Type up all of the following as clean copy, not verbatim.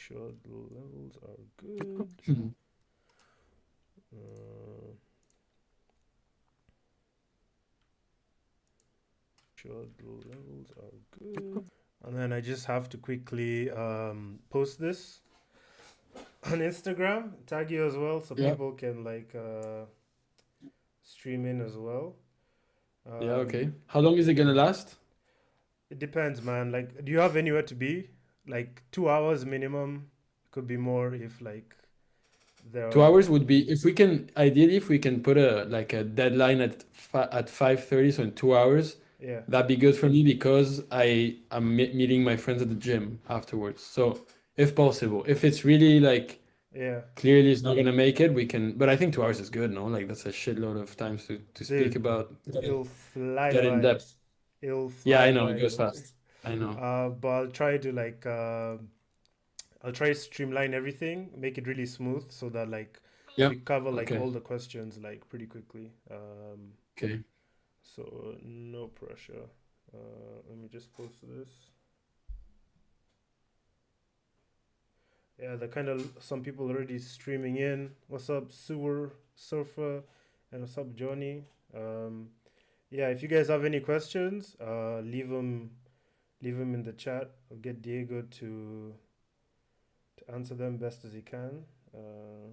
sure the levels are good. Uh, sure the levels are good. And then I just have to quickly post this on Instagram, tag you as well, so Yeah. people can stream in as well. Yeah, okay. Um, How long is it gonna last? it depends, man. Like, do you have anywhere to be? Like 2 hours minimum. Could be more if like there Two are. hours would be if we can ideally if we can put a like a deadline at 5:30, so in 2 hours, Yeah, that'd be good for me because I am meeting my friends at the gym afterwards. So if possible, if it's really like yeah, clearly it's not gonna make it, we can. But I think 2 hours is good, no? Like that's a shitload of times to speak dude. about, It'll fly get in by. depth. It'll Yeah, I fly know it by, goes bro. fast. I know. But I'll try to I'll try to streamline everything, make it really smooth, so that like Yeah. we cover like Okay. all the questions like pretty quickly. Okay. So no pressure. Let me just post this. Yeah, the kind of some people already streaming in. What's up, Sewer Surfer, and what's up, Johnny? Um, yeah, if you guys have any questions, leave them in the chat. I'll get Diego to answer them best as he can. Uh,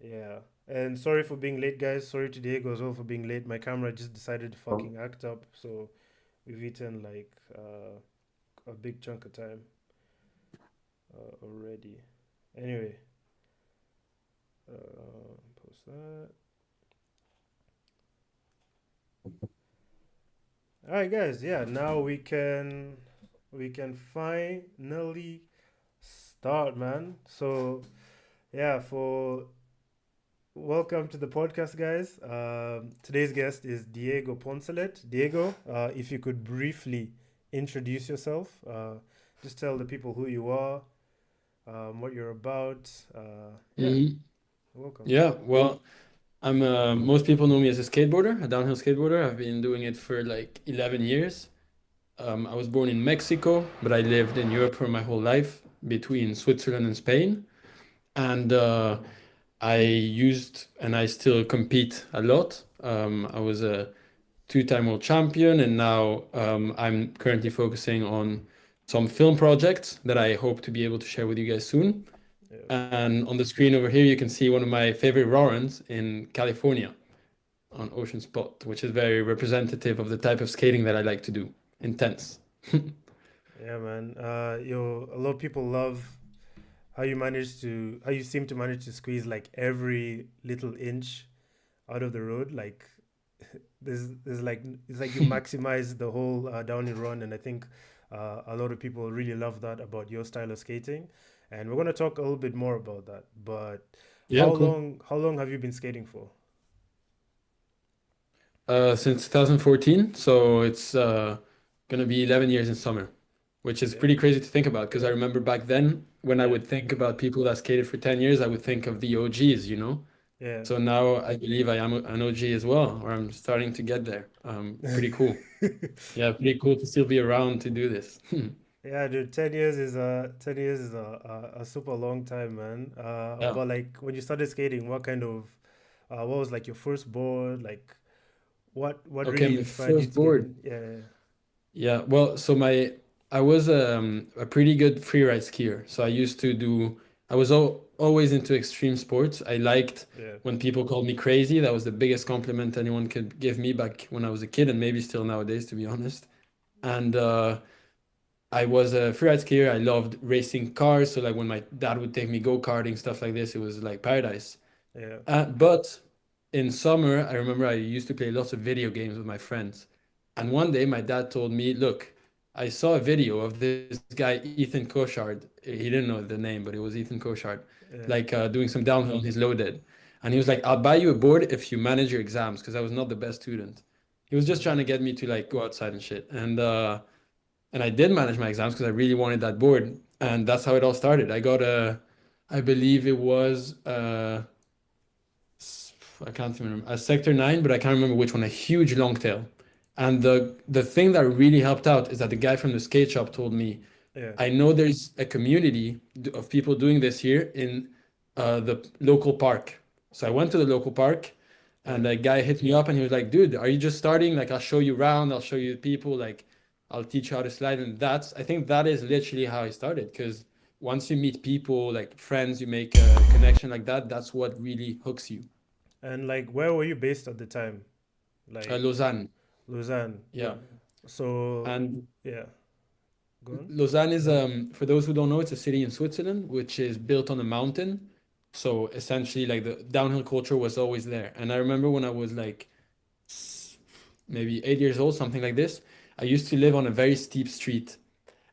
yeah, and sorry for being late, guys. Sorry to Diego as well for being late. My camera just decided to fucking act up, so we've eaten like a big chunk of time already. Anyway, post that. All right, guys. Yeah, now we can finally start, man. So yeah, for welcome to the podcast, guys. Today's guest is Diego Poncelet. Diego, if you could briefly introduce yourself, just tell the people who you are, what you're about. Yeah, Mhm. welcome. Yeah. Well, I'm most people know me as a skateboarder, a downhill skateboarder. I've been doing it for like 11 years. I was born in Mexico, but I lived in Europe for my whole life, between Switzerland and Spain. And I used and I still compete a lot. I was a two-time world champion, and now I'm currently focusing on some film projects that I hope to be able to share with you guys soon. Yeah. And on the screen over here, you can see one of my favorite runs in California on Ocean Spot, which is very representative of the type of skating that I like to do. Intense. Yeah, man. A lot of people love how you seem to manage to squeeze like every little inch out of the road. Like there's like it's like you maximize the whole downhill run, and I think a lot of people really love that about your style of skating. And we're gonna talk a little bit more about that. But Yeah, cool. how long have you been skating for? Since 2014, so it's gonna be 11 years in summer, which is Yeah, pretty crazy to think about because I remember back then when I yeah, would think about people that skated for 10 years, I would think of the OGs, you know? yeah. So now I believe I am an OG as well, or I'm starting to get there. Pretty cool. Yeah, pretty cool to still be around to do this. Yeah, dude, 10 years is a super long time, man. Yeah. But like when you started skating, what was like your first board? Like what Okay, really my inspired you first to get board. in? Yeah, Yeah, well, I was a pretty good freeride skier. So I used to do I was always into extreme sports. I liked yeah, when people called me crazy. That was the biggest compliment anyone could give me back when I was a kid, and maybe still nowadays, to be honest. And I was a freeride skier. I loved racing cars. So like when my dad would take me go-karting, stuff like this, it was like paradise. yeah, But in summer, I remember I used to play lots of video games with my friends. And one day my dad told me, look, I saw a video of this guy, Ethan Koshard. He didn't know the name, but it was Ethan Koshard, yeah, like doing some downhill on his loaded. And he was like, I'll buy you a board if you manage your exams, because I was not the best student. He was just trying to mm, get me to like go outside and shit. And I did manage my exams because I really wanted that board. And that's how it all started. I got I believe it was I can't remember a sector 9, but I can't remember which one, a huge long tail. And the thing that really helped out is that the guy from the skate shop told me, Yeah. I know there's a community of people doing this here in the local park. So I went to the local park and Yeah. a guy hit me up and he was like, dude, are you just starting? Like, I'll show you around, I'll show you the people, like, I'll teach you how to slide. And I think that is literally how I started. Because once you meet people, like friends, you make a connection like that, that's what really hooks you. And like, where were you based at the time? Like Lausanne, Lausanne. yeah. So And yeah, go on. Lausanne is, for those who don't know, it's a city in Switzerland, which is built on a mountain. So essentially, like the downhill culture was always there. And I remember when I was like maybe 8 years old, something like this, I used to live on a very steep street.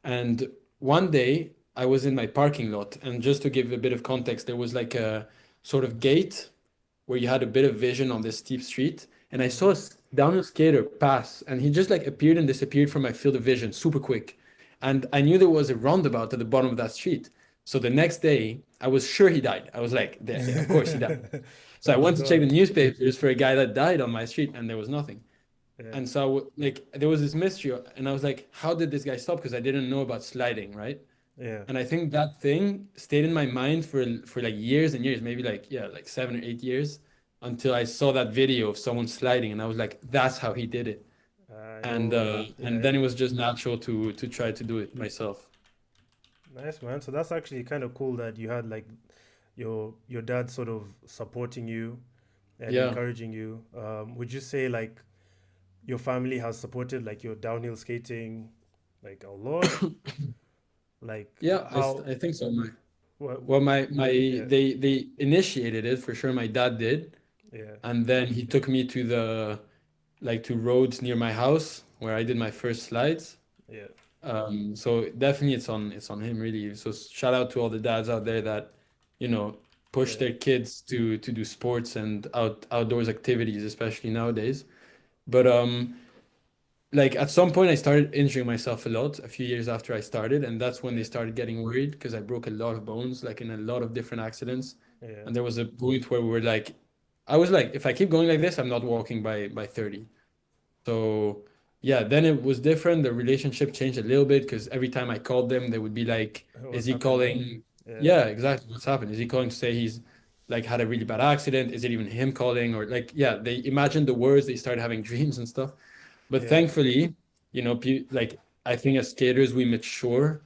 And one day I was in my parking lot. And just to give a bit of context, there was like a sort of gate where you had a bit of vision on this steep street. And I saw a Mm-hmm. downhill skater pass, and he just like appeared and disappeared from my field of vision super quick. And I knew there was a roundabout at the bottom of that street. So the next day, I was sure he died. I was like, yeah, of course he died. So I Of went to check the course. newspapers for a guy that died on my street, and there was nothing. Yeah. And so like there was this mystery, and I was like, how did this guy stop? Because I didn't know about sliding, right? Yeah. And I think that thing stayed in my mind for like years and years, maybe like yeah, like 7 or 8 years, until I saw that video of someone sliding, and I was like, that's how he did it. And Yeah. then it was just natural to try to do it myself. Nice, man. So that's actually kind of cool that you had like your dad sort of supporting you and Yeah. encouraging you. Would you say like your family has supported like your downhill skating like a lot? Like Yeah, how I think so. what Well, my yeah, they initiated it for sure. My dad did, yeah, and then he took me to the like to roads near my house where I did my first slides. yeah, So definitely it's on him really. So shout out to all the dads out there that, you know, push yeah, their kids to do sports and outdoors activities, especially nowadays. But like at some point I started injuring myself a lot a few years after I started, and that's when they yeah, started getting worried because I broke a lot of bones, like in a lot of different accidents. yeah, And there was a point where we were like, I was like, if I keep going like this, I'm not walking by 30. So yeah, then it was different. The relationship changed a little bit because every time I called them, they would be like, "Is what's he happening? calling?" Yeah, Yeah, exactly. What's happened? Is he calling to say he's like had a really bad accident? Is it even him calling? Or like, yeah, they imagined the words. They started having dreams and stuff. But yeah, thankfully, like I think as skaters, we mature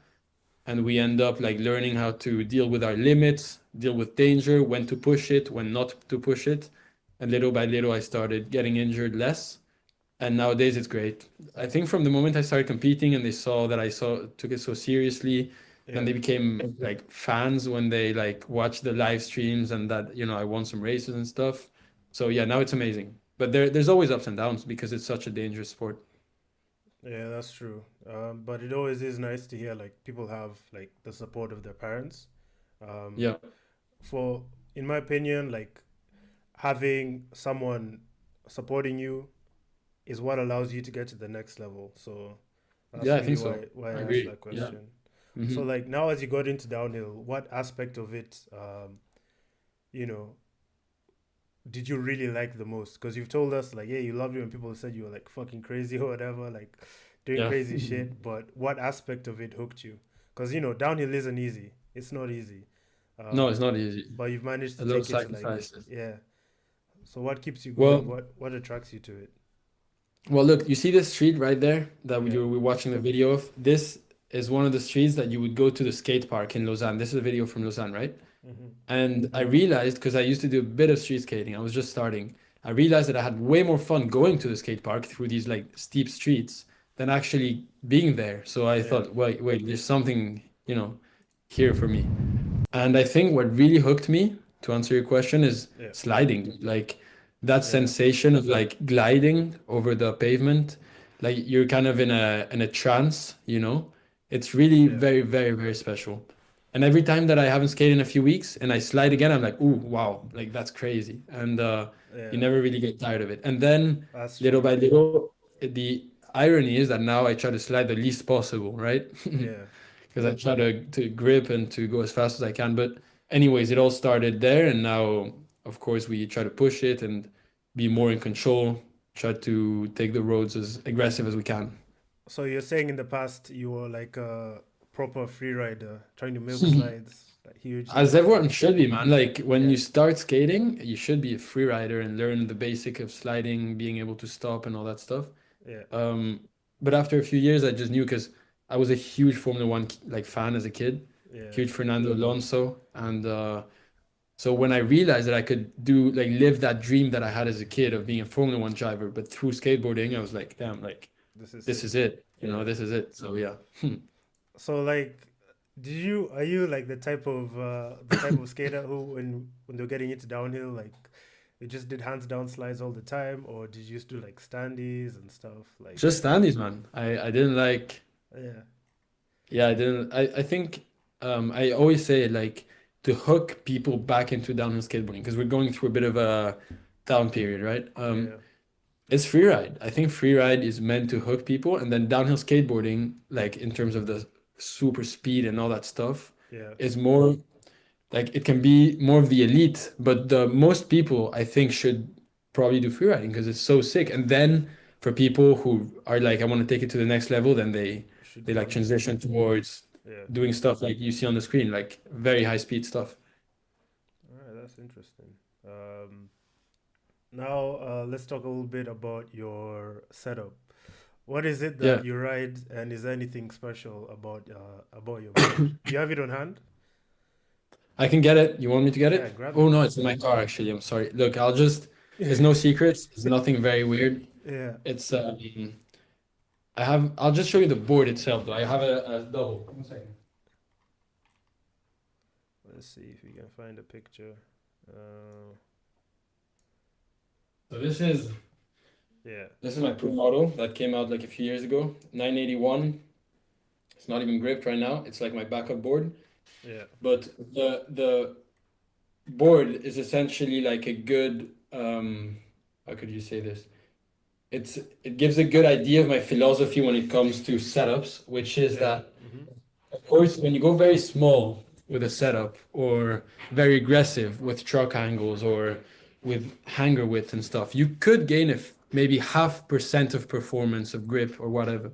and we end up like learning how to deal with our limits, deal with danger, when to push it, when not to push it. And little by little, I started getting injured less, and nowadays it's great. I think from the moment I started competing and they saw that I took it so seriously, then yeah. they became like fans when they like watched the live streams and that, I won some races and stuff. So yeah, now it's amazing. But there's always ups and downs because it's such a dangerous sport. Yeah, that's true. But it always is nice to hear like people have like the support of their parents. Um, Yeah. for in my opinion, like having someone supporting you is what allows you to get to the next level. So Yeah, that's I really think why so. why I I asked agree. that Yeah. question. So Hmm. like now as you got into downhill, what aspect of it you know, did you really like the most? Because you've told us like, yeah, you loved it when people said you were like fucking crazy or whatever, like doing Yeah. crazy shit. But what aspect of it hooked you? Because downhill isn't easy. It's not easy. No, it's Um, not easy. but you've managed A to lot of take it to like, sacrifices. yeah. So what keeps you going? Well, What attracts you to it? Well, look, you see this street right there that Yeah. we're watching the video of? This is one of the streets that you would go to the skate park in Lausanne. This is a video from Lausanne, right? Hmm. And I realized, because I used to do a bit of street skating, I was just starting. I realized that I had way more fun going to the skate park through these like steep streets than actually being there. So I Yeah. thought, wait, there's something, here for me. And I think what really hooked me, to answer your question, is Yeah. sliding. Like that Yeah. sensation of like gliding over the pavement, like you're kind of in a trance. It's really Yeah. very, very, very special. And every time that I haven't skated in a few weeks and I slide again, I'm like, ooh, wow, like that's crazy. And you Yeah. never really get tired of it. And then That's little true. by little, the irony is that now I try to slide the least possible, right? Yeah. Because I try to grip and to go as fast as I can. But anyways, it all started there, and now, of course, we try to push it and be more in control. Try to take the roads as aggressive as we can. So you're saying in the past you were like proper free rider, trying to milk slides, like huge As slides. everyone should be, man. Like when Yeah, you start skating, you should be a free rider and learn the basic of sliding, being able to stop and all that stuff. yeah, Um, but after a few years, I just knew because I was a huge Formula One like fan as a kid, yeah. huge Fernando Alonso, and so when I realized that I could do like live that dream that I had as a kid of being a Formula One driver, but through skateboarding, I was like, damn, like This is this sick. is it. Yeah. This is it. So yeah. So like, are you like the type of skater who when they're getting into downhill, like you just did hands down slides all the time, or did you just do like standees and stuff? Like, Just standees, man. I didn't like. yeah, Yeah, I didn't. I think I always say like to hook people back into downhill skateboarding because we're going through a bit of a down period, right? yeah, It's freeride. I think freeride is meant to hook people, and then downhill skateboarding, like in terms of the super speed and all that stuff, yeah. is more like it can be more of the elite, but the most people I think should probably do freeriding because it's so sick. And then for people who are like, I want to take it to the next level, then Should they like come to transition towards yeah. doing stuff like you see on the screen, like very high speed stuff. All right, that's interesting. Um, Now, let's talk a little bit about your setup. What is it Yeah, that you ride, and is there anything special about your board? Do you have it on hand? I can get it. You want me to get Yeah, it? grab Oh it. no, it's in my car actually. I'm sorry. Look, I'll just. It's no secrets. It's nothing very weird. Yeah. It's I have. I'll just show you the board itself though. I have a double. One second. Let's see if we can find a picture. Uh, So yeah, this is my Pro Auto that came out like a few years ago. 981. It's not even gripped right now. It's like my backup board. yeah. But the board is essentially like a good how could you say this? It gives a good idea of my philosophy when it comes to setups, which is Yeah. that Mm-hmm. of course when you go very small with a setup or very aggressive with truck angles or with hanger width and stuff, you could gain maybe 0.5% of performance of grip or whatever.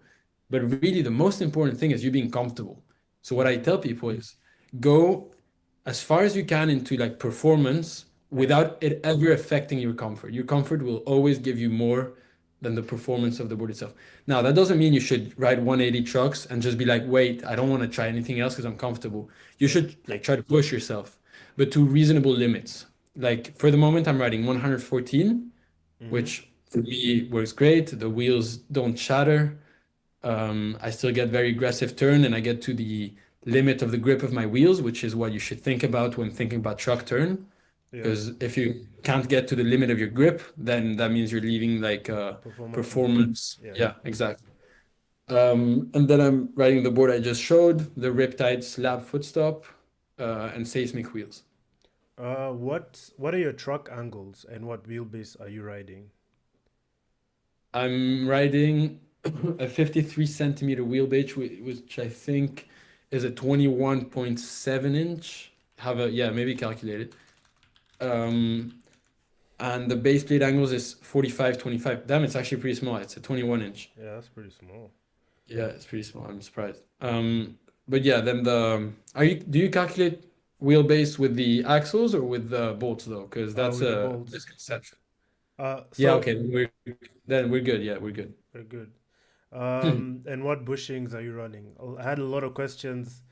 But really the most important thing is you being comfortable. So what I Mm-hmm. tell people is go as far as you can into like performance Yeah. without it ever affecting your comfort. Your comfort will always give you more than the performance of the board itself. Now, that doesn't mean you should ride 180 trucks and just be like, wait, I don't want to try anything else because I'm comfortable. You Yeah. should like try to push yourself, but to reasonable limits. Like for the moment, I'm riding 114, Mm-hmm. which for me works great. The wheels don't shatter. I still get very aggressive turn and I get to the limit of the grip of my wheels, which is what you should think about when thinking about truck turn. Yeah. Because if you can't get to the limit of your grip, then that means you're leaving like Performance on the board. performance. Yeah. Yeah, exactly. And then I'm riding the board I just showed, the Riptide slab footstop, and seismic wheels. What are your truck angles and what wheelbase are you riding? I'm riding a 53 centimeter wheelbase, which I think is a 21.7 inch. Have a, yeah, maybe calculate it. Um, and the base plate angles is 45/25. Damn, it's actually pretty small. It's a 21 inch. Yeah, that's pretty small. Yeah, it's pretty small. I'm surprised. But yeah, then do you calculate wheelbase with the axles or with the bolts though? Because that's With the a bolts. misconception. Yeah, So okay, then we're good. Yeah, we're good. very good. And what bushings are you running? I had a lot of questions.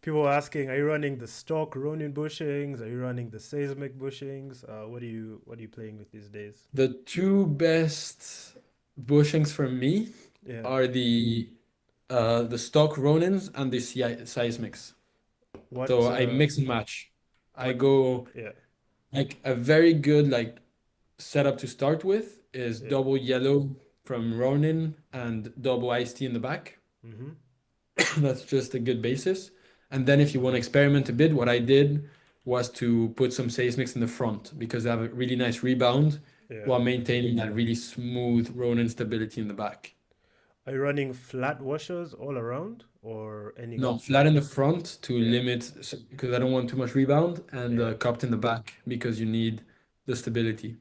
People were asking, are you running the stock Ronin bushings? Are you running the seismic bushings? What are you playing with these days? The two best bushings for me Yeah. are the stock Ronins and the seismics. What So I mix and match. I what go yeah. like a very good like setup to start with is Yeah. double yellow from Ronin and double iced tea in the back. Mm-hmm. That's just a good basis. And then if you want to experiment a bit, what I did was to put some seismics in the front because they have a really nice rebound Yeah. while maintaining that really smooth Ronin stability in the back. Are you running flat washers all around or any No, cups? flat in the front to Yeah. limit because I don't want too much rebound, and Yeah. cupped in the back because you need the stability.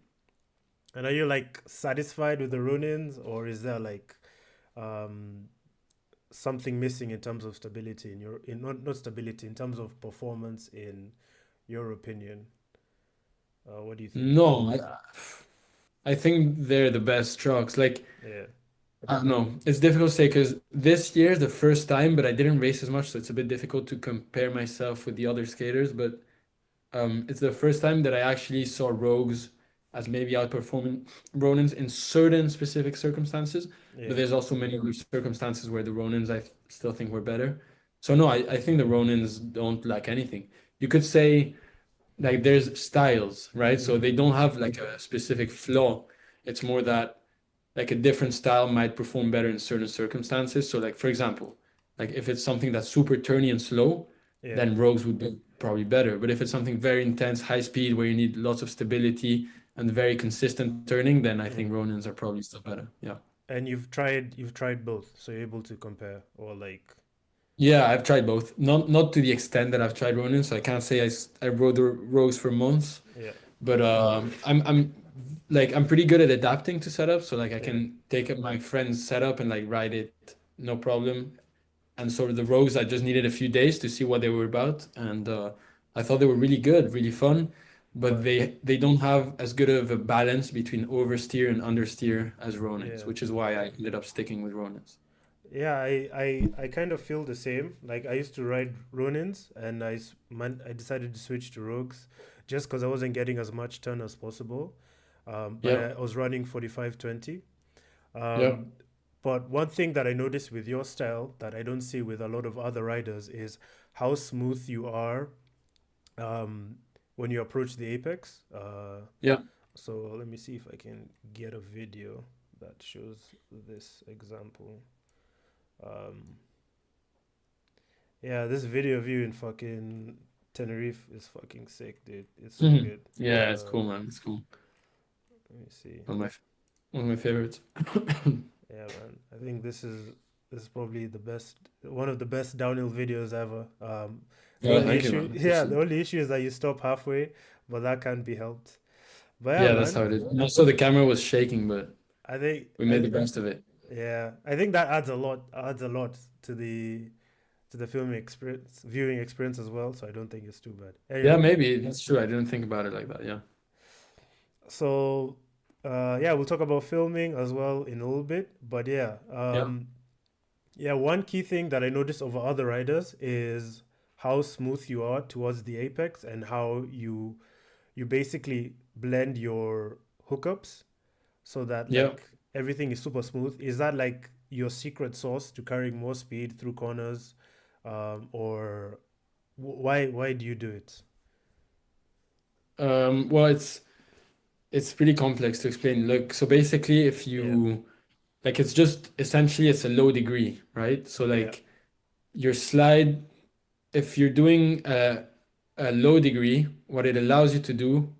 And are you like satisfied with the Ronins, or is there like um something missing in terms of stability in your in not stability in terms of performance in your opinion? What do you think? No, I think they're the best trucks. Like, Yeah. I don't know. It's difficult to say because this year is the first time, but I didn't race as much, so it's a bit difficult to compare myself with the other skaters. But it's the first time that I actually saw Rogues as maybe outperforming Ronins in certain specific circumstances. But Yeah. there's also many other circumstances where the Ronins still think were better. So no, I think the Ronins don't lack anything. You could say like there's styles, right? So Mm-hmm. they don't have like a specific flaw. It's more that like a different style might perform better in certain circumstances. So like for example, like if it's something that's super turny and slow, Yeah. then Rogues would be probably better. But if it's something very intense, high speed, where you need lots of stability and very consistent turning, then I think Mm. Ronins are probably still better. Yeah. And you've tried both, so you're able to compare or like Yeah, I've tried both. Not to the extent that I've tried Ronins. So I can't say I rode the Rogues for months. yeah, But I'm pretty good at adapting to setups, so like I yeah. can take up my friend's setup and like ride it no problem. And so the rogues, I just needed a few days to see what they were about, and I thought they were really good, really fun, but But they don't have as good of a balance between oversteer and understeer as Ronins, yeah. which is why I ended up sticking with Ronins. Yeah, I kind of feel the same. Like I used to ride Ronins, and I decided to switch to Rogues, just because I wasn't getting as much turn as possible. But Yeah, I was running 45/20. yeah, Um, but one thing that I noticed with your style that I don't see with a lot of other riders is how smooth you are um, when you approach the apex. yeah. So let me see if I can get a video that shows this example. Um, yeah, this video of you in fucking Tenerife is fucking sick, dude. It's so Mhm. good. Yeah, it's cool, man. It's cool. Let me see. One of one of my favorites. Yeah, man. I think this is probably the best, one of the best downhill videos ever. The Yeah, only thank you, issue, man. yeah, Appreciate the it. only issue is that you stop halfway, but that can't be helped. But yeah, Yeah, that's man. how it is. And also, the camera was shaking, but I think we made the best of it. yeah, I think that adds a lot to the filming experience, viewing experience as well. So I don't think it's too bad. Yeah, Anyway, maybe that's true. I didn't think about it like that. Yeah. so yeah, we'll talk about filming as well in a little bit. But yeah, Yeah. yeah, one key thing that I noticed over other riders is how smooth you are towards the apex and how you basically blend your hookups so that Yeah. like everything is super smooth. Is that like your secret sauce to carrying more speed through corners, or why do you do it? Well, it's pretty complex to explain. Look, so basically, if Yeah, you like, it's just essentially it's a low degree, right? So yeah, like your slide, if you're doing a low degree, what it allows you to do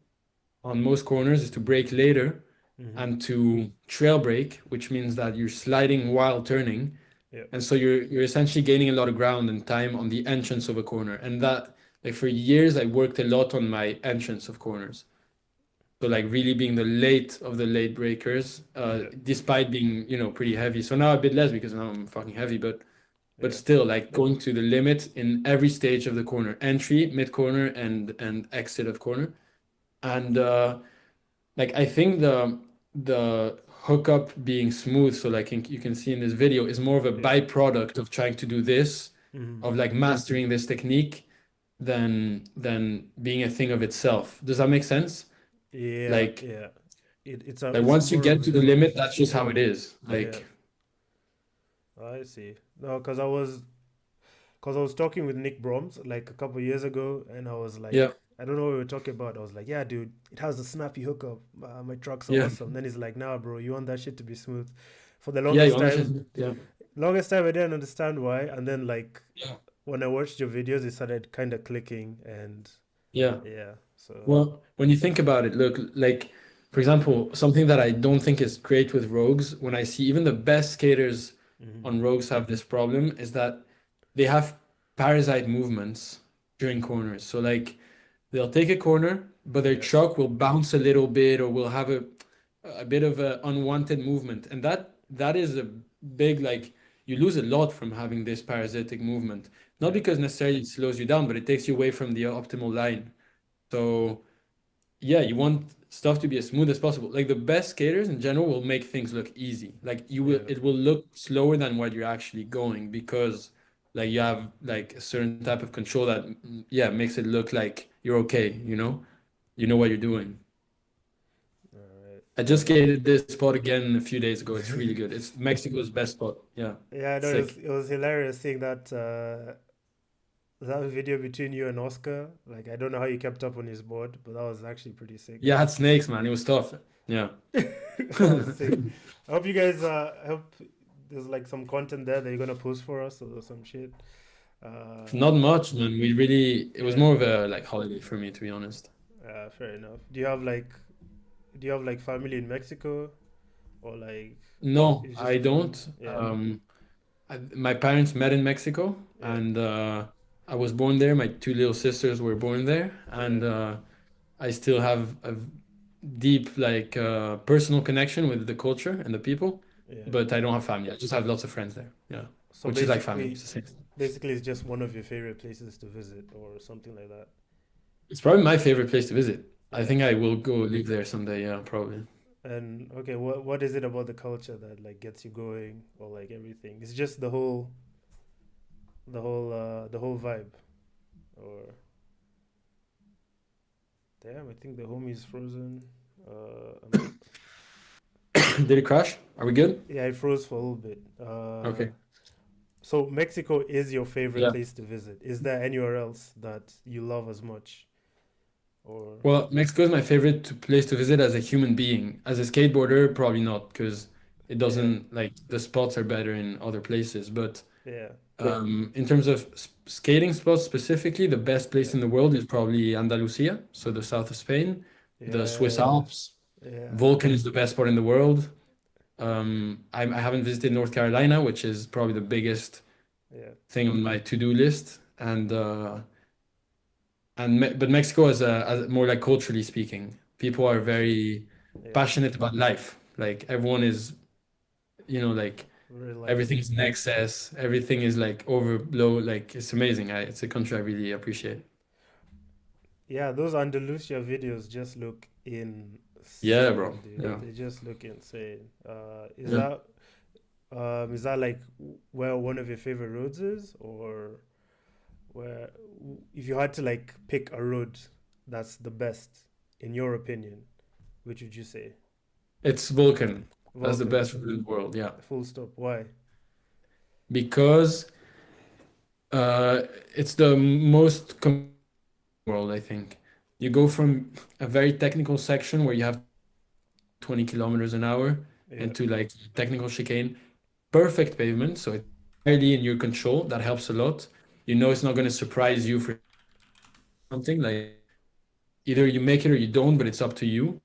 on most corners is to brake later hmm, and to trail brake, which means that you're sliding while turning. yeah, And so you're essentially gaining a lot of ground and time on the entrance of a corner. And that like for years I worked a lot on my entrance of corners. So like really being the late of the late breakers, yeah, despite being, pretty heavy. So now a bit less because now I'm fucking heavy, but yeah, still like going to the limit in every stage of the corner, entry, mid corner, and exit of corner. And like I think the hookup being smooth, so like you can see in this video, is more of a yeah, byproduct of trying to do this, hmm, of like mastering this technique than being a thing of itself. Does that make sense? yeah, Like yeah. like It's once you more get of a to the result. limit, that's just how it is. Yeah, Like I see. No, because I was talking with Nick Broms like a couple years ago, and I was yeah, like, I don't know what we were talking about. I was like, yeah, dude, it has a snappy hookup. My trucks are yeah, awesome. Then he's like, nah, bro, you want that shit to be smooth. For the yeah. You longest time, understand? Yeah, I didn't understand why. And then like yeah, when I watched your videos, it started kind of clicking, and yeah. yeah. So Well, when you think about it, look, like, for example, something that I don't think is great with rogues, when I see even the best skaters mhm. on rogues have this problem, is that they have parasite movements during corners. So, like, they'll take a corner, but their Yeah, truck will bounce a little bit or will have a bit of an unwanted movement. And that is a big, like, you lose a lot from having this parasitic movement. Not Yeah, because necessarily it slows you down, but it takes you away from the optimal line. So yeah, you want stuff to be as smooth as possible. Like the best skaters in general will make things look easy. Like you will, yeah, it will look slower than what you're actually going because like you have like a certain type of control that yeah makes it look like you're okay. You know what you're doing. all I just right. skated this spot again a few days ago. It's really good. It's Mexico's best spot. Yeah, Yeah, I know sick. it was hilarious seeing that video between you and Oscar. Like, I don't know how you kept up on his board, but that was actually pretty sick. Yeah, I had snakes, man. It was tough. Yeah. That was sick. I hope you guys I hope there's like some content there that you're gonna post for us or some shit. Not much, man. It was Yeah, more of a like holiday for me, to be honest. fair enough. Do you have like family in Mexico or like No, it's just I a friend? don't. Yeah, My parents met in Mexico, yeah, and I was born there. My two little sisters were born there, yeah, and I still have a deep like personal connection with the culture and the people, yeah. but I don't have family. I just have lots of friends there. Yeah, So which is like family. It's the same thing. basically, it's just one of your favorite places to visit or something like that. It's probably my favorite place to visit. I Yeah. think I will go live there someday. Yeah, probably. And okay, what is it about the culture that like gets you going or like everything? It's just the whole vibe. Or damn, I think the homie's frozen. I'm Did it crash? Are we good? Yeah, it froze for a little bit. Okay. So Mexico is your favorite Yeah. place to visit. Is there anywhere else that you love as much? Or Well, Mexico is my favorite place to visit as a human being. As a skateboarder, probably not, because it yeah, doesn't like the spots are better in other places. But yeah, in terms of skating spots specifically, the best place yeah, in the world is probably Andalusia, so the south of Spain, the Swiss yeah, Alps. yeah, Vulcan is the best spot in the world. I haven't visited North Carolina, which is probably the biggest yeah, thing on my to-do list, but Mexico as more like culturally speaking, people are very yeah. passionate about life. Like everyone is, like Very everything lively. is in excess, everything is like overblow. Like it's amazing. It's a country I really appreciate. Yeah, those Andalusia videos just look Yeah, bro. insane, dude. Yeah, They just look insane. yeah. Is that like where one of your favorite roads is, or where if you had to like pick a road that's the best in your opinion, which would you say? It's Vulcan. That's the Vulcan. best food in the world. Yeah, Full stop. Why? because uh, it's the most world. I think you go from a very technical section where you have 20 kilometers an hour Yeah, into like technical chicane, perfect pavement, so it's entirely in your control. That helps a lot. You know it's not going to surprise you for something like either you make it or you don't, but it's up to you.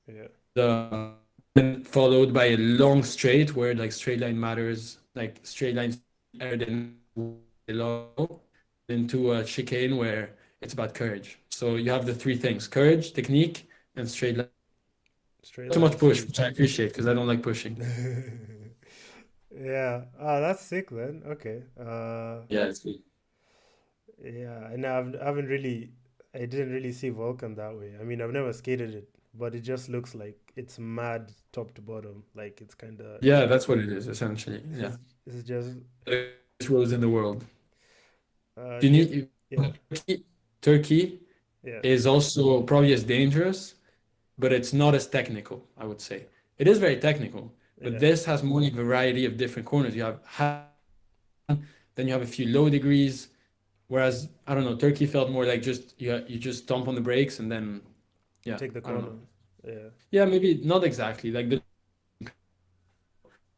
yeah, The Then followed by a long straight where like straight line matters, like straight lines better than below, into a chicane where it's about courage. So you have the three things: courage, technique, and straight line. straight Too much line push, speed. which I appreciate because I don't like pushing. Yeah. Ah, that's sick then. Okay. Yeah, it's good. Yeah, and I haven't really, I didn't really see Vulcan that way. I mean, I've never skated it, but it just looks like it's mad top to bottom. Like it's kind of, Yeah, that's what it is essentially. this Yeah, is this is just, the best roads in the world. You do you, need yeah, Turkey yeah, is also probably as dangerous, but it's not as technical, I would say. It is very technical, but yeah, this has more variety of different corners. You have then you have a few low degrees, whereas I don't know, Turkey felt more like just you just stomp on the brakes and then yeah, take the I don't know. corners. Yeah. Yeah, maybe not exactly. Like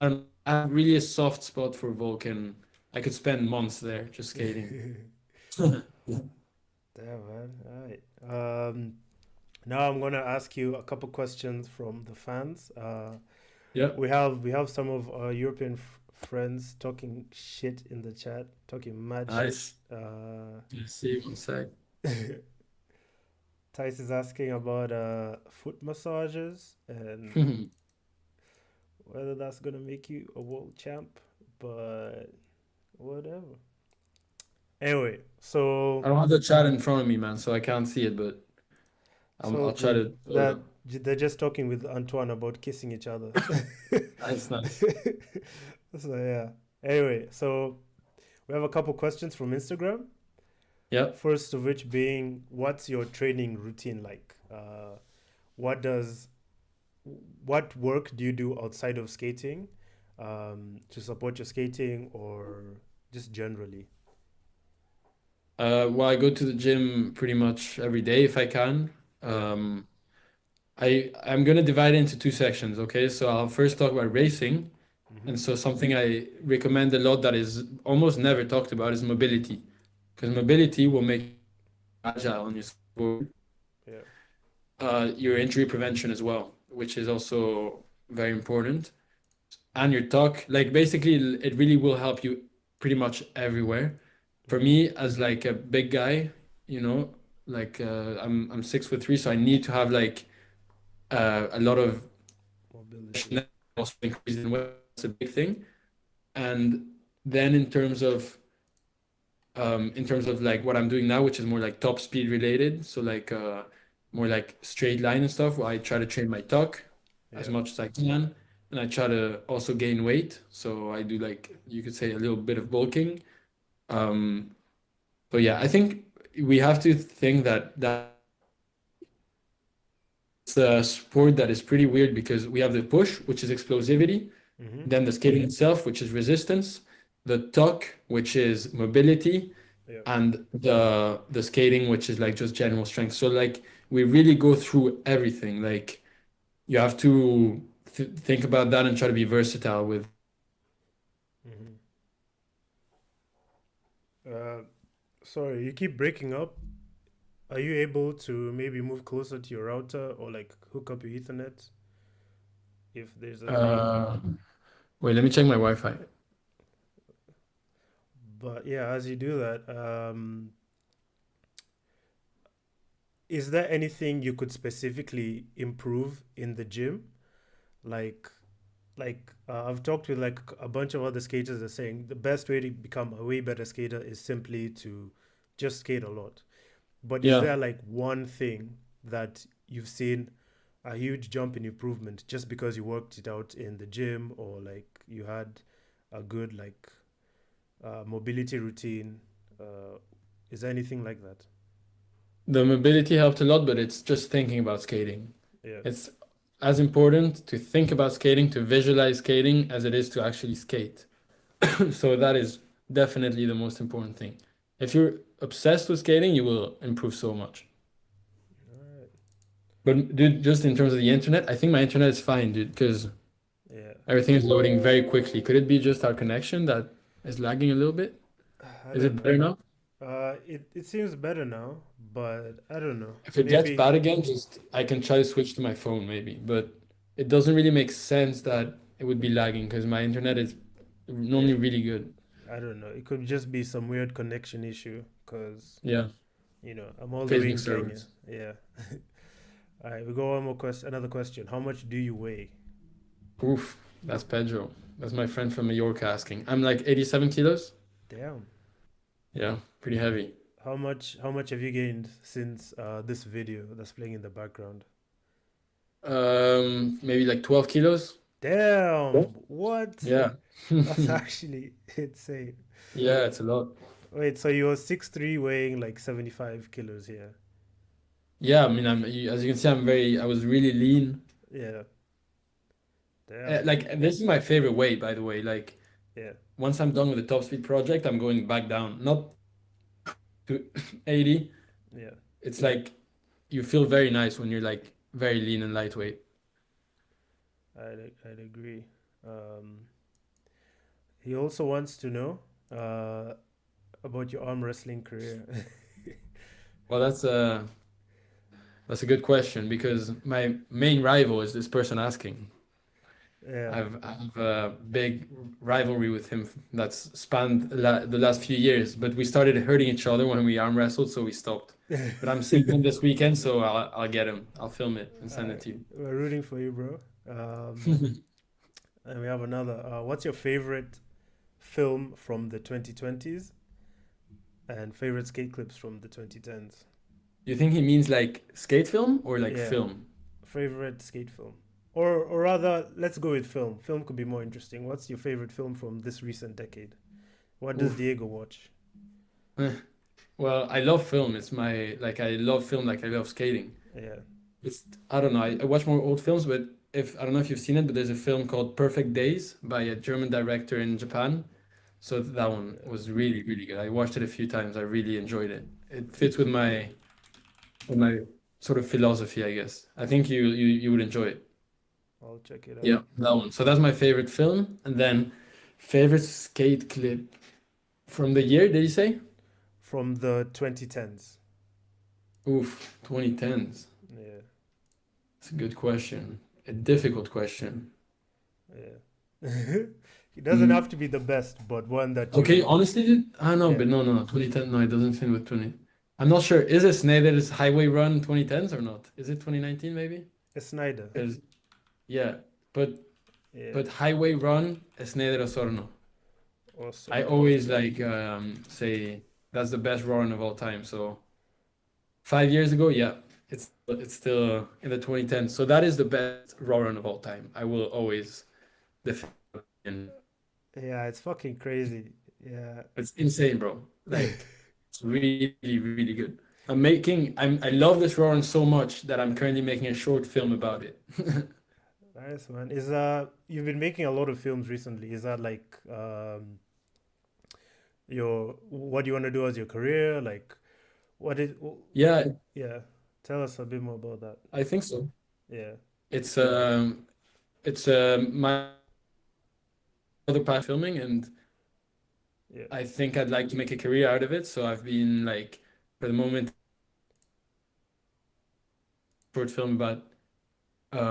I have really a soft spot for Vulcan. I could spend months there just skating. Damn, man. All right. Now I'm gonna ask you a couple questions from the fans. Yeah, We have some of our European friends talking shit in the chat, talking mad shit. nice. Let's see one sec. Tice is asking about foot massages and whether that's gonna make you a world champ. but whatever. Anyway, so I don't have the chat in front of me, man, so I can't see it, but I'll so try wait, to pull it that up. they're just talking with Antoine about kissing each other. Nice, nice. So yeah. Anyway, so we have a couple questions from Instagram. Yeah. First of which being, what's your training routine like? What does what work do you do outside of skating to support your skating or just generally? Well, I go to the gym pretty much every day if I can. Yeah. Um, I'm gonna divide it into two sections, okay? So I'll first talk about racing, Mm-hmm. and so something I recommend a lot that is almost never talked about is mobility, because mobility will make you agile on your skateboard. Yeah. Your injury prevention as well, which is also very important. And your talk, like basically, it really will help you pretty much everywhere. For Mm-hmm. me, as like a big guy, you know, like I'm 6'3", so I need to have like a lot of Mobility. also increase in weight. That's a big thing. And then in terms of like what I'm doing now, which is more like top speed related, so like more like straight line and stuff, where I try to train my tuck as Yeah. much as I can, and I try to also gain weight. So I do like you could say a little bit of bulking. Um, but yeah, I think we have to think that it's a sport that is pretty weird because we have the push, which is explosivity, Mm-hmm. then the skating itself, which is resistance, the tuck, which is mobility, Yeah. and the skating, which is like just general strength. So like we really go through everything. Like you have to think about that and try to be versatile with. Mm-hmm. Uh, Sorry, you keep breaking up. Are you able to maybe move closer to your router or like hook up your Ethernet if there's a way? Uh, Wait, let me check my Wi-Fi. But yeah, as you do that, is there anything you could specifically improve in the gym? Like, I've talked with like a bunch of other skaters that are saying the best way to become a way better skater is simply to just skate a lot. But is Yeah, there like one thing that you've seen a huge jump in improvement just because you worked it out in the gym or like you had a good like mobility routine? Uh, is there anything like that? the mobility helped a lot, but it's just thinking about skating. Yeah. It's as important to think about skating, to visualize skating, as it is to actually skate. So that is definitely the most important thing. If you're obsessed with skating, you will improve so much. All right. But dude, just in terms of the internet, I think my internet is fine, dude, because Yeah. everything is loading very quickly. Could it be just our connection that is lagging a little bit? I Is don't it better know. now? It seems better now, but I don't know. If it gets Maybe bad again, just I can try to switch to my phone maybe. But it doesn't really make sense that it would be lagging because my internet is yeah. normally really good. I don't know. It could just be some weird connection issue because Yeah, I'm all the way Facebook in Kenya. servers. Yeah. All right, we go one more question. Another question. How much do you weigh? Oof, that's Pedro. That's my friend from Mallorca asking. I'm like 87 kilos. Damn. Yeah, pretty heavy. How much have you gained since this video that's playing in the background? Maybe like 12 kilos. Damn. What? Yeah. That's actually insane. Yeah, it's a lot. Wait, so you're 6'3", weighing like 75 kilos here. Yeah, I mean, as you can see, I was really lean. Yeah. Damn. Like, this is my favorite weight, by the way. Like, Yeah. once I'm done with the top speed project, I'm going back down, not to 80. Yeah. It's like you feel very nice when you're like very lean and lightweight. I'd agree. Um, he also wants to know uh, about your arm wrestling career. Well, that's a good question because my main rival is this person asking. Yeah. I have a big rivalry with him that's spanned the last few years, but we started hurting each other when we arm wrestled, so we stopped. But I'm seeing him this weekend, so I'll get him. I'll film it and send it to you. We're rooting for you, bro. And we have another. What's your favorite? film from the 2020s and favorite skate clips from the 2010s. Do you think he means like skate film or like Yeah, film? favorite skate film. Or rather, let's go with film. Film could be more interesting. What's your favorite film from this recent decade? What does Oof. Diego watch? Eh. Well, I love film. It's my like I love film like I love skating. Yeah, It's I don't know. I watch more old films, but if I don't know if you've seen it, but there's a film called Perfect Days by a German director in Japan. So that one yeah. was really, really good. I watched it a few times. I really enjoyed it. It fits with my sort of philosophy, I guess. I think you would enjoy it. I'll check it out. Yeah, that one. So that's my favorite film. And then favorite skate clip from the year, did you say? From the 2010s. Oof, 2010s. Yeah, It's a good question. A difficult question. yeah. It doesn't have Mm. to be the best, but one that Okay, you, honestly, I don't know, yeah. but no, 2010, no, it doesn't fit with 20. I'm not sure. Is it Snyder's Highway Run 2010s or not? Is it 2019 maybe? Snyder. Because yeah, but Yeah, but Highway Run is Snyder Osorno. I awesome. always like say that's the best run of all time. So 5 years ago, yeah, it's still in the 2010s. So that is the best run of all time. I will always defend. And Yeah, it's fucking crazy. Yeah. it's insane, bro. Like it's really, really good. I love this run so much that I'm currently making a short film about it. Nice, man. Is you've been making a lot of films recently. Is that like your what do you want to do as your career? Like what is Yeah, yeah. Tell us a bit more about that. I think so. Yeah. It's my other passion filming, and Yeah. I think I'd like to make a career out of it. So I've been like, for the moment, short film about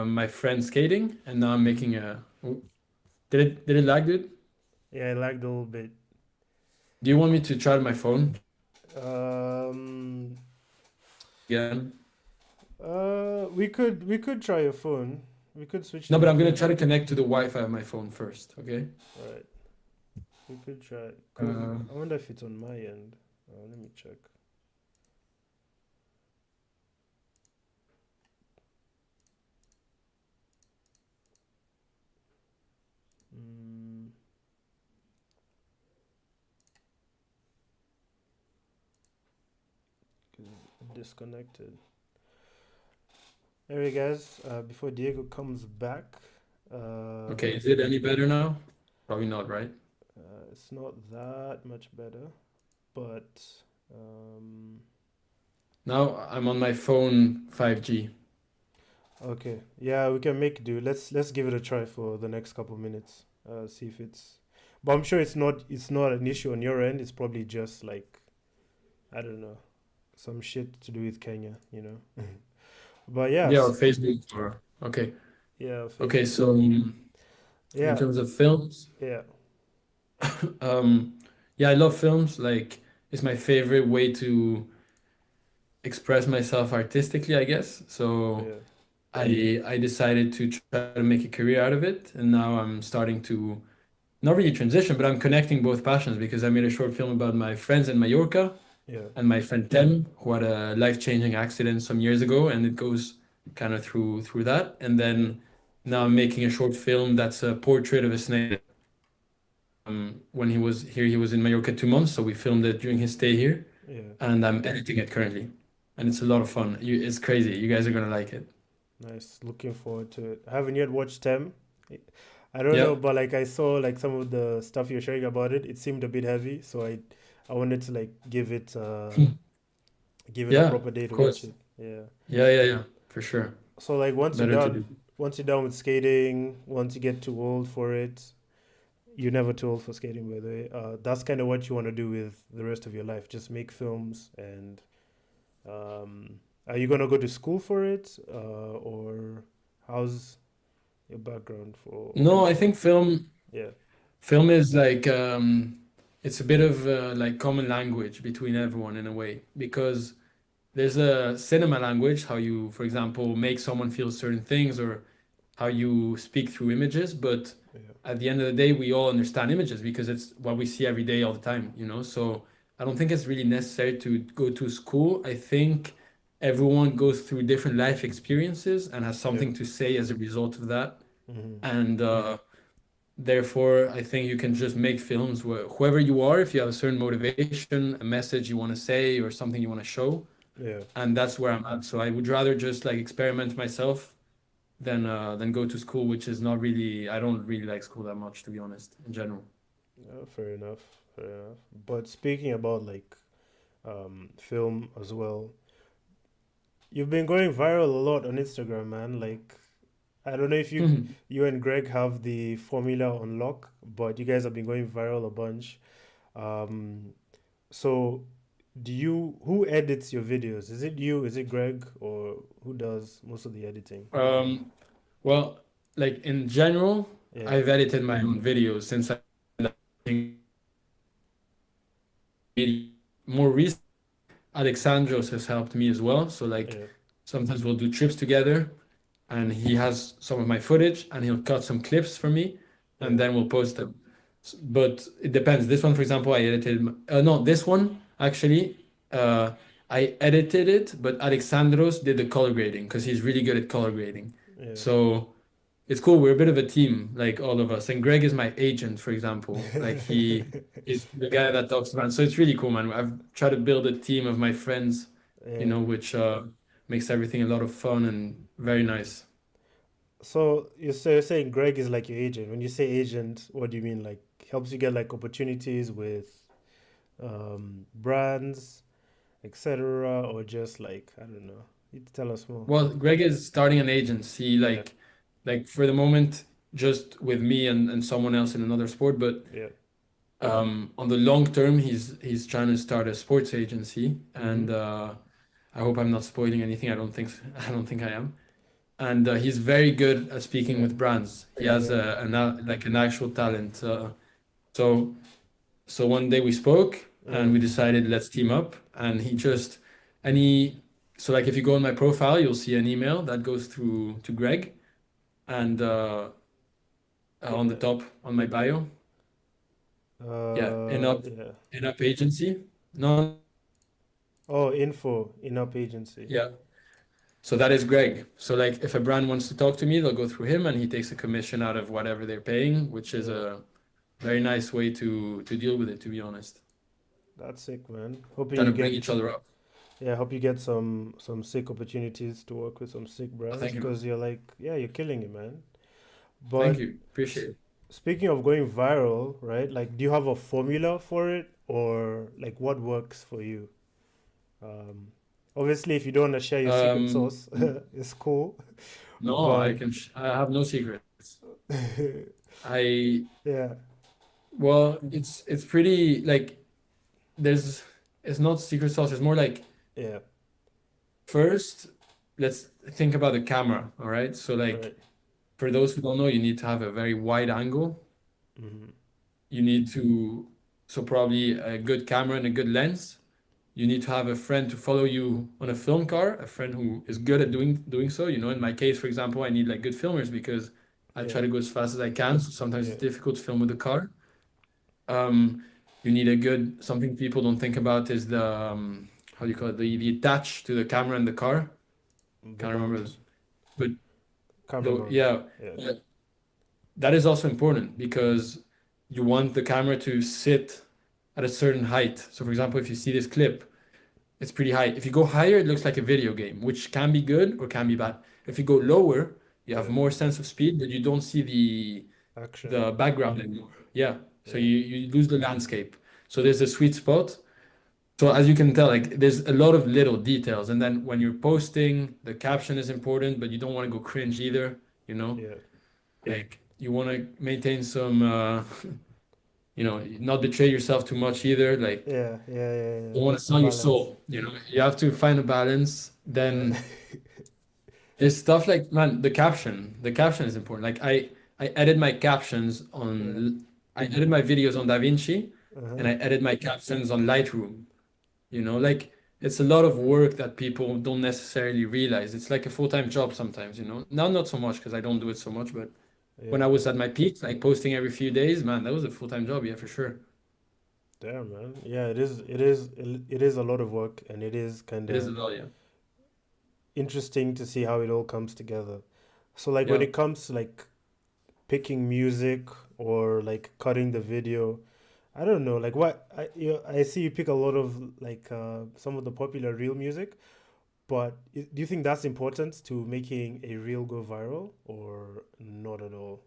my friend skating, and now I'm making a. Oh, did it lag, dude? Yeah, I lagged a little bit. Do you want me to try my phone Um again? we could try your phone. We could switch No, to but your I'm gonna phone. try to connect to the Wi-Fi of my phone first. Okay. All right. We could try. Uh, I wonder if it's on my end. Let me check. Mm, 'Cause I'm disconnected. Anyway, guys, before Diego comes back, okay. Is it any better now? Probably not, right? it's not that much better, but Now I'm on my phone 5G. okay. Yeah, we can make do. Let's give it a try for the next couple minutes. See if it's. But I'm sure it's not an issue on your end. It's probably just like I don't know, some shit to do with Kenya, you know. But Yeah, or yes, Facebook or okay. yeah, Okay, Facebook. so in Yeah, terms of films, yeah, um, yeah, I love films. Like, it's my favorite way to express myself artistically, I guess. So yeah, I decided to try to make a career out of it, and now I'm starting to not really transition, but I'm connecting both passions because I made a short film about my friends in Mallorca yeah, and my friend Tem, who had a life-changing accident some years ago, and it goes kind of through that. And yeah, then now I'm making a short film that's a portrait of a snake. When he was here, he was in Mallorca 2 months, so we filmed it during his stay here, yeah. and I'm editing it currently, and it's a lot of fun. It's crazy. You guys are gonna like it. Nice. Looking forward to it. I haven't yet watched Tem. I don't know, Yeah, but like I saw like some of the stuff you're sharing about it. It seemed a bit heavy, so I wanted to like give it a yeah, proper day of to watch course. it. Yeah. Yeah, for sure. So like Better to do. once you're done with skating, once you get too old for it, you're never too old for skating, by the way. That's kind of what you want to do with the rest of your life. Just make films and are you gonna go to school for it? Or how's your background for No, I sport? think Yeah, film is like it's a bit of like common language between everyone in a way because there's a cinema language, how you, for example, make someone feel certain things or how you speak through images, but Yeah. at the end of the day, we all understand images because it's what we see every day, all the time, you know? So I don't think it's really necessary to go to school. I think everyone goes through different life experiences and has Yeah. something to say as a result of that. Hmm. And therefore, I think you can just make films where whoever you are, if you have a certain motivation, a message you want to say, or something you want to show, Yeah. and that's where I'm at. So I would rather just like experiment myself than go to school, which is not really, I don't really like school that much, to be honest, in general. Yeah, fair enough. Fair enough. But speaking about like film as well, you've been going viral a lot on Instagram, man. Like I don't know if you and Greg have the formula on lock, but you guys have been going viral a bunch. Um, so do you who edits your videos? Is it you? Is it Greg? Or who does most of the editing? Um, well, like in general, Yeah, I've edited my own videos since I think more recently, Alexandros has helped me as well. So like yeah, sometimes we'll do trips together and he has some of my footage and he'll cut some clips for me and yeah, then we'll post them. But it depends. This one, for example, I edited. No, this one actually, uh, I edited it, but Alexandros did the color grading because he's really good at color grading. yeah. So it's cool. We're a bit of a team, like all of us. And Greg is my agent, for example. Like he is the guy that talks about. So it's really cool, man. I've tried to build a team of my friends, Yeah. which makes everything a lot of fun and very nice. So you're saying Greg is like your agent. When you say agent, what do you mean? Like helps you get like opportunities with brands, etc., or just like I don't know. You tell us more. Well, Greg is starting an agency, Yeah, like for the moment, just with me and someone else in another sport. But yeah. on the long term, he's trying to start a sports agency, Mm-hmm. and I hope I'm not spoiling anything. I don't think I am. And he's very good at speaking Yeah, with brands. He has yeah, like an actual talent. So so one day we spoke yeah. and we decided let's team up. And he just and he so like if you go on my profile, you'll see an email that goes through to Greg and on the Yeah. top on my bio, yeah, in up Yeah. in up agency. No, Oh, info in up agency. yeah. So that is Greg. So like if a brand wants to talk to me, they'll go through him and he takes a commission out of whatever they're paying, which is Yeah, a very nice way to deal with it, to be honest. that's sick, man. Hoping Trying you to bring get each other up. yeah, hope you get some sick opportunities to work with some sick Oh, brands thank you, man. because you're like yeah, you're killing it, man. Thank But you. Appreciate it. speaking of going viral, right? Like, do you have a formula for it, or like what works for you? Um, Obviously, if you don't want to share your secret Um, sauce, it's cool. no, But I have no secrets. I yeah, well, it's pretty like there's it's not secret sauce, it's more like yeah, first let's think about the camera, all right? So like right. for those who don't know, you need to have a very wide angle. Hmm. You need to so probably a good camera and a good lens. You need to have a friend to follow you on a film car, a friend who is good at doing so. You know, in my case, for example, I need like good filmers because I Yeah, try to go as fast as I can. So sometimes yeah, it's difficult to film with the car. Um, you need a good something people don't think about is the how do you call it the attach to the camera in the car. the Can't remember, mount, but camera though mount. yeah, Yeah, uh, that is also important because you want the camera to sit at a certain height. So for example, if you see this clip, it's pretty high. If you go higher, it looks like a video game, which can be good or can be bad. If you go lower, you have yeah. more sense of speed, but you don't see Action. the background anymore. Yeah. So Yeah, you lose the landscape. So there's a sweet spot. So as you can tell, like there's a lot of little details. And then when you're posting, the caption is important, but you don't want to go cringe either, you know? yeah, Like you want to maintain some not betray yourself too much either. Like yeah, yeah, yeah, yeah. you want to sell your Balance. soul, you have to find a balance. Yeah, Then there's stuff like, man, the caption is important. Like I edit my captions yeah. on I edit my videos on DaVinci and Uh-huh. I edit my captions on Lightroom. Like it's a lot of work that people don't necessarily realize. It's like a full-time job sometimes, you know. Now not so much because I don't do it so much, but when Yeah, I was at my peak, like posting every few days, man, that was a full-time job, yeah, for sure. damn, man. Yeah, it is. It is. It is a lot of work, and it is kind It is a of lot, yeah. interesting to see how it all comes together. So, like, when Yeah. it comes to like picking music or like cutting the video, I don't know. Like, I see you pick a lot of like some of the popular reel music, but do you think that's important to making a reel go viral or not at all?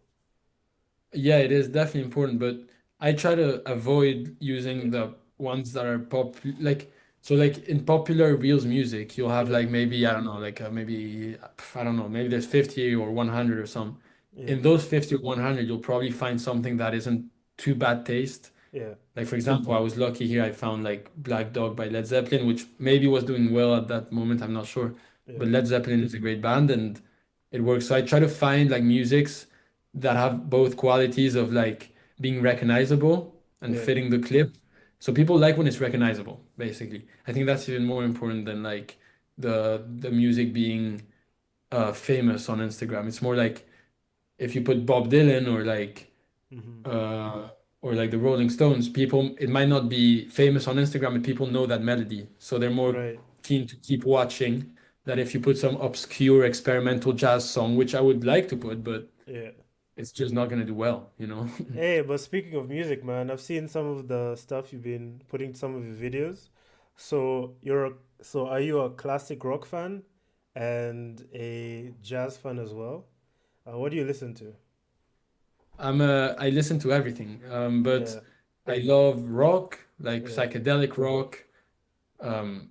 Yeah, it is definitely important, but I try to avoid using the ones that are like so like in popular Reels music, you'll have Yeah, like maybe I don't know, like maybe I don't know, maybe there's 50 or 100 or some. yeah, In those 50 or 100, you'll probably find something that isn't too bad taste. yeah, Like for example, I was lucky here. I found like Black Dog by Led Zeppelin, which maybe was doing well at that moment. I'm not sure, yeah. but Led Zeppelin is a great band and it works. So I try to find like musics that have both qualities of like being recognizable and Yeah. fitting the clip. So people like when it's recognizable, basically. I think that's even more important than like the music being famous on Instagram. It's more like if you put Bob Dylan Hmm. uh, or like the Rolling Stones, people, it might not be famous on Instagram, but people know that melody. So they're more Right. keen to keep watching than if you put some obscure experimental jazz song, which I would like to put, but Yeah. it's just not going to do well, you know? Hey, but speaking of music, man, I've seen some of the stuff you've been putting some of your videos. So are you a classic rock fan and a jazz fan as well? What do you listen to? I listen to everything, but Yeah, I love rock, like yeah, psychedelic rock, um,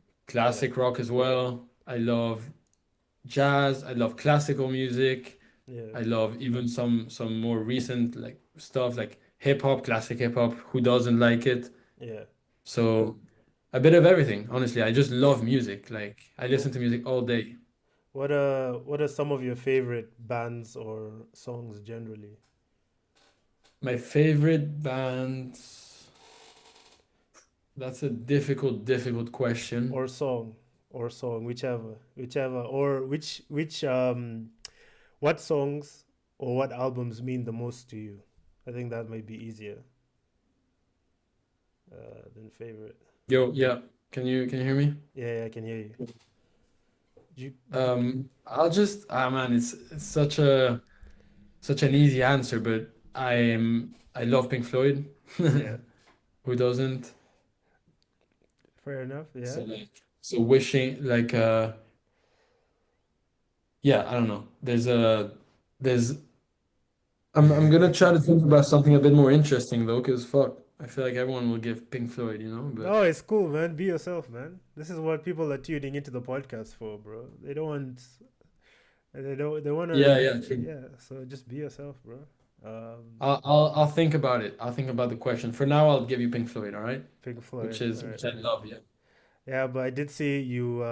yeah, classic rock as well. I love jazz. I love classical music. yeah, I love even some more recent like stuff like hip hop, classic hip hop. Who doesn't like it? yeah. So a bit of everything. Honestly, I just love music. Like I listen Wh- to music all day. what are some of your favorite bands or songs generally? My favorite bands. That's a difficult question. Or song, or song, whichever, or which what songs or what albums mean the most to you? I think that might be easier than favorite. Yo, yeah. Can you hear me? Yeah, yeah, I can hear you. You, I'll just man, it's such an easy answer, but I love Pink Floyd. yeah, Who doesn't? fair enough. Yeah. So like so wishing like yeah, I don't know. There's I'm gonna try to think about something a bit more interesting though, because fuck, I feel like everyone will give Pink Floyd, you know, but No, it's cool, man. Be yourself, man. This is what people are tuning into the podcast for, bro. They don't want. They want yeah, to. yeah, true. Yeah. So just be yourself, bro. I'll think about it. I'll think about the question. For now, I'll give you Pink Floyd, all right? Pink Floyd. All right. Which I love, yeah. Yeah, but I did see you.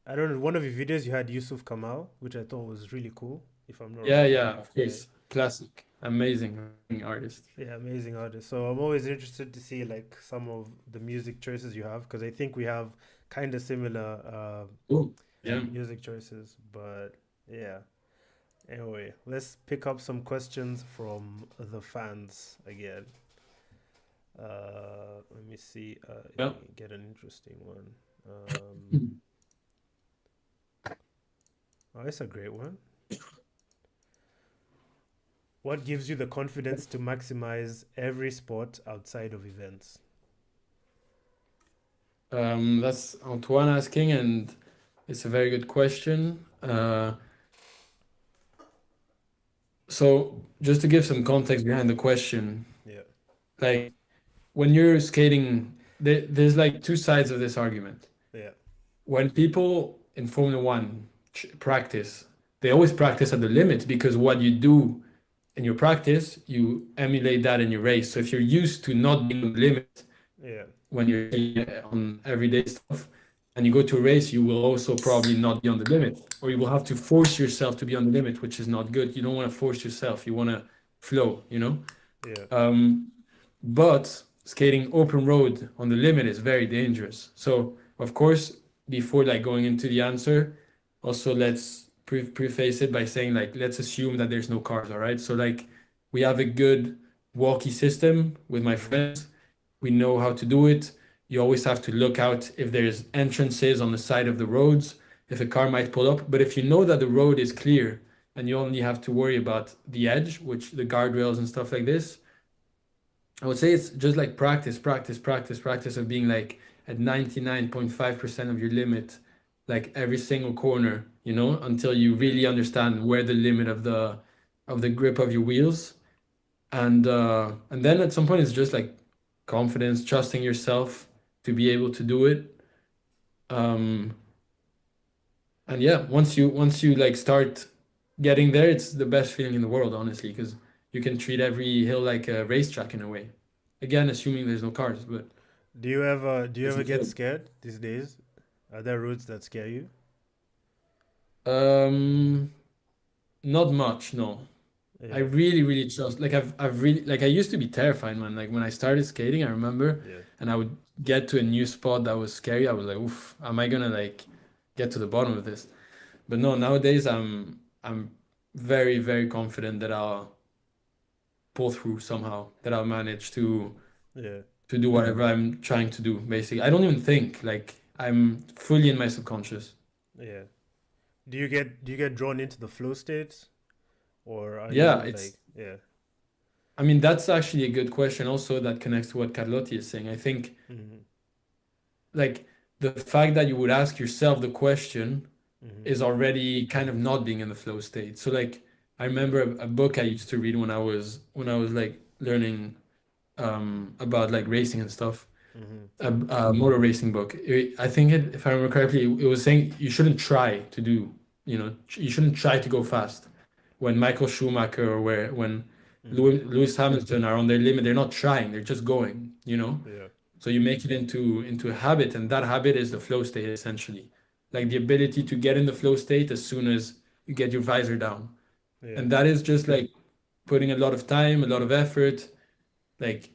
I don't know. One of your videos you had Yusuf Kamal, which I thought was really cool. If I'm not Yeah, wrong. yeah, of Yeah. course. Classic. Amazing artist. Yeah, amazing artist. So I'm always interested to see like some of the music choices you have because I think we have kind of similar Ooh, yeah. music choices. But yeah. Anyway, let's pick up some questions from the fans again. Let me see. Let Yeah. me get an interesting one. Oh, it's a great one. What gives you the confidence to maximize every sport outside of events? That's Antoine asking, and it's a very good question. So just to give some context behind the question, Yeah, like when you're skating, there's like two sides of this argument. yeah, When people in Formula One practice, they always practice at the limit because what you do in your practice, you emulate that in your race. So if you're used to not being on the limit yeah, when you're on everyday stuff, and you go to a race, you will also probably not be on the limit, or you will have to force yourself to be on the limit, which is not good. You don't want to force yourself. You want to flow, you know? yeah, Um, but skating open road on the limit is very dangerous. So, of course, before like going into the answer, also let's preface it by saying like let's assume that there's no cars, all right? So like we have a good walkie system with my Mm-hmm. friends. We know how to do it. You always have to look out if there's entrances on the side of the roads, if a car might pull up. But if you know that the road is clear and you only have to worry about the edge, which the guardrails and stuff like this, I would say it's just like practice, practice, practice, practice of being like at 99.5% of your limit, like every single corner, until you Yeah. really understand where the limit of the grip of your wheels. And then at some point it's just like confidence, trusting yourself to be able to do it. Um, and yeah, once you like start getting there, it's the best feeling in the world, honestly, because you can treat every hill like a racetrack in a way. Again, assuming there's no cars, but Do you ever it's a get feeling. scared these days? Are there routes that scare you? Um, Not much, no. I Yeah. really, really trust. Like I've really like I used to be terrified, man. Like when I started skating, I remember, Yeah. and I would get to a new spot that was scary. I was like, "Oof, am I gonna like get to the bottom of this?" But no, nowadays I'm very, very confident that I'll pull through somehow, that I'll manage Yeah. to do whatever I'm trying to do, basically. I don't even think, like I'm fully in my subconscious. Yeah. Do you get drawn into the flow states, or are Yeah, you like, yeah? I mean, that's actually a good question also that connects to what Carlotti is saying. I think Mm-hmm. like the fact that you would ask yourself the question Mm-hmm. is already kind of not being in the flow state. So like I remember a book I used to read when I was like learning about like racing and stuff. Mm-hmm. A motor racing book. I think if I remember correctly, it was saying you shouldn't try to do, you shouldn't try to go fast. When Michael Schumacher or when Mm-hmm. Lewis Hamilton are on their limit, they're not trying, they're just going. Yeah. So you make it into a habit, and that habit is the flow state essentially. Like the ability to get in the flow state as soon as you get your visor down. Yeah. And that is just like putting a lot of time, a lot of effort, like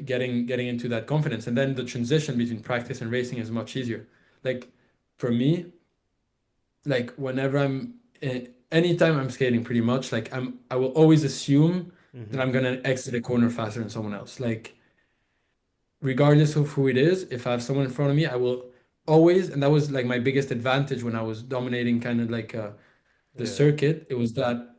getting into that confidence, and then the transition between practice and racing is much easier. Like for me, like whenever anytime I'm skating, pretty much like I will always assume that Mm-hmm. I'm gonna exit a corner faster than someone else. Like regardless of who it is, if I have someone in front of me, I will always, and that was like my biggest advantage when I was dominating kind of like the Yeah. circuit. It was that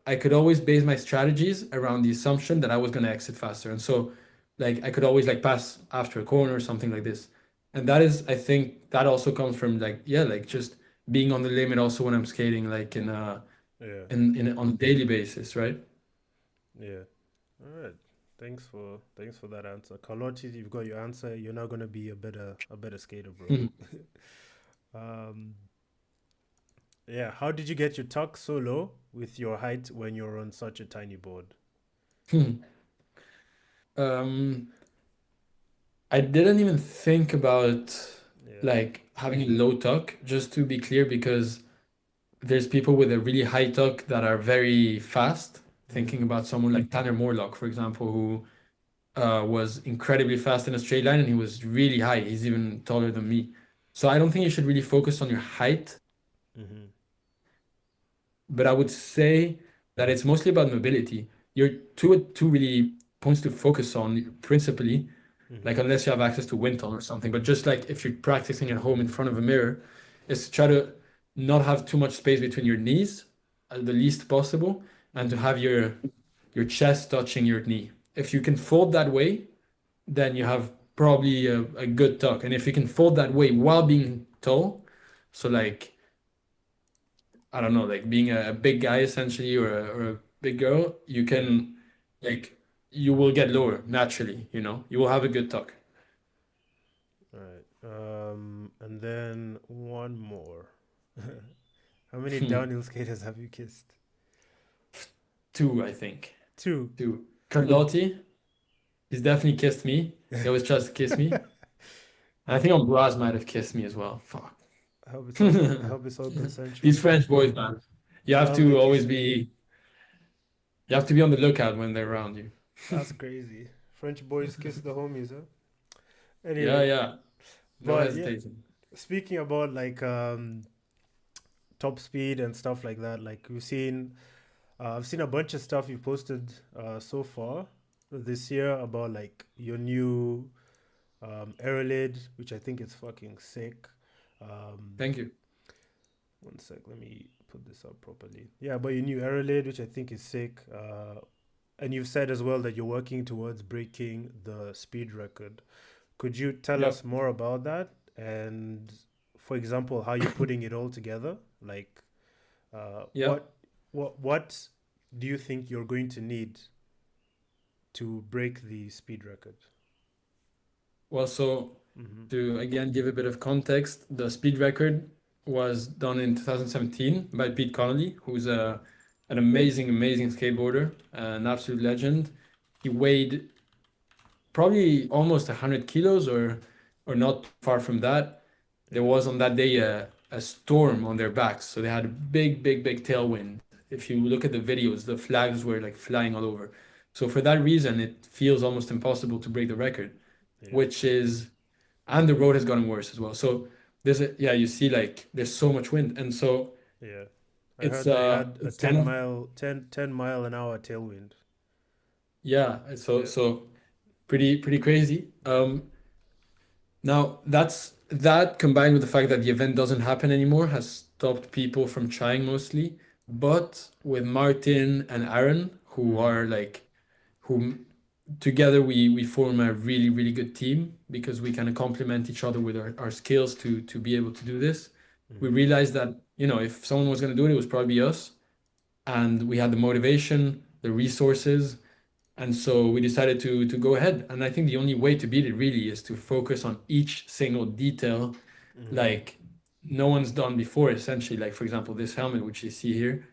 I could always base my strategies around the assumption that I was going to exit faster. And so, like, I could always like pass after a corner or something like this. And that is, I think that also comes from like, yeah, like just being on the limit also when I'm skating, like Yeah. on a daily basis, right? Yeah. All right. Thanks for that answer, Carlotti. You've got your answer. You're now gonna be a better skater, bro. Um. Yeah. How did you get your tuck so low with your height when you're on such a tiny board? Um, I didn't even think about Yeah. like having a low tuck, just to be clear, because there's people with a really high tuck that are very fast. Mm-hmm. Thinking about someone like Tanner Morlock, for example, who was incredibly fast in a straight line and he was really high. He's even taller than me. So I don't think you should really focus on your height, Mm-hmm. but I would say that it's mostly about mobility. Your two really points to focus on principally, Mm-hmm. like unless you have access to wind tunnel or something, but just like if you're practicing at home in front of a mirror, is to try to not have too much space between your knees, the least possible, and to Mm-hmm. have your chest touching your knee. If you can fold that way, then you have probably a good tuck. And if you can fold that way while being tall, so like I don't know, like being a big guy essentially or a big girl, you Yeah. can like you will get lower naturally, you will have a good tuck. All right. And then one more. How many downhill skaters have you kissed? Two, I think. Two. Two. Carlotti, he's definitely kissed me. He always tries to kiss me. And I think Ambroise might have kissed me as well. Fuck. I hope it's all These consensual. French boys, man. You You're have on to always vacation. be you have to be on the lookout when they're around you. That's crazy. French boys kiss the homies, huh? Yeah, Anyway, yeah. No but yeah, hesitation. speaking about like top speed and stuff like that, like I've seen a bunch of stuff you posted so far this year about like your new Aerolid, which I think is fucking sick. Um, Thank you. One sec, let me put this up properly. Yeah, but your new Aerolid, which I think is sick. And you've said as well that you're working towards breaking the speed record. Could you tell Yeah. us more about that? And for example, how you're putting it all together? Like, Yeah. what do you think you're going to need to break the speed record? Well, so Mm-hmm. to again give a bit of context, the speed record was done in 2017 by Pete Connolly, who's an amazing, amazing skateboarder, an absolute legend. He weighed probably almost 100 kilos or not far from that. There Yeah, was on that day a storm on their backs, so they had a big, big, big tailwind. If you look at the videos, the flags were like flying all over. So for that reason, it feels almost impossible to break the record, yeah, which is, and the road has gotten worse as well. So yeah, you see like there's so much wind, and so yeah. I heard they had a it's kind of 10 mile an hour tailwind. yeah, so Yeah. so pretty crazy. Now, that combined with the fact that the event doesn't happen anymore has stopped people from trying mostly. But with Martin and Aaron, who Mm-hmm. are like, who together we form a really, really good team because we kind of complement each other with our skills to be able to do this. We Mm-hmm. realized that, if someone was going to do it, it was probably us. And we had the motivation, the resources, and so we decided to go ahead. And I think the only way to beat it really is to focus on each single detail, Mm-hmm. like no one's done before, essentially. Like, for example, this helmet, which you see here,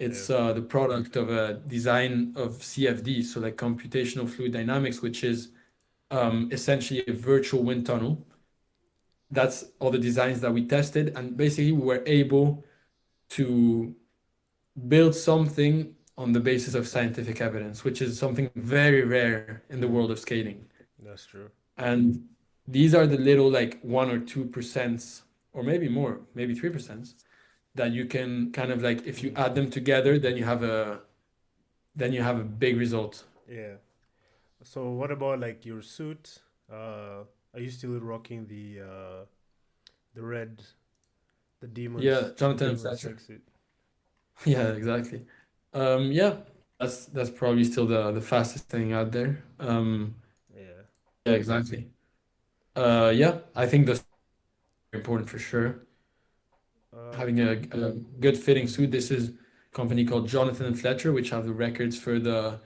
Yeah. it's the product of a design of CFD, so like computational fluid dynamics, which is essentially a virtual wind tunnel. That's all the designs that we tested. And basically, we were able to build something on the basis of scientific evidence, which is something very rare in the world Mm-hmm. of skating. That's true. And these are the little like 1 or 2%, or maybe more, maybe 3%, that you can kind of like if you Mm. add them together, then you have a big result. Yeah. So what about like your suit? Are you still rocking the red, Yeah, the Jonathan demon Fletcher. sex suit? Yeah, exactly. Yeah, that's probably still the fastest thing out there. Yeah. Yeah, exactly. Yeah, I think that's important for sure. Having Yeah. a good fitting suit. This is a company called Jonathan and Fletcher, which have the records for the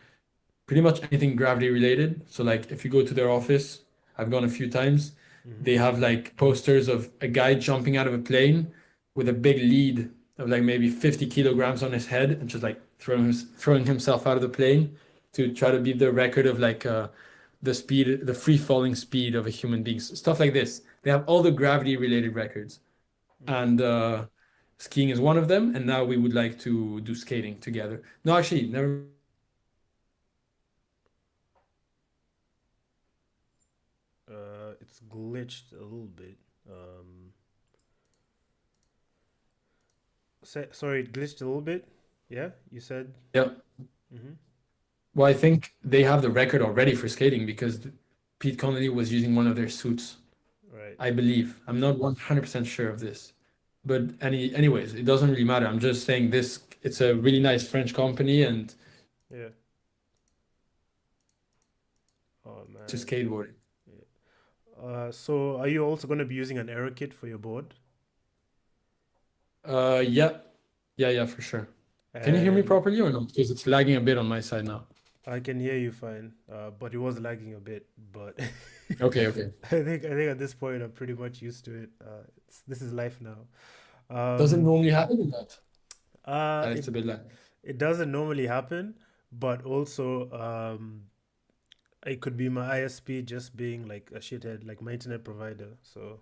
pretty much anything gravity related. So like if you go to their office, I've gone a few times, Mm-hmm. they have like posters of a guy jumping out of a plane with a big lead of like maybe 50 kilograms on his head and just like throwing himself out of the plane to try to beat the record of like the free falling speed of a human being. Stuff like this. They have all the gravity related records. Mm-hmm. And skiing is one of them. And now we would like to do skating together. No, actually, never. It's glitched a little bit. Sorry, it glitched a little bit. Yeah, you said. Yeah. Mm-hmm. Well, I think they have the record already for skating because Pete Connolly was using one of their suits, Right. I believe. I'm not 100% sure of this. But anyways, it doesn't really matter. I'm just saying this, it's a really nice French company and Yeah. Oh to man. skateboarding. Yeah. So are you also going to be using an aero kit for your board? Yeah. Yeah, yeah, for sure. Can you hear me And properly or not? Because it's lagging a bit on my side now. I can hear you fine, but it was lagging a bit. But Okay, okay. I think at this point I'm pretty much used to it. This is life now. Does it Um, normally happen in that? uh, That it it's a bit lag. it doesn't normally happen, but also it could be my ISP just being like a shithead, like my internet provider. So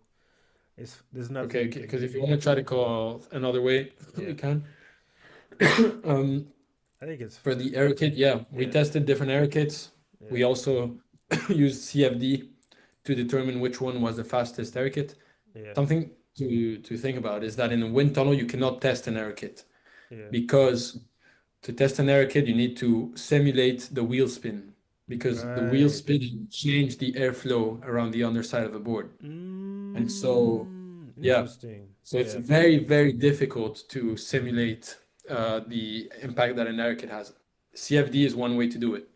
there's nothing Okay, we okay. can Because do. if you want to try to call another way, Yeah, we can. Um, I think it's for the air kit, yeah, we yeah, tested different air kits. We yeah. also used CFD to determine which one was the fastest air kit. Yeah. Something to think about is that in a wind tunnel you cannot test an air kit Yeah. because to test an air kit you need to simulate the wheel spin because the wheel Right. spin change the airflow around the underside of the board. And so, yeah, Interesting. so it's Yeah. very, very difficult to simulate the impact that an air kit has. CFD is one way to do it.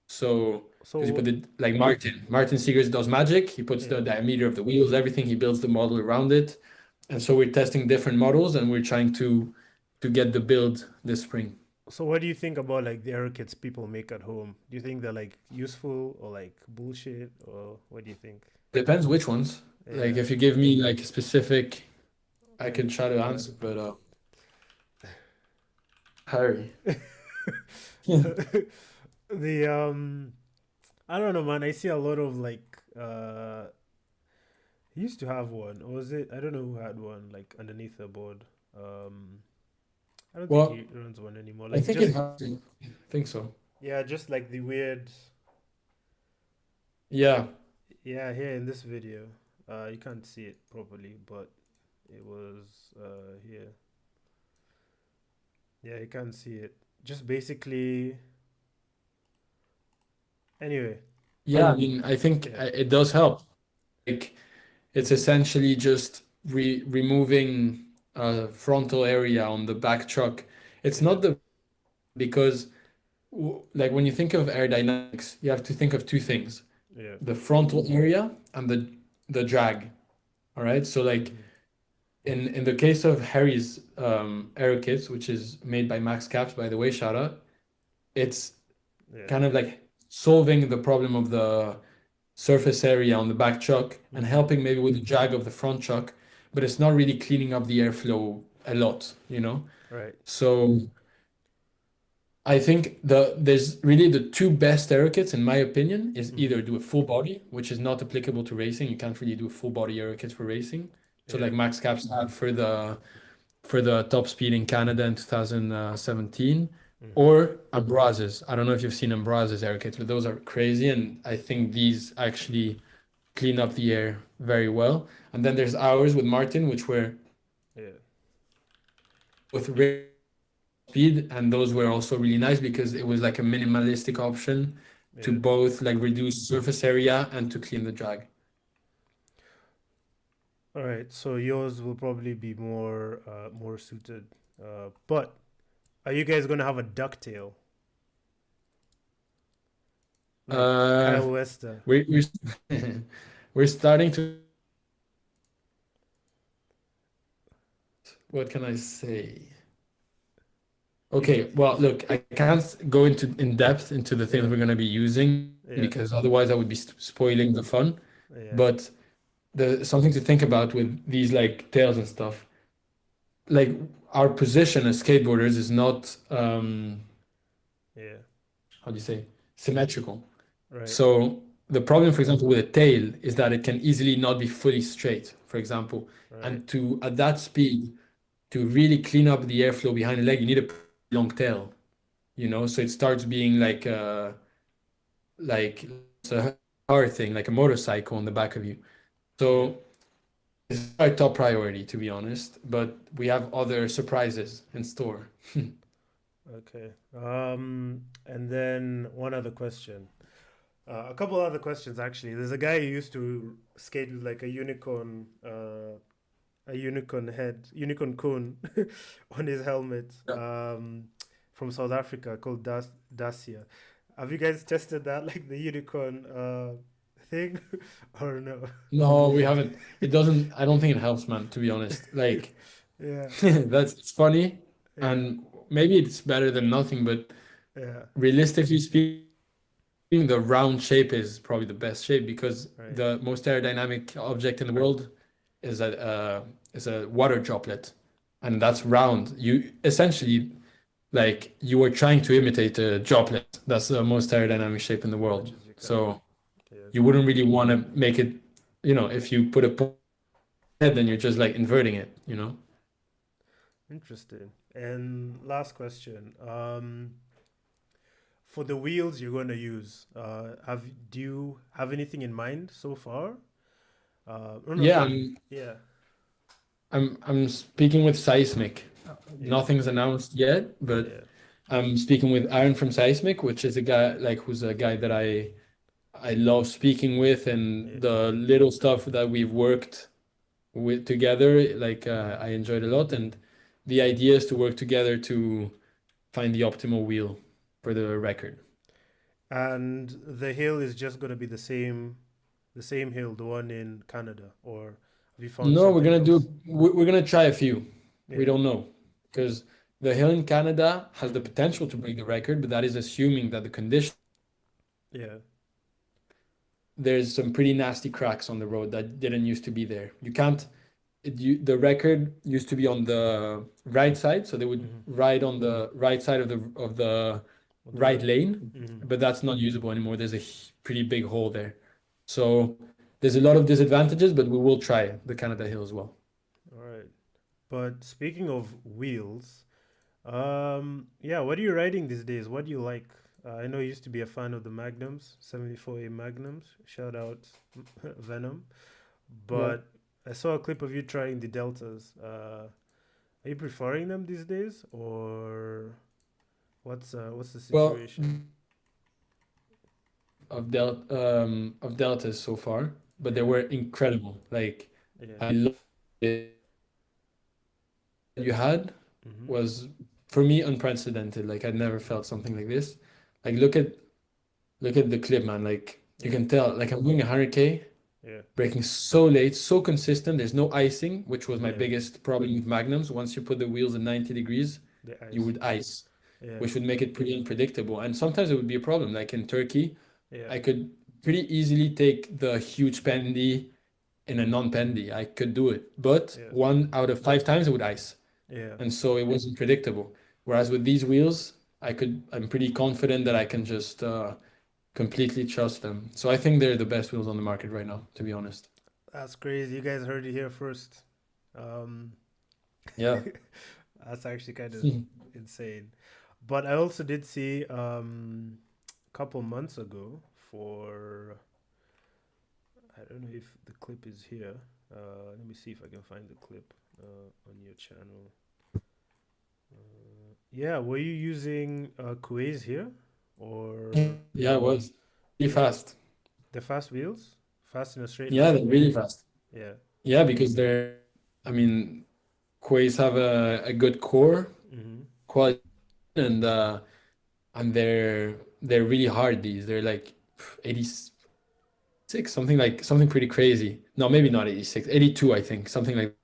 So, because you put So it like Martin Seegers does magic. He puts the yeah. diameter of the wheels, everything. He builds the model around it. And so we're testing different models and we're trying to get the build this spring. So what do you think about like the error kits people make at home? Do you think they're like useful or like bullshit or what do you think? Depends which ones. Like Yeah. if you give me like a specific, I can Like try to yeah. answer, but Harry. The I don't know, man. I see a lot of like he used to have one. Or was it? I don't know who had one like underneath the board. Um I don't think he Well, runs one anymore. I Like think it just has to. I think so. yeah, just like the weird Yeah. yeah, here in this video. You can't see it properly, but it was here. Yeah, you can't see it. Just basically anyway. Yeah, I mean, I think Yeah. it does help. Like it's essentially just removing a frontal area on the back truck. It's Yeah. not the because like when you think of aerodynamics, you have to think of two things: Yeah. the frontal area and the drag. All right. So like Mhm. in the case of Harry's aero kits, which is made by Max Caps, by the way, shout out. It's Yeah. kind of like solving the problem of the surface area on the back chuck and Mhm. helping maybe with the drag of the front chuck, but it's not really cleaning up the airflow a lot, you know? Right. So I think there's really the two best aero kits in my opinion is Mhm. either do a full body, which is not applicable to racing. You can't really do a full body aero kit for racing. So Yeah. like Max Caps had for the top speed in Canada in 2017, Mhm. or Ambraze's. I don't know if you've seen Ambraze's aero kits, but those are crazy, and I think these actually clean up the air very well. And then there's ours with Martin, which were Yeah. with rare speed, and those were also really nice because it was like a minimalistic option to Yeah. both like reduce surface area and to clean the drag. All right. So yours will probably be more suited. But are you guys gonna have a ducktail like Uh, Kyle Wester? we're we're starting to. What can I say? If Okay, well, look, I can't go into in depth into the things yeah. we're going to be using Yeah. because otherwise I would be spoiling the fun. Yeah. But the something to think about with these like tails and stuff, like our position as skateboarders is not Yeah. how do you say symmetrical. Right. So the problem, for example, with a tail is that it can easily not be fully straight, for example. Right. And to at that speed, to really clean up the airflow behind the leg, you need a long tail, you know? So it starts being like it's a car thing, like a motorcycle on the back of you. Yeah. So it's our top priority, to be honest, but we have other surprises in store. Okay. And then one other question. A couple other questions actually. There's a guy who used to skate with like a unicorn head, unicorn cone on his helmet, Yeah. from South Africa called Dacia. Have you guys tested that, like the unicorn thing, or no? No, we haven't. It doesn't, I don't think it helps, man, to be honest. Like, Yeah, that's it's funny, yeah, and maybe it's better than nothing, but yeah. realistically speaking, the round shape is probably the best shape because Right. the most aerodynamic object in the world is a water droplet, and that's round. You essentially like you were trying to imitate a droplet. That's the most aerodynamic shape in the As much world. as you can. So Yeah. you wouldn't really want to make it, if you put a head, then you're just like inverting it, you know? Interesting. And last question. for the wheels you're going to use, have do you have anything in mind so far? No, no, Yeah, yeah, I'm speaking with Seismic. yeah, Nothing's announced yet, but yeah, I'm speaking with Aaron from Seismic, which is a guy like who's a guy that I love speaking with, and yeah. the little stuff that we've worked with together, like I enjoyed a lot, and the idea is to work together to find the optimal wheel for the record. And the hill is just going to be the same hill, the one in Canada, or have you found No, something else? we're gonna try a few. We Yeah, don't know because the hill in Canada has the hmm, potential to break the record, but that is assuming that the condition yeah, there's some pretty nasty cracks on the road that didn't used to be there. You can't the record used to be on the right side, so they would hmm, ride on the right side of the on the right road. lane, Hmm. but that's not usable anymore. There's a pretty big hole there. So there's a lot of disadvantages, but we will try the Canada Hill as well. All right. But speaking of wheels, yeah, what are you riding these days? What do you like? I know you used to be a fan of the Magnums, 74A Magnums. Shout out Venom. Yeah. But I saw a clip of you trying the Deltas. Are you preferring them these days, or what's the Well, situation? of deltas so far, but they Yeah, were incredible. Like yeah. I love it you had Mm-hmm. was for me unprecedented. Like I'd never felt something like this. Like look at the clip, man. Like you Yeah, can tell. Like I'm doing 100K, yeah, braking so late, so consistent. There's no icing, which was my yeah. biggest problem with Magnums. Once you put the wheels at 90 degrees, The you ice. would ice, Yeah, which would make it pretty unpredictable. And sometimes it would be a problem. Like in Turkey, yeah, I could pretty easily take the huge pendy in a non-pendy. I could do it. But yeah, one out of five times it would ice. yeah. And so it wasn't predictable. Whereas with these wheels, I'm pretty confident that I can just completely trust them. So I think they're the best wheels on the market right now, to be honest. That's crazy. You guys heard it here first. Um, Yeah. that's actually kind of insane. But I also did see a couple months ago for I don't know if the clip is here. Let me see if I can find the clip on your channel. Yeah, were you using Kuways here or Yeah, it was really yeah, fast. the fast wheels, fast in a straight Yeah, line? they're really fast. Yeah. Yeah, because I mean, Quays have a good core Mm-hmm. quality and they're really hard these. They're like 86, something pretty crazy. No, maybe Yeah. not 86, 82, I think, something like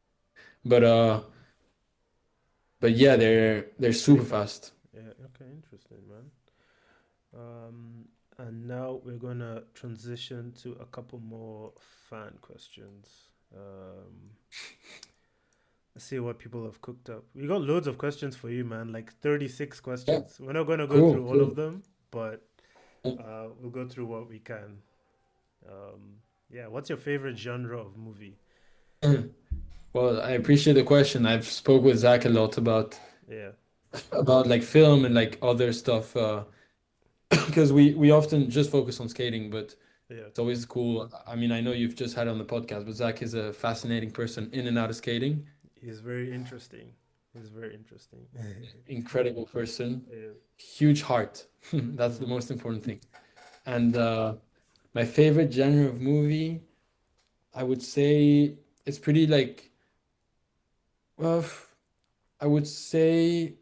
but but yeah, they're Pretty super fast. fast. Yeah. Okay. Interesting, man. And now we're gonna transition to a couple more fan questions. Um, let's see what people have cooked up. We got loads of questions for you, man. Like 36 Yeah, questions. We're not gonna go cool, through all of cool. them, but we'll go through what we can. Um, yeah. What's your favorite genre of movie? Well, I appreciate the question. I've spoke with Zach a lot Yeah. about like film and like other stuff because we often just focus on skating, but Yeah. it's always cool. I mean, I know you've just had it on the podcast, but Zach is a fascinating person in and out of skating. He's very interesting. He's very interesting. Incredible person, Yeah. huge heart. That's the Mm-hmm. most important thing. And my favorite genre of movie, I would say it's pretty like, well, I would say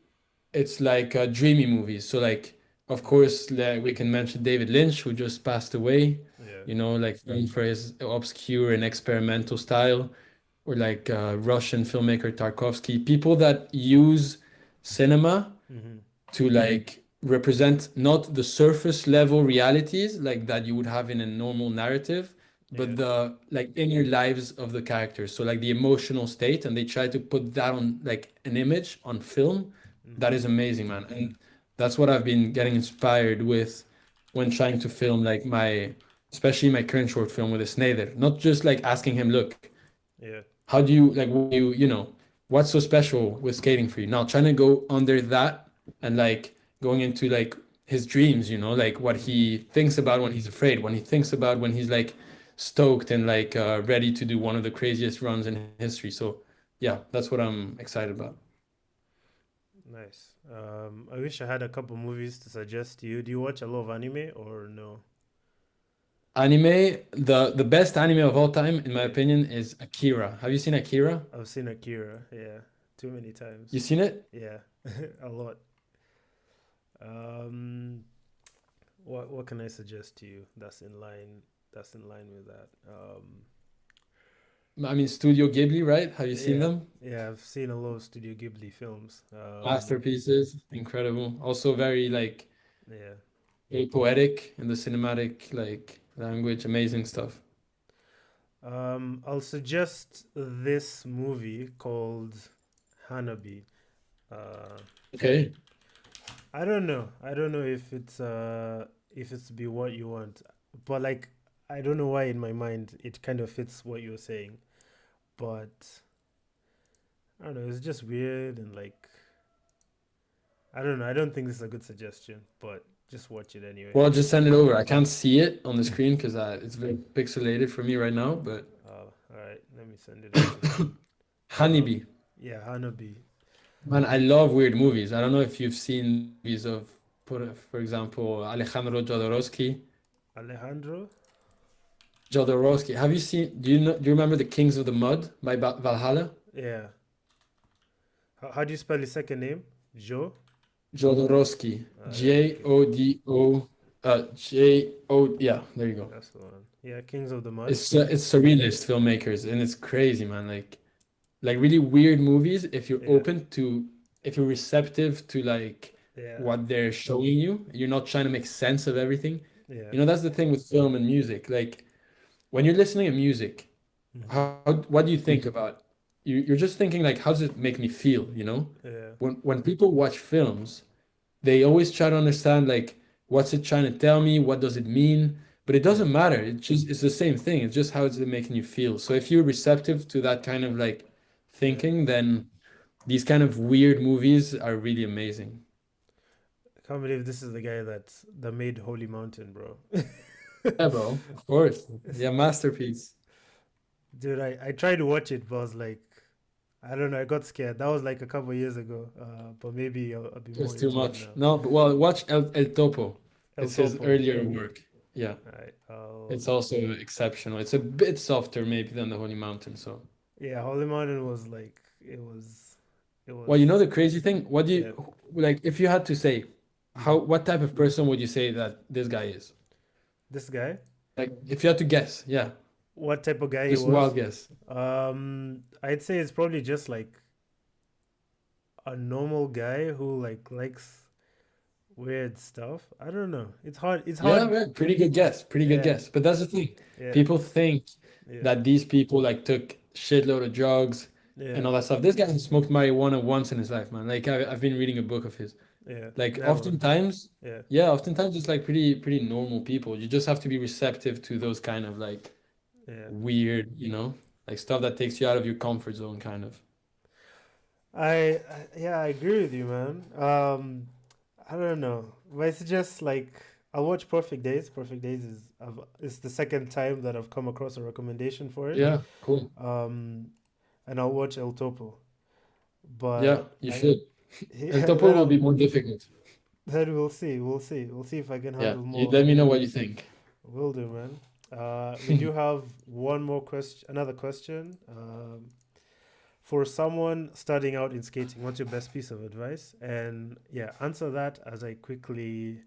it's like dreamy movies. So like, of course, like we can mention David Lynch, who just passed away. Yeah. You know, like known for his obscure and experimental style, or like Russian filmmaker Tarkovsky. People that use cinema Mm-hmm. to like represent not the surface level realities like that you would have in a normal narrative, but Yeah. the like inner lives of the characters. So like the emotional state, and they try to put that on like an image on film. That Mm-hmm. is amazing, man. And that's what I've been getting inspired with when trying to film like especially my current short film with Snyder. Not just like asking him, look, Yeah. how do you like what do you what's so special with skating for you? Now trying to go under that and like going into like his dreams, like what Mm-hmm. he thinks about when he's afraid, when he thinks about when he's like stoked and like ready to do one of the craziest runs in history. So yeah, that's what I'm excited about. Nice. I wish I had a couple movies to suggest to you. Do you watch a lot of anime or no? Anime, the best anime of all time, in my Yeah, opinion, is Akira. Have you seen Akira? I've seen Akira. Yeah, too many You times. seen it? Yeah, a lot. Um, what can I suggest to you that's in line? That's in line with that. I mean, Studio Ghibli, right? Have you seen Yeah, them? yeah. I've seen a lot of Studio Ghibli films. Masterpieces, incredible. Also very like Yeah. very poetic in the cinematic like language, amazing stuff. I'll suggest this movie called Hanabi. Uh, Okay. I don't know. I don't know if it's be what you want, but like I don't know why in my mind it kind of fits what you're saying, but I don't know. It's just weird and like I don't know. I don't think this is a good suggestion, but just watch it anyway. Well, just send it over. I can't see it on the screen because it's very pixelated for me right now, but All right. Let me send it over then. Honeybee. Yeah, Hanabi. Man, I love weird movies. I don't know if you've seen movies of, for example, Alejandro Jodorowsky. Alejandro. Jodorowsky. Have you seen, do you remember The Kings of the Mud by Valhalla? Yeah. How do you spell his second name? Joe. Jodorowsky. Yeah. Okay. Yeah, there you go. That's the one. Yeah, Kings of the Mud. It's surrealist filmmakers and it's crazy, man. Like really weird movies Yeah. if you're receptive to like Yeah. what they're showing you, you're not trying to make sense of everything. Yeah. That's the thing with film and music. Like when you're listening to music, Hmm. how what do you think about? You're just thinking like, how does it make me feel? Yeah. When people watch films, they always try to understand like what's it trying to tell me, what does it mean? But it Yeah. doesn't matter. It's the same thing. It's just how it's making you feel. So if you're receptive to that kind of like Yeah. thinking, then these kind of weird movies are really amazing. I can't believe this is the guy that made Holy Mountain, bro. Yeah, bro. Of course. It's- Yeah, masterpiece. Dude, I tried to watch it, but I was like, I don't know, I got scared. That was like a couple of years ago. But maybe I'll be more Just too into it much. now. No, but well, watch El Topo. El It's his Topo. earlier work. Yeah. Alright, It's also exceptional. It's a bit softer maybe than the Holy Mountain. So, yeah, Holy Mountain was like it was well, the crazy thing, what do yeah. you like if you had to say Hmm. what type of person would you say that this guy is? This guy, Like if you had to guess, yeah, what type of guy he just wild was? guess. I'd say it's probably just like a normal guy who like likes weird stuff. I don't know. It's hard. It's Yeah, hard. man, pretty good guess. Pretty good Yeah, guess. But that's the thing. yeah, People think yeah, that these people like took shitload of drugs and yeah, all that stuff. This guy has smoked marijuana once in his life, man. Like I've been reading a book of his. yeah. Like Never. oftentimes, Yeah, yeah, oftentimes it's like pretty normal people. You just have to be receptive to those kind of like yeah. weird, like stuff that takes you out of your comfort zone, kind of. Yeah, I agree with you, man. I don't know, but it's just like I watch Perfect Days. Perfect Days is the second time that I've come across a recommendation for it. Yeah, cool. Um, and I'll watch El Topo, Yeah, but you I should. El yeah, Topo will be more difficult. then we'll see, we'll see if I can Yeah, handle you more. let me know what you think. Will do, man. We do have one more question, another question. For someone starting out in skating, what's your best piece of advice? And yeah, answer that as I quickly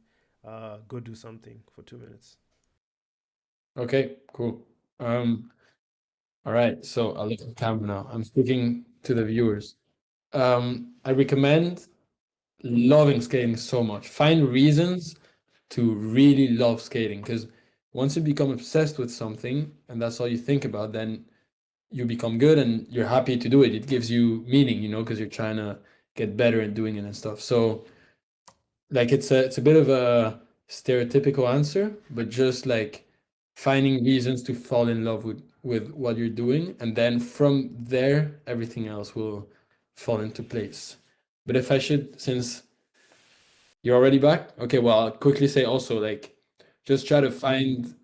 go do something for 2 minutes. Okay, cool. Um, all right, so I'll look at the camera now. I'm speaking to the viewers. I recommend loving skating so much. Find reasons to really love skating because once you become obsessed with something and that's all you think about, then you become good and you're happy to do it. It gives you meaning, because you're trying to get better at doing it and stuff. So like it's a bit of a stereotypical answer, but just like finding reasons to fall in love with what you're doing, and then from there everything else will fall into place. But if I should, since You're already back? Okay, well, I'll quickly say also like just try to find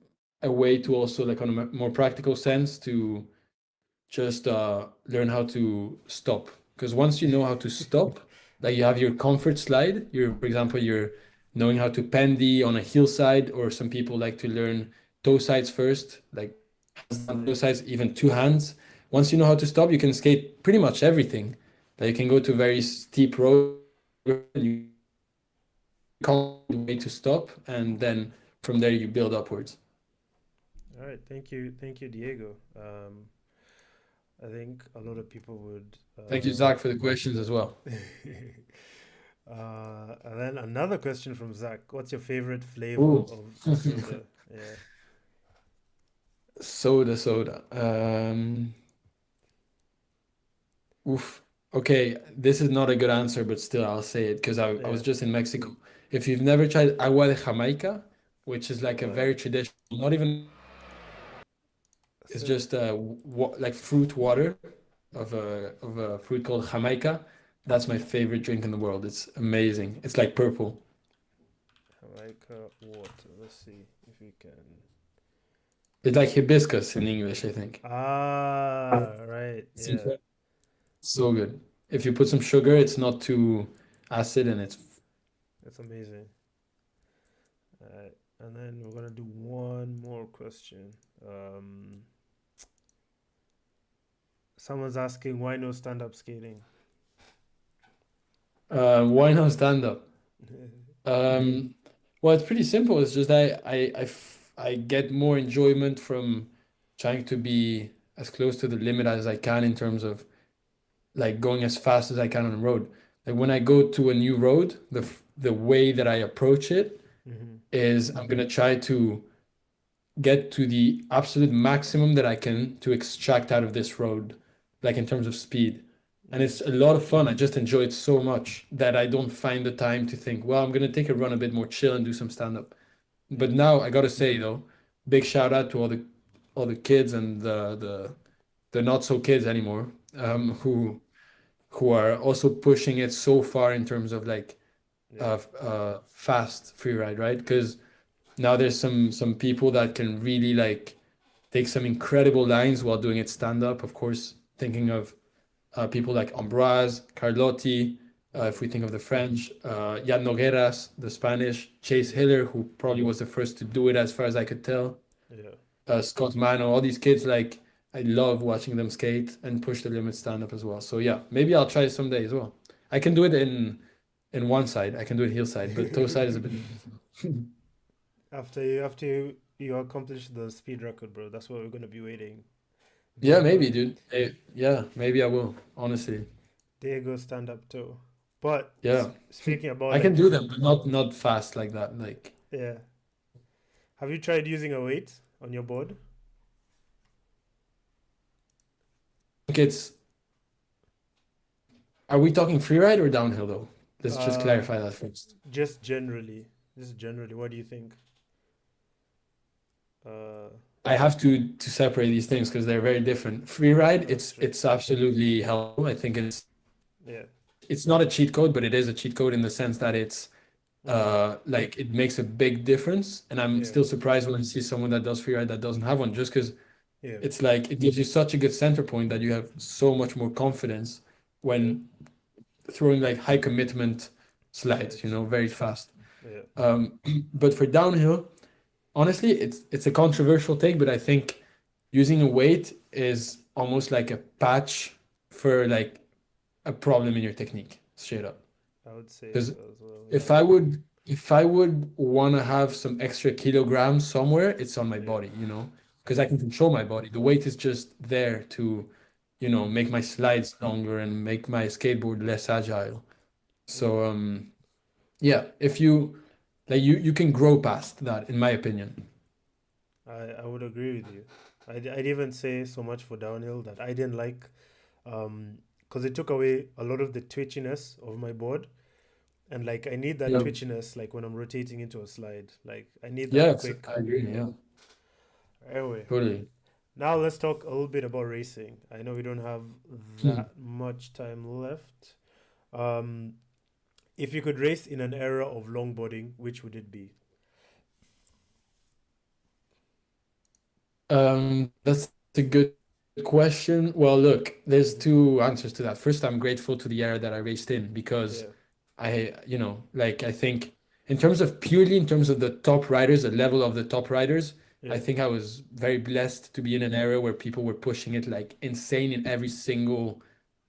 a way to also like on a more practical sense to just learn how to stop. Because once you know how to stop, like you have your comfort slide, for example, you're knowing how to pendy on a hillside, or some people like to learn toe sides first, like hands down toe sides, even two hands. Once you know how to stop, you can skate pretty much everything. Like you can go to very steep roads and you call the way to stop, and then from there you build upwards. All right, thank you, Diego. I think a lot of people would. Thank you, Zach, for the questions as well. And then another question from Zach: What's your favorite flavor Ooh. of soda? Yeah, Soda. Oof. Okay, this is not a good answer, but still I'll say it because I yeah. was just in Mexico. If you've never tried agua de Jamaica, which is like a What? very traditional, not even, it's So, just like fruit water of a fruit called Jamaica. That's my favorite drink in the world. It's amazing. It's like purple. Jamaica water. Let's see if we can. It's like hibiscus in English, I think. Ah, right. It's Yeah, incredible. So good. If you put some sugar, it's not too acid and it's that's amazing. All right, and then we're gonna do one more question. Um, Someone's asking why no stand-up skating. why not stand up? Um, well, it's pretty simple. It's just I get more enjoyment from trying to be as close to the limit as I can in terms of like going as fast as I can on the road. Like when I go to a new road, the way that I approach it Mm-hmm. is I'm gonna try to get to the absolute maximum that I can to extract out of this road, like in terms of speed. And Yeah, it's a lot of fun. I just enjoy it so much that I don't find the time to think, well, I'm gonna take a run a bit more chill and do some stand-up. But now I gotta say though, big shout out to all the kids and the not so kids anymore, who are also pushing it so far in terms of like yeah, fast free ride, right? Because now there's some people that can really like take some incredible lines while doing it stand up. Of course, thinking of people like Ambroise, Carlotti. If mm, we think of the French, Jan Nogueras, the Spanish, Chase yeah, Hiller, who probably was the first to do it as far as I could tell, yeah. Scott Mano, all these kids, like I love watching them skate and push the limit stand up as well. So yeah, maybe I'll try it someday as well. I can do it in one side, I can do it heel side, but toe side is a bit different. After you accomplish the speed record, bro, that's what we're gonna be waiting. Yeah, Diego maybe, dude. Yeah, maybe I will, honestly. Diego stand up too. But Yeah. speaking about I can like do them, but not fast like that. Like yeah, have you tried using a weight on your board? I think it's are we talking free ride or downhill though? Let's just Uh, clarify that first. just generally. Just generally, what do you think? Uh, I have to separate these things because they're very different. Free ride, that's true. it's absolutely helpful. I think Yeah. it's not a cheat code, but it is a cheat code in the sense that it's Mm-hmm. like it makes a big difference. And I'm Yeah. still surprised when I see someone that does free ride that doesn't have one, just because Yeah. it's like it gives you such a good center point that you have so much more confidence Yeah. when throwing like high commitment slides, Slides. very fast. Yeah. Um, but for downhill, honestly, it's a controversial take, but I think using a weight is almost like a patch for like a problem in your technique, straight up. I would say Because so as well. if I would want to have some extra kilograms somewhere, it's on my Yeah. body, because I can control my body. The weight is just there to, make my slides longer and make my skateboard less agile. Yeah. So yeah, if you like you can grow past that, in my opinion. I would agree with you. I'd even say so much for downhill that I didn't like because it took away a lot of the twitchiness of my board. And like I need that Yeah. twitchiness like when I'm rotating into a slide. Like I need that Yes, quick, I agree. you know. Yeah, Anyway, totally. now let's talk a little bit about racing. I know we don't have Hmm. that much time left. Um If you could race in an era of longboarding, which would it be? That's a good question. Well, look, there's Hmm. two answers to that. First, I'm grateful to the era that I raced in because Yeah, like I think in terms of the top riders, the level of the top riders, I yeah, think I was very blessed to be in an era where people were pushing it like insane in every single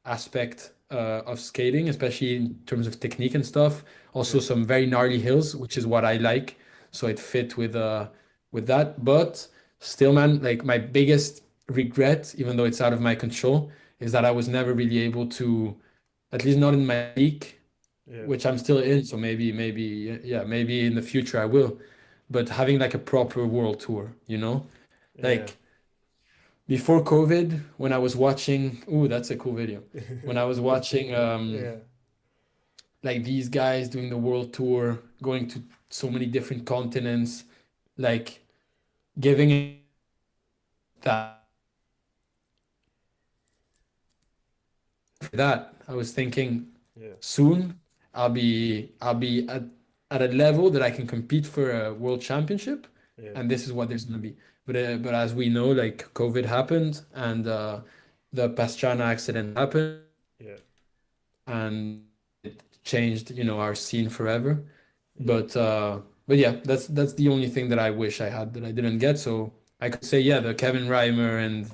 aspect of skating, especially in terms of technique and stuff. Also, yeah, some very gnarly hills, which is what I like. So it fit with that. But still, man, like my biggest regret, even though it's out of my control, is that I was never really able to, at least not in my peak, yeah, which I'm still in. So maybe, yeah, maybe in the future I will. But having like a proper world tour, yeah, like before COVID, when I was watching, ooh, that's a cool video. When I was watching yeah, like these guys doing the world tour, going to so many different continents, like giving that for that, I was thinking yeah, soon I'll be at a level that I can compete for a world championship, yeah, and this is what there's gonna be. But as we know, like COVID happened and the Pastrana accident happened yeah, and it changed, our scene forever. yeah, But yeah, that's the only thing that I wish I had that I didn't get. So I could say, yeah, the Kevin Reimer and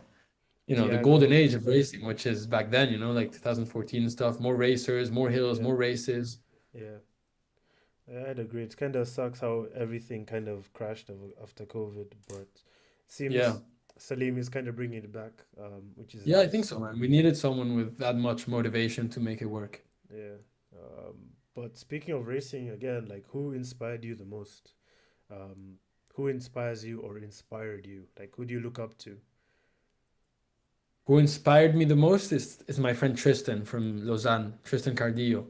the golden Diego, age of racing, which is back then, like 2014 and stuff, more racers, more hills, yeah, more races. yeah. Yeah, I'd agree. It kind of sucks how everything kind of crashed after COVID, but it Yeah. seems Salim is kind of bringing it back, which is Yeah, I think nice. so, man. We needed someone with that much motivation to make it work. Yeah. But speaking of racing again, like who inspired you the most? Um, who inspires you or inspired you? Like who do you look up to? Who inspired me the most is my friend Tristan from Lausanne, Tristan Cardillo.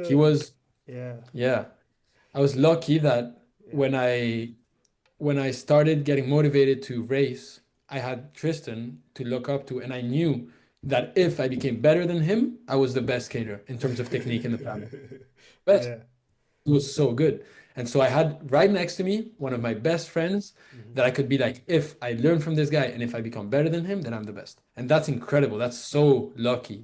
He Tristan. was, Yeah. yeah, I was lucky that Yeah. when I started getting motivated to race, I had Tristan to look up to, and I knew that if I became better than him, I was the best skater in terms of technique in the planet. Best. Yeah. He was so good. And so I had right next to me one of my best friends Hmm. that I could be like, if I learn from this guy and if I become better than him, then I'm the best. And that's incredible. That's so lucky.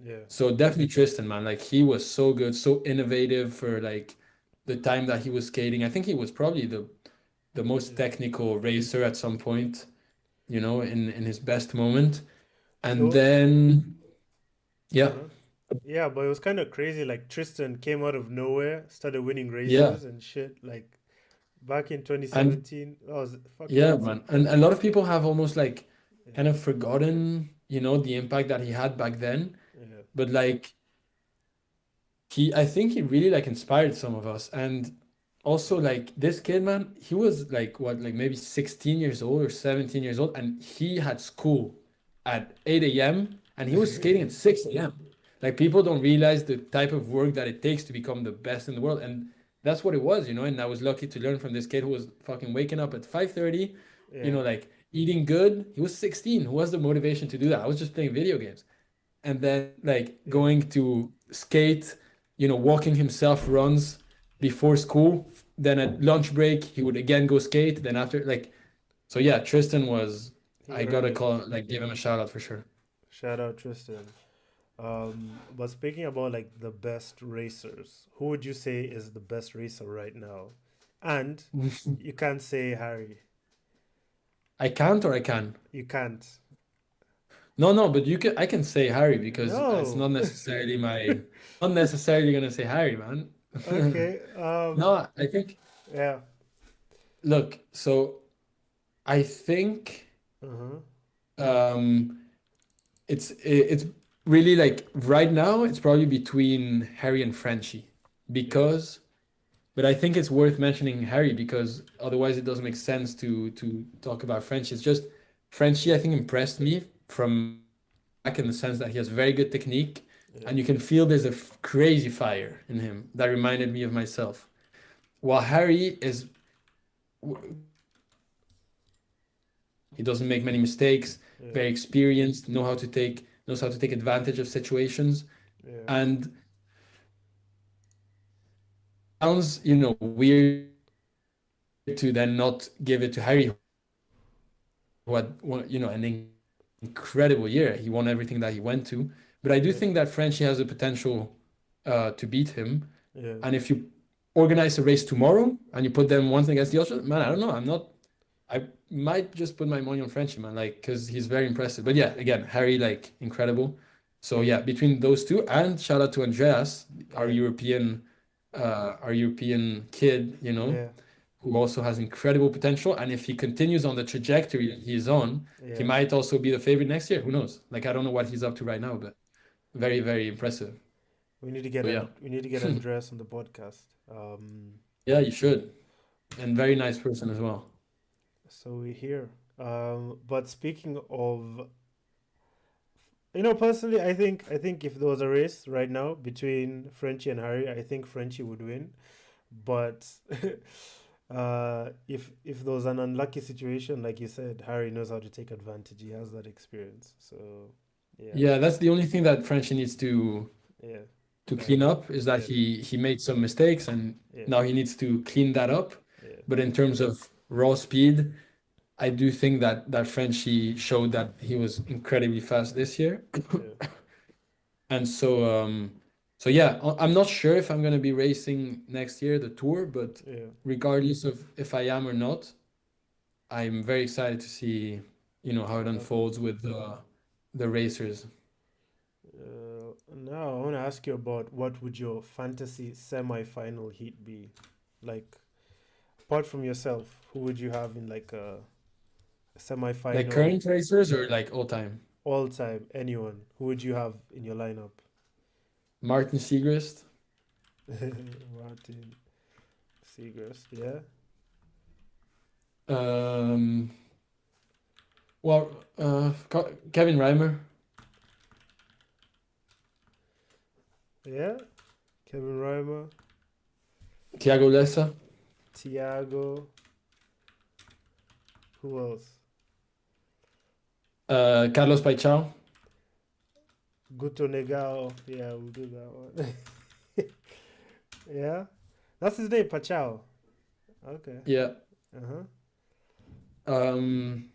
Yeah. So definitely Tristan, man. Like he was so good, so innovative for like the time that he was skating. I think he was probably the most Yeah. technical racer at some point, in his best moment. And Oh, then yeah, uh-huh. Yeah, but it was kind of crazy. Like Tristan came out of nowhere, started winning yeah. races and shit. Like back in And 2017, that was fucking yeah, insane. man. And a lot of people have almost like Yeah, kind of forgotten, the impact that he had back then. yeah, But like I think he really like inspired some of us. And also like this kid, man, he was like what, like maybe 16 years old or 17 years old, and he had school at 8 a.m. and he was skating at 6 a.m. Like people don't realize the type of work that it takes to become the best in the world. And that's what it was. And I was lucky to learn from this kid who was fucking waking up at 5:30, yeah, like eating good. He was 16. Who has the motivation to do that? I was just playing video games and then like yeah, going to skate, walking himself runs before school. Then at lunch break, he would again go skate. Then after, like, so yeah, Tristan was, he I earned gotta it. call, like, give him a shout out for sure. Shout out Tristan. But speaking about like the best racers, who would you say is the best racer right now? And you can't say Harry. I can't or I can. You can't. No, no, but I can say Harry because it's No. not necessarily gonna say Harry, man. Okay. No, I think, Yeah. look, so I think, Uh-huh. um, it's really like right now it's probably between Harry and Frenchie Yeah. because but I think it's worth mentioning Harry because otherwise it doesn't make sense to talk about Frenchie. It's just Frenchie I think impressed me from back in the sense that he has very good technique Yeah. and you can feel there's a crazy fire in him that reminded me of myself. While Harry is he doesn't make many mistakes, Yeah. very experienced, knows how to take advantage of situations. Yeah. And sounds, weird to then not give it to Harry, who had, an incredible year. He won everything that he went to. But I do think that Frenchie has the Yeah, potential to beat him. And if you yeah, organize a race tomorrow and you put them one against the other, man, I don't know. I might just put my money on Frenchie, man, like, because he's very impressive. But yeah, again, Harry, like, incredible. So yeah, yeah, between those two, and shout out to Andreas, our yeah, European, kid, yeah, who also has incredible potential. And if he continues on the trajectory that he's on, he yeah. might also be the favorite next year. Who knows? Like, I don't know what he's up to right now, but very, very impressive. So yeah. We need to get Andres on the podcast. Yeah, you should. And very nice person as well. So we're here. But speaking of, personally, I think if there was a race right now between Frenchie and Harry, I think Frenchie would win. But if there was an unlucky situation, like you said, Harry knows how to take advantage. He has that experience. So yeah, Yeah, that's the only thing that Frenchie needs yeah, to clean like up, is that yeah, he made some mistakes, and yeah, now he needs to clean that up. yeah, But in terms of raw speed, I do think that Frenchie showed that he was incredibly fast this year. yeah, And so yeah, I'm not sure if I'm gonna be racing next year the Tour, but yeah. regardless of if I am or not, I'm very excited to see, how it What happens? unfolds with the racers. Now I want to ask you about what would your fantasy semi-final heat be? Like, apart from yourself, who would you have in like a Like semi-final current racers or like all time? all time? Anyone? Who would you have in your lineup? Martin Segrist, Martin Seagrass, yeah, um, well, Kevin Reimer, yeah. Kevin Reimer, Thiago Lessa, Tiago. Who else? Carlos Paixão. Guto Negao. Yeah, we'll do that one. Yeah, that's his name, Pachao. Okay. Yeah. Uh huh. Um,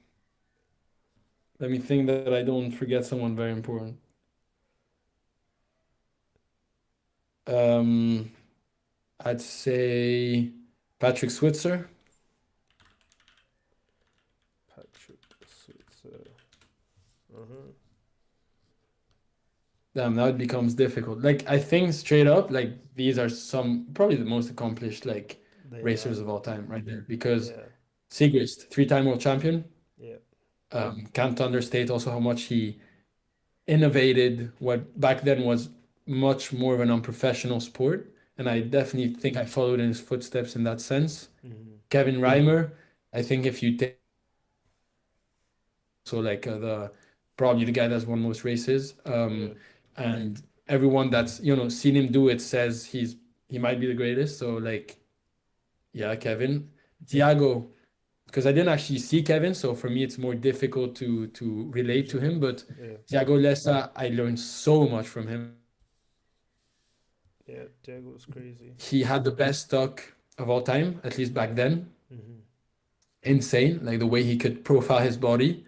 Let me think that I don't forget someone very important. Um, I'd say Patrick Switzer. Patrick Switzer. Uh huh. Damn, now it becomes difficult. Like, I think straight up, like, these are some probably the most accomplished, like, Yeah, racers of all time right there. Because yeah, Segrist, three-time world champion. yeah, Can't understate also how much he innovated what back then was much more of an unprofessional sport. And I yeah. definitely think I followed in his footsteps in that sense. Mm-hmm. Kevin Reimer, I think if you take so like the probably the guy that's won most races, Yeah, and everyone that's seen him do it says he might be the greatest. So like yeah, Kevin, Thiago, because I didn't actually see Kevin, so for me it's more difficult to to relate to him. judge. But Yeah, Thiago Lessa, I learned so much from him. yeah. Diego was crazy. He had the best stock of all time, at least back then. Mm-hmm. Insane, like the way he could profile his body.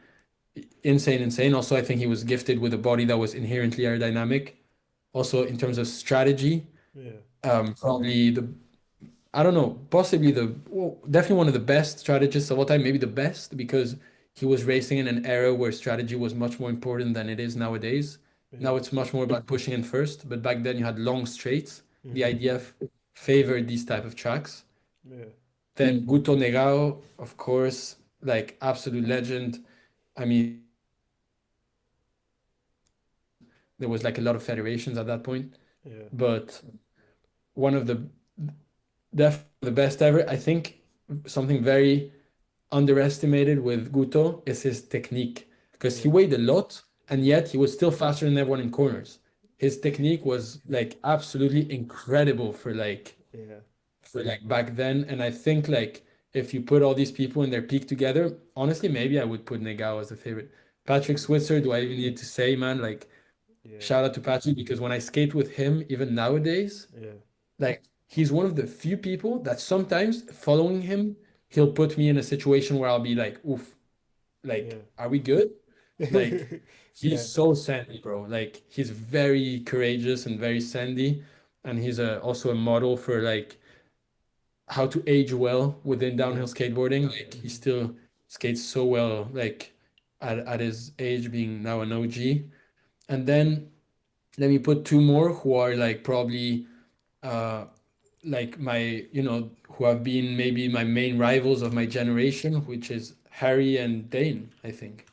Insane, insane. Also, I think he was gifted with a body that was inherently aerodynamic. Also, in terms of strategy, Yeah, probably I don't know, possibly well, definitely one of the best strategists of all time, maybe the best, because he was racing in an era where strategy was much more important than it is nowadays. yeah. Now it's much more about pushing in first, but back then you had long straights. The Mm-hmm. IDF favored these type of tracks. Yeah, Then Guto Negao, of course, like absolute legend. I mean, there was like a lot of federations at that point, yeah, but one of the definitely the best ever. I think something very underestimated with Guto is his technique, because he yeah, weighed a lot and yet he was still faster than everyone in corners. His technique was like absolutely incredible yeah, for like back then. And I think like if you put all these people in their peak together, honestly, maybe I would put Negao as a favorite. Patrick Switzer, do I even need to say, man? Like yeah, shout out to Patrick, because when I skate with him, even nowadays, yeah, like he's one of the few people that sometimes following him, he'll put me in a situation where I'll be like, oof, like, Yeah. are we good? Like, he's Yeah. so sandy, bro. Like, he's very courageous and very sandy. And he's also a model for like how to age well within Yeah. downhill skateboarding. Like, he still skates so well, like at his age, being now an OG. And then let me put two more who are like probably uh like my, who have been maybe my main rivals of my generation, which is Harry and Dane, I think.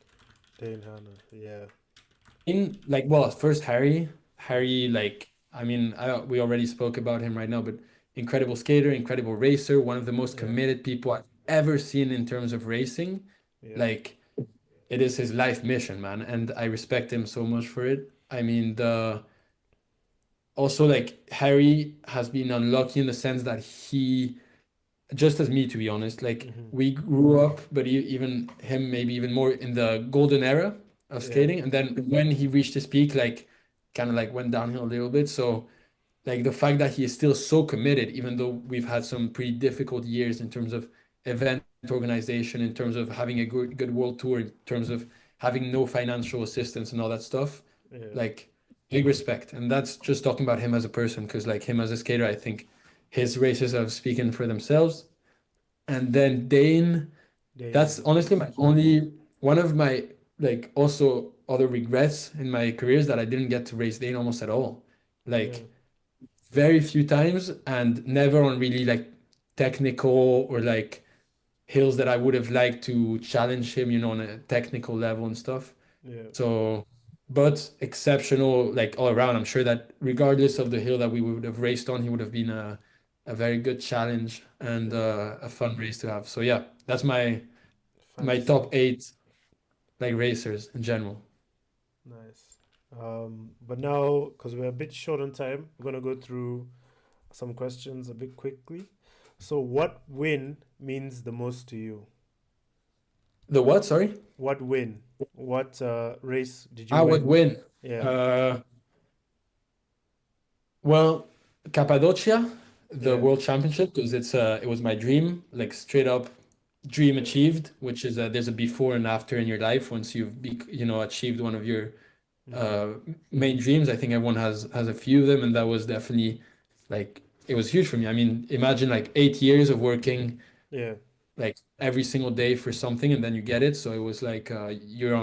Dane Hanna. Yeah. In like, well, first Harry, like, I mean, we already spoke about him right now, but incredible skater, incredible racer, one of the most Yeah. committed people I've ever seen in terms of racing. Yeah. Like, it is his life mission, man, and I respect him so much for it. I mean, the also like Harry has been unlucky in the sense that he, just as me, to be honest, like Hmm. we grew up, but even him, maybe even more in the golden era of Yeah. skating. And then when he reached his peak, like kind of like went downhill a little bit. So like the fact that he is still so committed, even though we've had some pretty difficult years in terms of event organization, in terms of having a good world tour, in terms of having no financial assistance and all that stuff, Yeah. like big respect. And that's just talking about him as a person, because like him as a skater, I think his races have speaking for themselves. And then Dane, Dane. that's Yeah. honestly my only one of my like also other regrets in my career is that I didn't get to race Dane almost at all. Yeah. Like very few times and never on really like technical or like hills that I would have liked to challenge him, on a technical level and stuff. Yeah. So, but exceptional like all around. I'm sure that regardless of the hill that we would have raced on, he would have been a very good challenge and Yeah. a fun race to have. So yeah, that's my Fantasy. top eight like racers in general. Nice. But now, because we're a bit short on time, we're gonna go through some questions a bit quickly. So, what win means the most to you? The what? Sorry? What win? What race did you I would win? win. Yeah. Uh, Well, Cappadocia, the Yeah. World Championship, because it was my dream, like straight up dream Yeah. achieved, which is there's a before and after in your life once achieved one of your Hmm. uh main dreams. I think everyone has a few of them, and that was definitely like it was huge for me. I mean, imagine like 8 years of working Yeah. like every single day for something, and then you get it. So it was like you're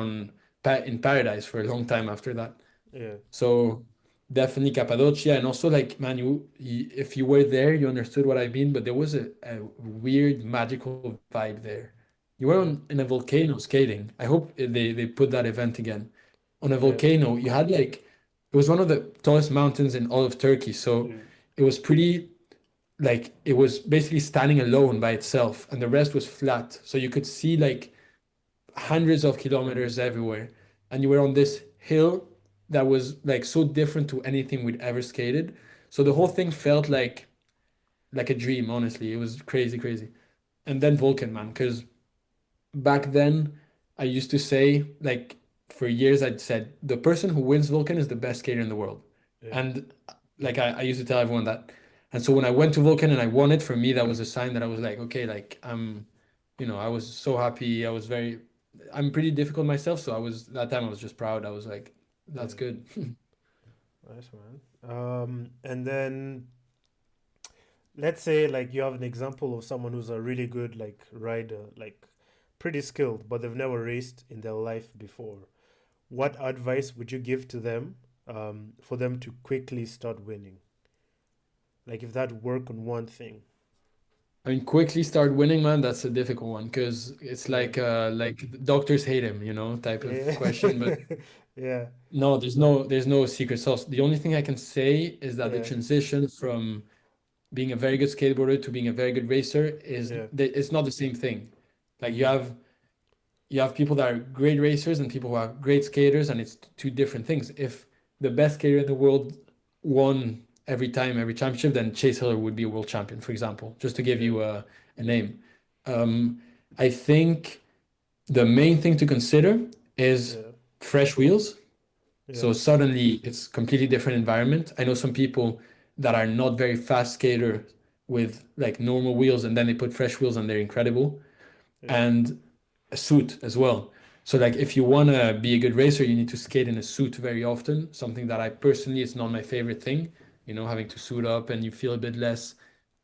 in paradise for a long time after that. Yeah. So definitely Cappadocia, and also like man, if you were there, you understood what I mean. But there was a weird magical vibe there. You were Yeah. in a volcano skating. I hope they put that event again. On a Yeah. volcano, you had like it was one of the tallest mountains in all of Turkey. So it was pretty like it was basically standing alone by itself, and the rest was flat. So you could see like hundreds of kilometers everywhere. And you were on this hill that was like so different to anything we'd ever skated. So the whole Hmm. thing felt like a dream, honestly. It was crazy, crazy. And then Vulcan, man, because back then I used to say, like, for years I'd said the person who wins Vulcan is the best skater in the world. Yeah. And like I used to tell everyone that. And so when I went to Vulcan and I won it, for me that was a sign that I was like, okay, like I was so happy. I'm pretty difficult myself, so that time I was just proud. I was like, that's Yeah. good. Nice, man. And then let's say like you have an example of someone who's a really good like rider, like pretty skilled, but they've never raced in their life before. What advice would you give to them for them to quickly start winning? Like if that work on one thing. I mean, quickly start winning, man. That's a difficult one because it's Yeah. like doctors hate him, type of Yeah. question. But Yeah. no, there's no secret sauce. The only thing I can say is that the Yeah. transition from being a very good skateboarder to being a very good racer Yeah. it's not the same thing. Like you Mm-hmm. have you have people that are great racers and people who are great skaters, and it's two different things. If the best skater in the world won every time, every championship, then Chase Hiller would be a world champion, for example, just to give Yeah. you a name. Um, I think the main thing to consider is Yeah. fresh wheels. Yeah. So suddenly it's completely different environment. I know some people, that are not very fast skater with like normal wheels, and then they put fresh wheels and they're incredible, Yeah. and a suit as well. So like if you want to be a good racer, you need to skate in a suit very often, something that I personally, it's not my favorite thing, having to suit up and you feel a bit less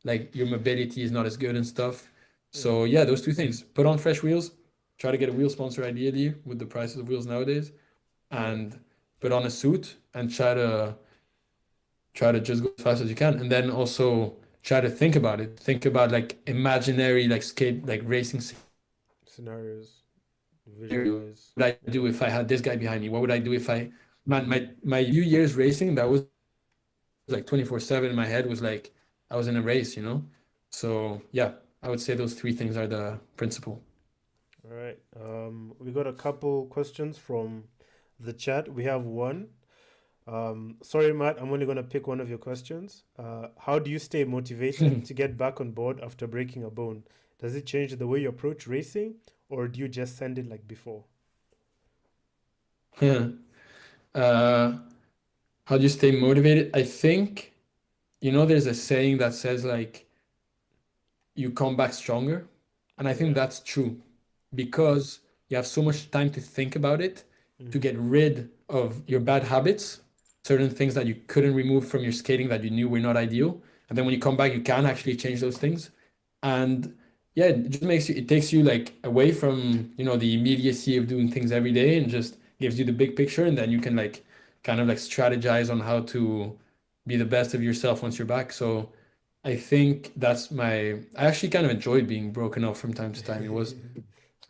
like your mobility is not as good and stuff. Yeah. So yeah, those two things. Put on fresh wheels, try to get a wheel sponsor ideally with the prices of wheels nowadays, Yeah. and put on a suit and try to just go as fast as you can. And then also try to think about it. Think about like imaginary like skate like racing Scenarios. scenario. Visualize. What would I Yeah. do if I had this guy behind me? What would I do if I man my few years racing that was like 24/7 in my head was like I was in a race. So yeah, I would say those three things are the principal. All right. We got a couple questions from the chat. We have one. Sorry, Matt, I'm only going to pick one of your questions. How do you stay motivated to get back on board after breaking a bone? Does it change the way you approach racing, or do you just send it like before? Yeah. Uh, how do you stay motivated? I think, there's a saying that says like you come back stronger. And I think Yeah. that's true because you have so much time to think about it, to Mm-hmm. get rid of your bad habits, certain things that you couldn't remove from your skating that you knew were not ideal. And then when you come back, you can actually change those things. And yeah, it just it takes you like away from, the immediacy of doing things every day and just gives you the big picture. And then you can like kind of like strategize on how to be the best of yourself once you're back. So I think I actually kind of enjoyed being broken up from time to time.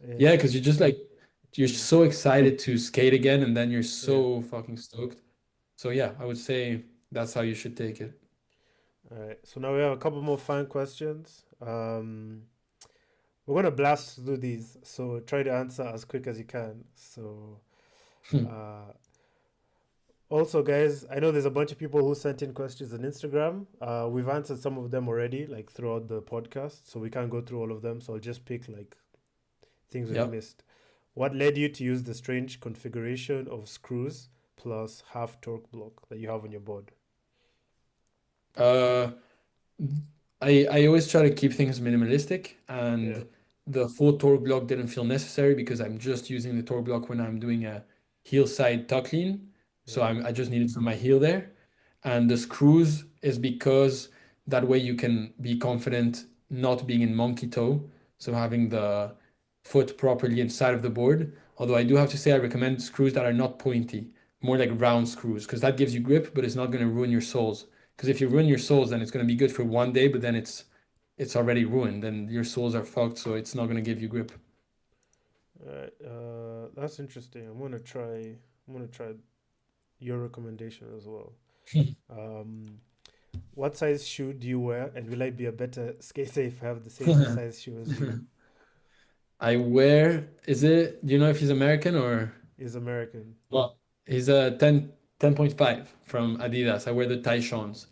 Yeah. Yeah, because you're just like, you're Change. so excited to skate again and then you're Yeah. so fucking stoked. So yeah, I would say that's how you should take it. All right. So now we have a couple more fine questions. We're gonna blast through these, so try to answer as quick as you can. So, uh, also, guys, I know there's a bunch of people who sent in questions on Instagram. We've answered some of them already, like throughout the podcast, so we can't go through all of them. So I'll just pick like things we've Yeah. missed. What led you to use the strange configuration of screws plus half torque block that you have on your board? Uh, I always try to keep things minimalistic, Yeah, and the full torque block didn't feel necessary because I'm just using the torque block when I'm doing a heel side tuck lean. So yeah, I just need it for my heel there. And the screws is because that way you can be confident not being in monkey toe. So having the foot properly inside of the board. Although I do have to say I recommend screws that are not pointy, more like round screws, because that gives you grip, but it's not going to ruin your soles. Because if you ruin your soles, then it's going to be good for one day, but then it's already ruined. Then your soles are fucked, so it's not going to give you grip. all right. That's interesting. I'm gonna try your recommendation as well. Um, what size shoe do you wear, and will I be a better skater if I have the same size shoe as you? Is it, do you know if he's American or? Is American. Well, he's a 10.5 from Adidas. I wear the Taishons.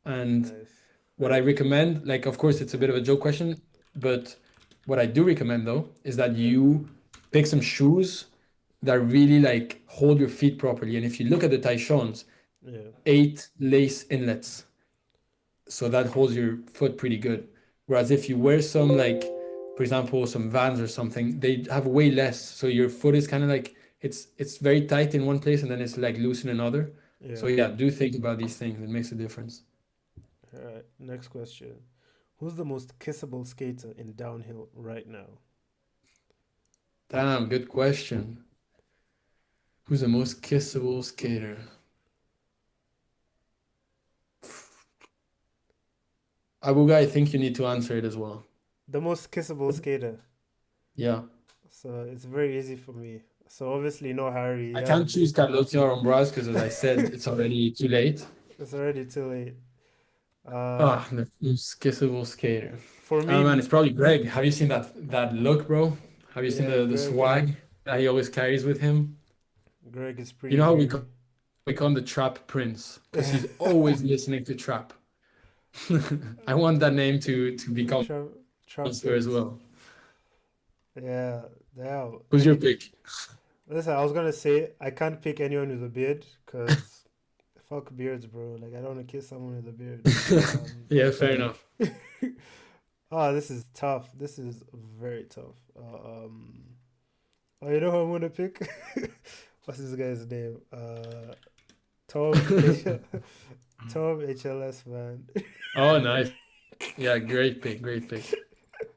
And Nice. what I recommend, like, of course, it's a bit of a joke question, but what I do recommend though is that Yeah, you pick some shoes that really like hold your feet properly. And if you look at the Taishons, yeah, 8 lace inlets. So that holds your foot pretty good. Whereas if you wear some like, for example, some Vans or something, they have way less. So your foot is kind of like it's very tight in one place and then it's like loose in another. So yeah. yeah, do think about these things. It makes a difference. All right. Next question. Who's the most kissable skater in downhill right now? Damn, good question. Who's the most kissable skater? Abuga, I think you need to answer it as well. The most kissable skater. Yeah. So it's very easy for me. So obviously no Harry. I Yeah, can't choose Carlotti or Ambras because as I said, it's already too late. it's already too late. Uh, Ah, the most kissable skater. for Oh me, man, it's probably Greg. Have you seen that look, bro? Have you seen yeah, the Greg. swag that he always carries with him? Greg is You pretty know how good. we call him the Trap Prince because he's always listening to trap. I want that name to become Trap, Trap transfer as Prince. well. Yeah, yeah. Who's your pick? Listen, I was gonna say I can't pick anyone with a beard because fuck beards, bro. Like I don't want to kiss someone with a beard. Yeah, fair enough. Ah, this is tough. This is very tough. Oh, you know who I'm gonna pick? What's this guy's name? Tom H. Tom HLS, man. Oh, nice. Yeah, great pick, great pick.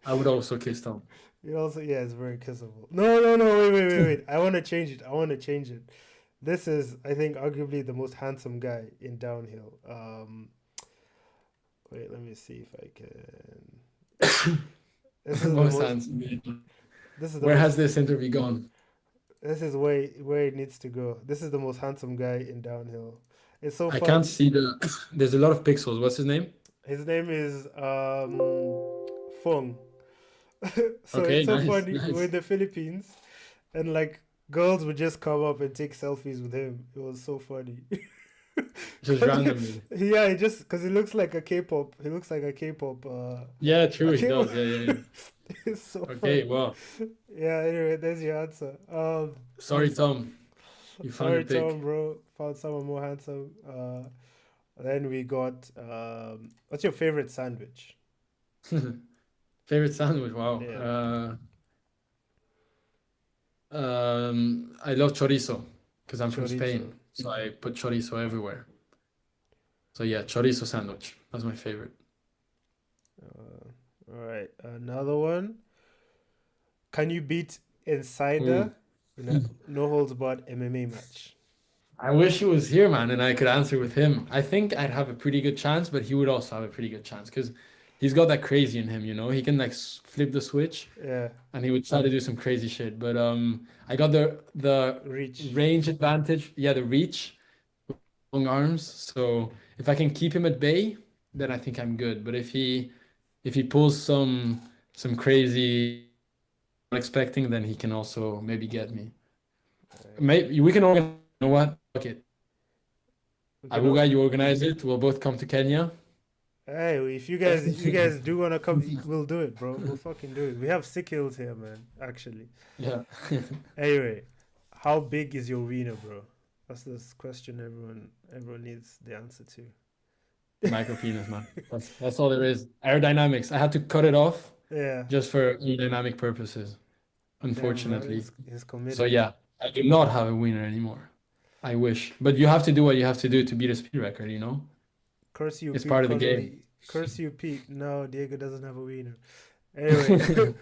I would also kiss Tom. It also, yeah, it's very kissable. No, no, no, wait. I want to change it. I want to change it. This is, I think, arguably the most handsome guy in downhill. Wait, let me see if I can. This is the Most most. handsome. This is the Where most. has this interview gone? This is where it needs to go. This is the most handsome guy in downhill. It's so I can't funny. see the. There's a lot of pixels. What's his name? His name is Fong. So it's Okay, so nice, funny. We're nice. in the Philippines, and like girls would just come up and take selfies with him. It was so funny. Just randomly. Yeah, he just because he looks like a K-pop. He looks like a K-pop. Yeah, A true, he K-pop. does. Yeah, yeah, It's so yeah. Okay, funny. well, Yeah. Anyway, there's your answer. sorry, Tom. You found your Sorry, Tom, pick. bro. Found someone more handsome. Then we got what's your favorite sandwich? Favorite sandwich? Wow. Yeah, I love chorizo because I'm from chorizo. Spain, so I put chorizo everywhere. So yeah, chorizo sandwich. That's my favorite. All right, another one. Can you beat Insider Ooh. in a no holds barred MMA match? I wish he was here, man, and I could answer with him. I think I'd have a pretty good chance, but he would also have a pretty good chance because he's got that crazy in him, you know? He can like flip the switch Yeah, and he would try to do some crazy shit. But I got the reach. range advantage, yeah, the reach, long arms. So if I can keep him at bay, then I think I'm good. But if he pulls some crazy not expecting, then he can also maybe get me. All right. Maybe we can organize. You know what? Fuck it. We can. Abuga, you organize it. We'll both come to Kenya. Hey, if you guys do wanna come, we'll do it, bro. We'll fucking do it. We have sick hills here, man. Actually. Yeah. Anyway, how big is your wiener, bro? That's this question everyone needs the answer to. Micro penis, man. That's all there is. Aerodynamics. I had to cut it off Yeah. just for aerodynamic purposes, Damn, bro. unfortunately. He's So committed. yeah, I do not have a wiener anymore. I wish. But you have to do what you have to do to beat a speed record, you know? Curse you, It's Pete, part of the calling game. me. Curse you, Pete. No, Diego doesn't have a wiener. Anyway,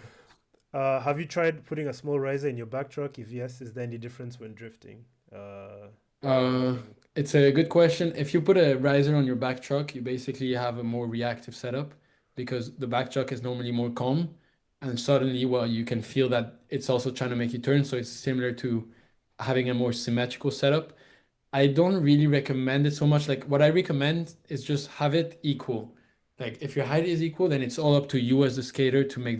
have you tried putting a small riser in your back truck? If yes, is there any difference when drifting? Uh, Nothing. it's a good question. If you put a riser on your back truck, you basically have a more reactive setup because the back truck is normally more calm, and suddenly, well, you can feel that it's also trying to make you turn. So it's similar to having a more symmetrical setup. I don't really recommend it so much. Like what I recommend is just have it equal. Like if your height is equal, then it's all up to you as the skater to make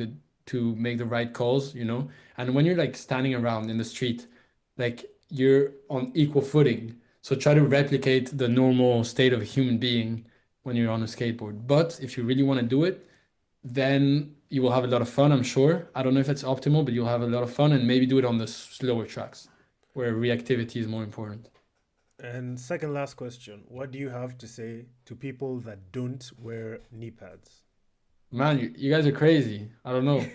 the right calls, you know? And when you're like standing around in the street, like you're on equal footing. So try to replicate the normal state of a human being when you're on a skateboard. But if you really want to do it, then you will have a lot of fun, I'm sure. I don't know if it's optimal, but you'll have a lot of fun and maybe do it on the slower tracks where reactivity is more important. And second last question: what do you have to say to people that don't wear knee pads? Man, you guys are crazy. I don't know.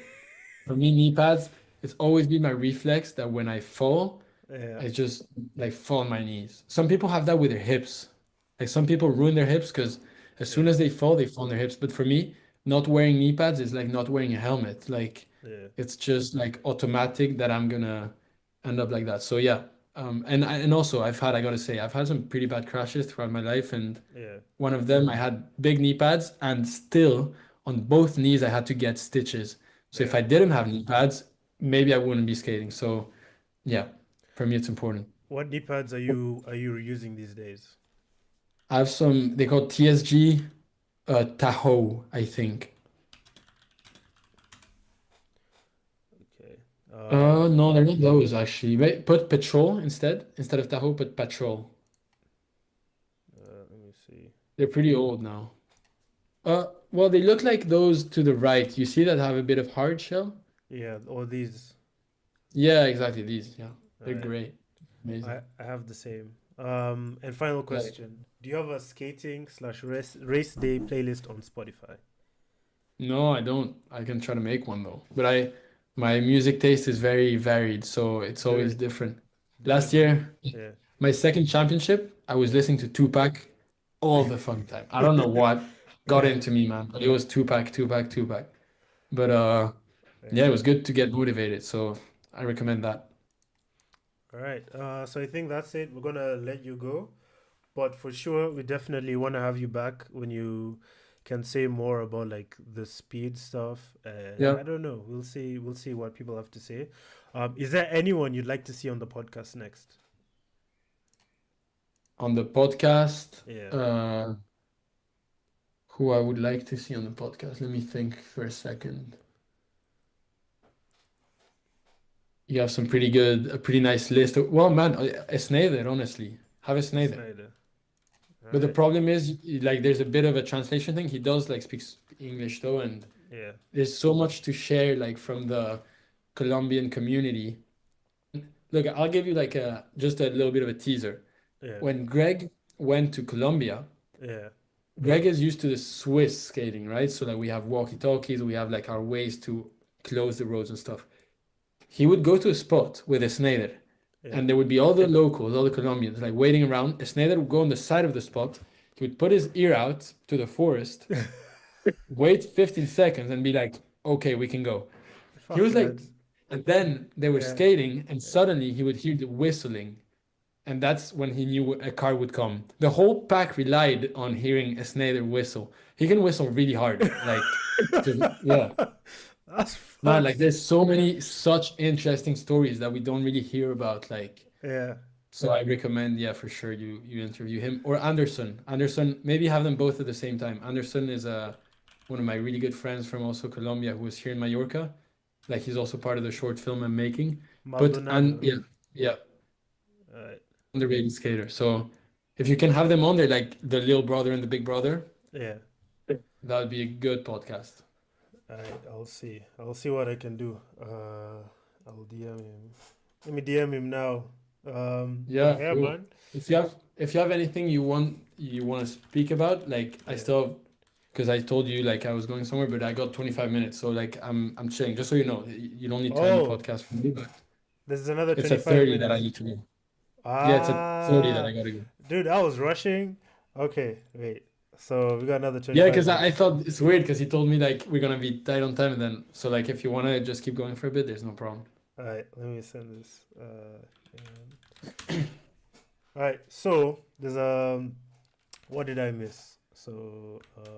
For me, knee pads, it's always been my reflex that when I fall, Yeah, I just like fall on my knees. Some people have that with their hips. Like some people ruin their hips because as soon yeah, as they fall on their hips. But for me, not wearing knee pads is like not wearing a helmet. Like yeah, it's just like automatic that I'm gonna end up like that. So yeah. And also I gotta say, I've had some pretty bad crashes throughout my life, and yeah, one of them, I had big knee pads, and still on both knees, I had to get stitches. So if yeah. I didn't have knee pads, maybe I wouldn't be skating. So yeah, for me, it's important. What knee pads are you using these days? I have some, they call TSG Tahoe, I think. Okay. No, they're not those actually. Wait, put Patrol instead of Tahoe, put Patrol. Let me see. They're pretty old now. Well, they look like those to the right. You see that have a bit of hard shell? Yeah, all these. Yeah, exactly. These, yeah, they're I great. I Amazing. I have the same. And final Like, question: do you have a skating slash race day playlist on Spotify? no, I don't. I can try to make one though. But my music taste is very varied, so it's always Dude, different. Last dude, year, yeah, my second championship, I was listening to Tupac all the fucking time. I don't know what got yeah, into me, man, but it was Tupac, Tupac, Tupac. But yeah, it yeah. was good to get motivated, so I recommend that. All right. So I think that's it. We're gonna let you go, but for sure, we definitely want to have you back when you can say more about like the speed stuff. And Yeah. I don't know. We'll see. We'll see what people have to say. Is there anyone you'd like to see on the podcast next? On the podcast, Yeah. who I would like to see on the podcast. Let me think for a second. You have some pretty good, a pretty nice list. Well, man, a Snyder, honestly. Have a Snyder. Snyder. All But the right. problem is, like, there's a bit of a translation thing. He does, like, speaks English, though, and Yeah. there's so much to share, like, from the Colombian community. Look, I'll give you, like, just a little bit of a teaser. Yeah. When Greg went to Colombia, Yeah. Greg is used to the Swiss skating, right? So, like, we have walkie-talkies, we have, like, our ways to close the roads and stuff. He would go to a spot with a Snyder, Yeah. and there would be all the locals, all the Colombians, like waiting around. A Snyder would go on the side of the spot. He would put his ear out to the forest, wait 15 seconds, and be like, "Okay, we can go." He Fuck, was man. like, and then they were Yeah. skating, and Yeah. suddenly he would hear the whistling, and that's when he knew a car would come. The whole pack relied on hearing a Snyder whistle. He can whistle really hard, like, yeah. That's Man, like fucked. there's so many such interesting stories that we don't really hear about. Like, Yeah. so I recommend, yeah, for sure you interview him or Anderson. Anderson, maybe have them both at the same time. Anderson is one of my really good friends from also Colombia who is here in Mallorca. Like he's also part of the short film I'm making. But and Maldonado. yeah, yeah, Alright. underrated skater. So if you can have them on there, like the little brother and the big brother, Yeah. that would be a good podcast. Alright. I'll see. I'll see what I can do. I'll DM him. Let me DM him now. Yeah, Yeah, cool. man. If you have anything you want to speak about, like I Yeah. still have, because I told you like I was going somewhere, but I got 25 minutes, so like I'm chilling. Just so you know, you don't need to end the Oh, podcast for me, but this is another it's at 25 30 that I minutes. need to go. Yeah, it's at 30 that Ah, I gotta go. dude, I was rushing. Okay, wait. So we got another Yeah, 25 because I minutes. thought it's weird because he told me like we're gonna be tight on time, and then so like if you wanna just keep going for a bit, there's no problem. Alright, let me send this. All right, so there's what did I miss? So a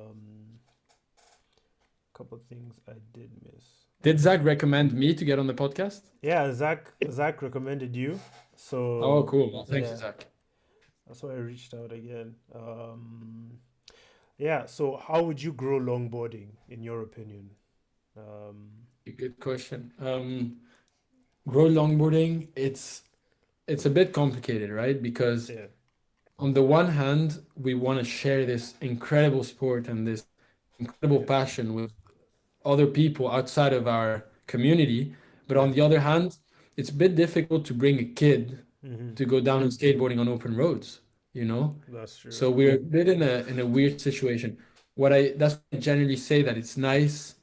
couple of things I did miss. Did Zach recommend me to get on the podcast? Yeah, Zach recommended you, Oh, so cool. Well, thanks, yeah, Zach. that's why I reached out again. Yeah, so how would you grow longboarding in your opinion? Um, Good question. Grow longboarding, it's a bit complicated, right? Because yeah, on the one hand, we want to share this incredible sport and this incredible yeah, passion with other people outside of our community. But yeah. on the other hand, it's a bit difficult to bring a kid Mm-hmm. to go down on skateboarding on open roads, you know? That's true. So we're a bit in a weird situation. That's why I generally say that it's nice.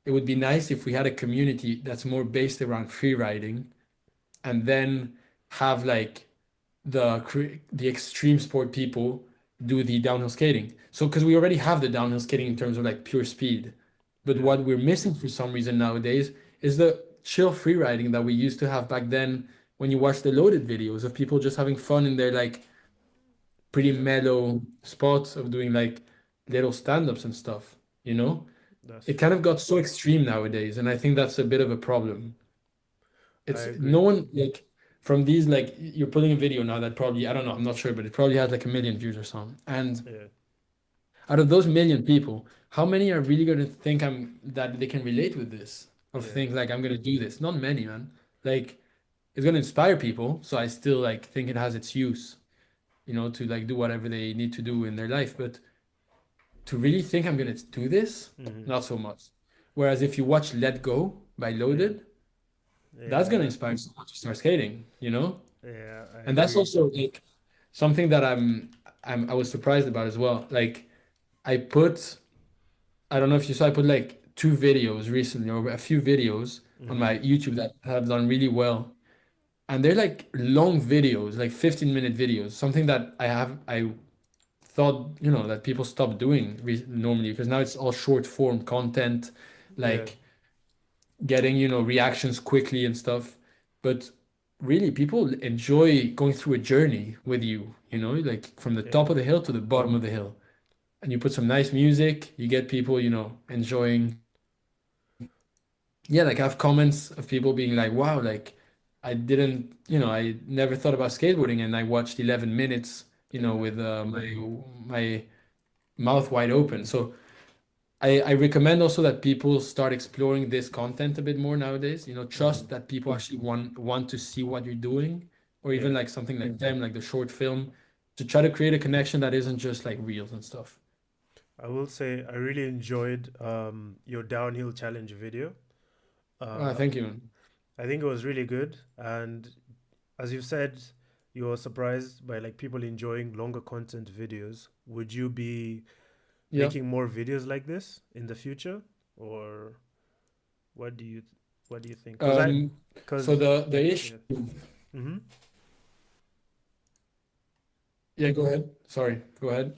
It would be nice if we had a community that's more based around free riding and then have like the extreme sport people do the downhill skating. So because we already have the downhill skating in terms of like pure speed, but Yeah, what we're missing for some reason nowadays is the chill free riding that we used to have back then when you watch the loaded videos of people just having fun in their like pretty yeah. mellow spots of doing like little stand-ups and stuff, you know? That's It kind true. of got so extreme nowadays, and I think that's a bit of a problem. I It's no agree. one like from these like you're putting a video now that probably I don't know, I'm not sure, but it probably has like a million views or something. And Yeah, out of those million people, how many are really going to think I'm that they can relate with this? Of yeah, think like I'm gonna do this? Not many, man. Like it's gonna inspire people, so I still like think it has its use, to like do whatever they need to do in their life. But to really think I'm gonna do this, mm-hmm. not so much. Whereas if you watch Let Go by Yeah, Loaded, that's gonna yeah, inspire someone to start skating. yeah. I And that's agree. also like something that I was surprised about as well. Like I put, I don't know if you saw, I put like two videos recently or a few videos on Mm-hmm. my YouTube that have done really well. And they're like long videos, like 15-minute videos, something that I thought, that people stopped doing re normally because now it's all short form content, Yeah, like getting, reactions quickly and stuff. But really, people enjoy going through a journey with you, like from the yeah, top of the hill to the bottom of the hill. And you put some nice music, you get people, enjoying. Yeah, like I have comments of people being like, wow, like I didn't, I never thought about skateboarding and I watched 11 minutes, yeah, with my mouth wide open. So I recommend also that people start exploring this content a bit more nowadays. mm-hmm. Trust that people actually want to see what you're doing, or even Yeah. like something like them, like the short film, to try to create a connection that isn't just like reels and stuff. I will say I really enjoyed your downhill challenge video. Uh, Thank you, man. I think it was really good, and as you've said, you're surprised by like people enjoying longer content videos. Would you be Yeah. making more videos like this in the future, or what do you what do you think? Um, so Because the issue, yeah. Mm-hmm. yeah, go ahead. Sorry, go ahead.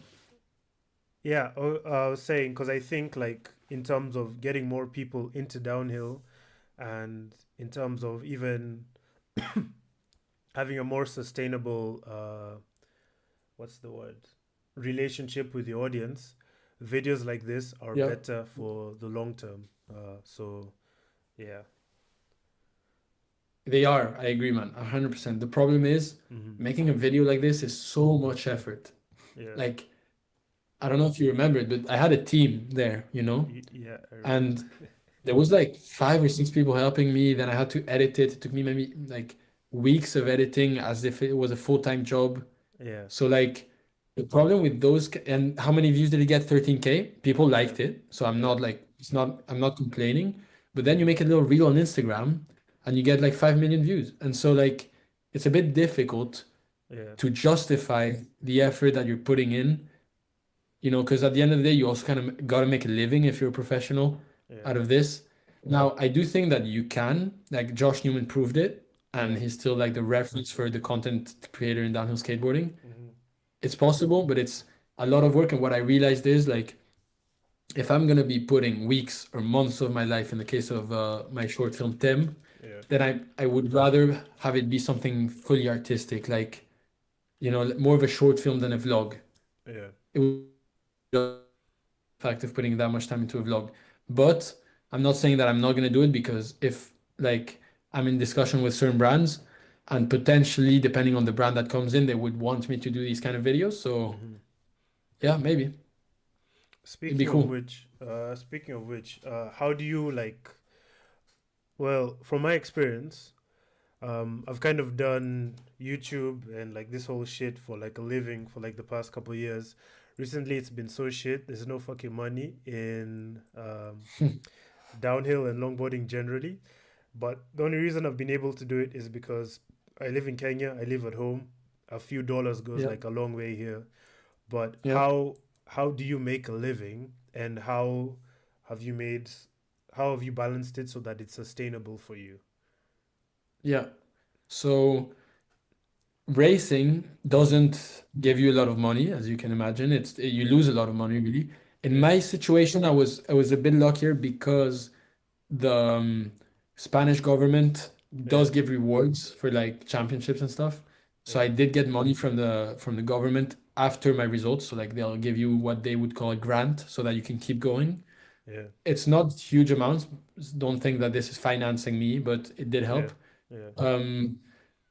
Yeah, I was saying because I think like in terms of getting more people into downhill, and in terms of even having a more sustainable what's the word, relationship with the audience, videos like this are Yeah. better for the long term. So yeah. They are. I agree, man. 100%. The problem is Mm-hmm. making a video like this is so much effort. Yeah. Like, I don't know if you remember it, but I had a team there, Yeah, I remember. and there was like 5 or 6 people helping me. Then I had to edit it. It took me maybe like weeks of editing as if it was a full-time job. Yeah. So like the problem with those and how many views did it get? 13K. People Yeah. liked it. So I'm Yeah. not like I'm not complaining. But then you make a little reel on Instagram and you get like 5 million views. And so like it's a bit difficult Yeah. to justify the effort that you're putting in, because at the end of the day, you also kind of got to make a living if you're a professional Yeah. out of this. Now, I do think that you can, like Josh Newman proved it, and Yeah. he's still like the reference for the content creator in downhill skateboarding. Mm-hmm. It's possible, but it's a lot of work. And what I realized is like, if I'm gonna be putting weeks or months of my life in the case of my short film Tim, Yeah. then I would rather have it be something fully artistic, like, more of a short film than a vlog. Yeah. It would fact of putting that much time into a vlog. But I'm not saying that I'm not gonna do it because if like I'm in discussion with certain brands and potentially depending on the brand that comes in, they would want me to do these kind of videos. So Mm-hmm. yeah, maybe it'd be cool. Speaking of which, how do you like? Well, from my experience, I've kind of done YouTube and like this whole shit for like a living for like the past couple of years. Recently, it's been so shit. There's no fucking money in downhill and longboarding generally. But the only reason I've been able to do it is because I live in Kenya. I live at home. A few dollars goes Yeah, like a long way here. But yeah, how do you make a living, and have you made how have you balanced it so that it's sustainable for you? yeah. So racing doesn't give you a lot of money, as you can imagine. You Yeah, lose a lot of money really. In yeah, my situation, I was a bit luckier because the Spanish government yeah, does give rewards for like championships and stuff. So yeah, I did get money from the government after my results. So like they'll give you what they would call a grant so that you can keep going. yeah, It's not huge amounts. Don't think that this is financing me, but it did yeah, help. yeah, Um,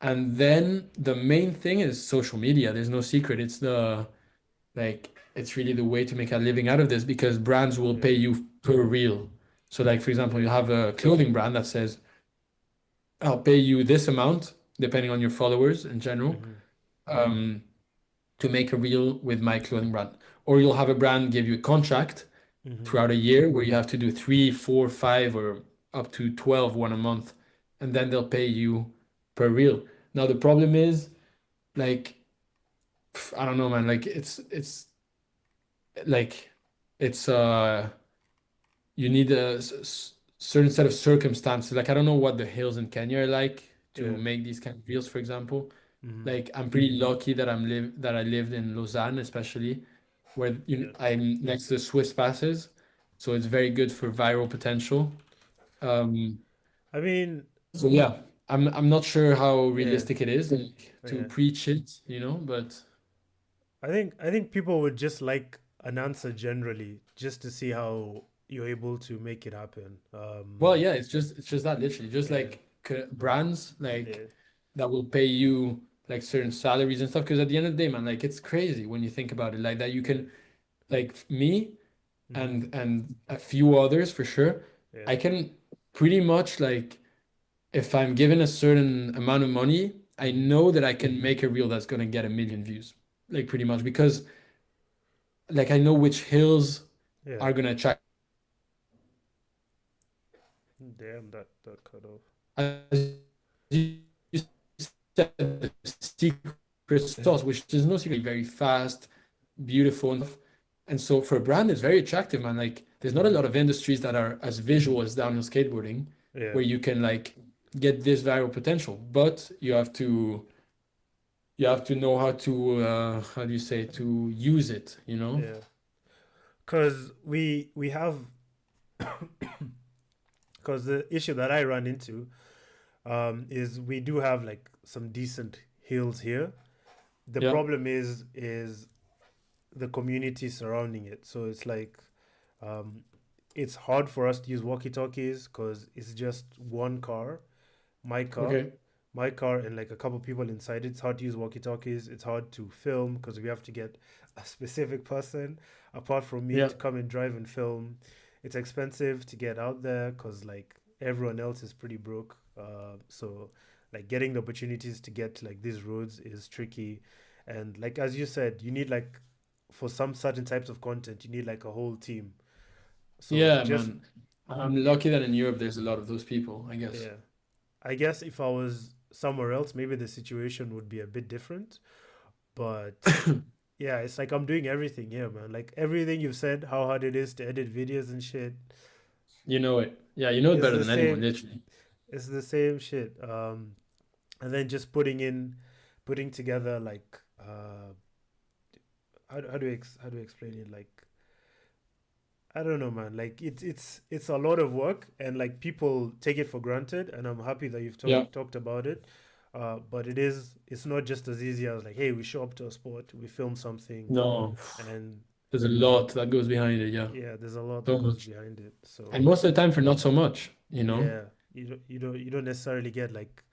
and then the main thing is social media. There's no secret. It's really the way to make a living out of this because brands will yeah, pay you per reel. So like for example, you yeah. have a clothing brand that says, I'll pay you this amount, depending on your followers in general, Mm-hmm, um, to make a reel with my clothing brand. Or you'll have a brand give you a contract mm-hmm, throughout a year where you have to do three, four, five, or up to 12 one a month, and then they'll pay you per reel. Now the problem is like I don't know, man. Like like it's you need a certain set of circumstances. Like I don't know what the hills in Kenya are like to Yeah. make these kind of reels, for example. Hmm. Like I'm pretty lucky that I lived in Lausanne, especially where Yeah. I'm next to the Swiss passes, so it's very good for viral potential. Um, I mean, so yeah, I'm not sure how yeah. realistic it is like, to Yeah. preach it, but I think people would just like an answer generally, just to see how you're able to make it happen. well, yeah, it's just that literally, just Yeah. like brands Yeah. like that will pay you like certain salaries and stuff. Because at the end of the day, man, like it's crazy when you think about it, like that you Yeah. can like me Hmm. and a few others for sure. Yeah. I can pretty much like if I'm given a certain amount of money, I Hmm. know that I can make a reel that's gonna get 1 million views, like pretty much because like I know which hills Yeah. are gonna attract. Damn, that cut off. As you said, the secret sauce, which there's no secret, very fast, beautiful, and so for a brand, it's very attractive, man. Like, there's not a Hmm. lot of industries that are as visual as downhill skateboarding, Yeah. where you can like get this viral potential, but you have to know how do you say to use it, you know? Yeah. Because we have, because the issue that I run into is we do have like some decent hills here. The Yeah. problem is the community surrounding it. So it's like um, it's hard for us to use walkie-talkies because it's just one car, my car, Okay. my car, and like a couple people inside it. It's hard to use walkie-talkies. It's hard to film because we have to get a specific person apart from me Yeah. to come and drive and film. It's expensive to get out there because like everyone else is pretty broke. So like getting the opportunities to get to like these roads is tricky, and like as you said, you need like for some certain types of content, you need like a whole team. So Yeah, just man. I'm lucky that in Europe there's a lot of those people, I guess. yeah, I guess if I was somewhere else, maybe the situation would be a bit different. But yeah, it's like I'm doing everything here, man. Like everything you've said, how hard it is to edit videos and shit, You know it. Yeah, you know it is better the than anyone, same. literally. It's the same shit. And then just putting together like how do you explain it? Like I don't know, man. Like it's a lot of work, and like people take it for granted. And I'm happy that you've Yeah. talked about it. But it's not just as easy as like, hey, we show up to a sport, we film something, No, and there's a lot that goes behind it. Yeah. yeah, there's a lot that So goes much. behind it. And So most of the time for not so much. yeah, you don't necessarily get like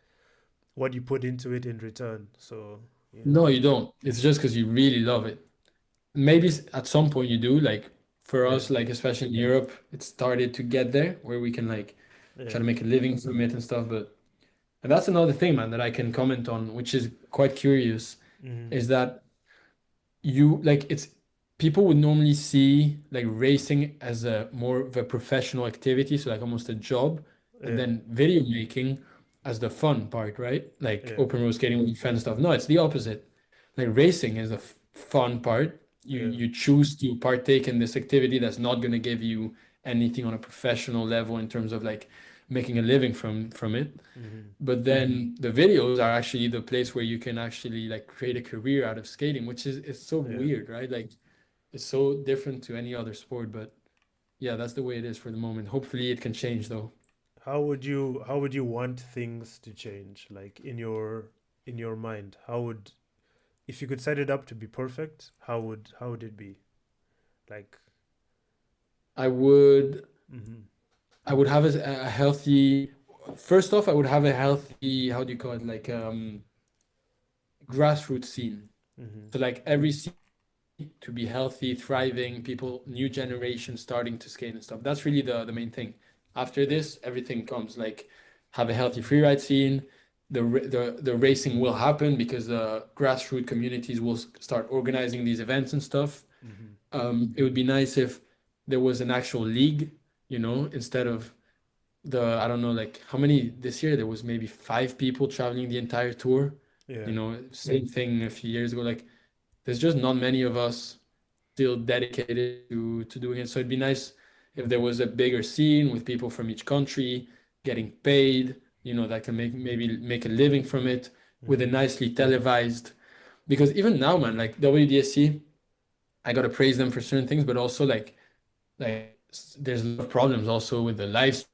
what you put into it in return. So yeah, No, you don't. It's just because you really love it. Maybe at some point you do. Like for yeah, us, like especially in Europe, it started to get there where we can like try yeah, to make a living from it and stuff. But and that's another thing, man, that I can comment on, which is quite curious, mm-hmm. is that you like it's people would normally see like racing as a more of a professional activity, so like almost a job, and Yeah, then video making as the fun part, right? Like yeah, open road skating with friends and stuff. No, it's the opposite. Like racing is the fun part. You yeah, you choose to partake in this activity that's not going to give you anything on a professional level in terms of like making a living from it. mm-hmm. But then the videos are actually the place where you can actually like create a career out of skating, which is it's so Yeah. weird, right? Like it's so different to any other sport, but yeah, that's the way it is for the moment. Hopefully it can change though. How would you want things to change? Like in your mind, how would if you could set it up to be perfect, how would it be? Like, I would mm-hmm, I would have a healthy first off, I would have a healthy, how do you call it, like grassroots scene. mm-hmm, So like every scene to be healthy, thriving, people, new generation starting to skate and stuff. That's really the main thing. After yeah, this, everything comes like have a healthy freeride scene. The racing will happen because the grassroots communities will start organizing these events and stuff. mm-hmm, It would be nice if there was an actual league, instead of I don't know, like how many this year there was maybe 5 people traveling the entire tour. yeah, Same thing a few years ago. Like there's just not many of us still dedicated to doing it. So it'd be nice if there was a bigger scene with people from each country getting paid, that can maybe make a living from it with a Mm-hmm. nicely televised. Because even now, man, like WDSC, I gotta praise them for certain things, but also there's a lot of problems also with the live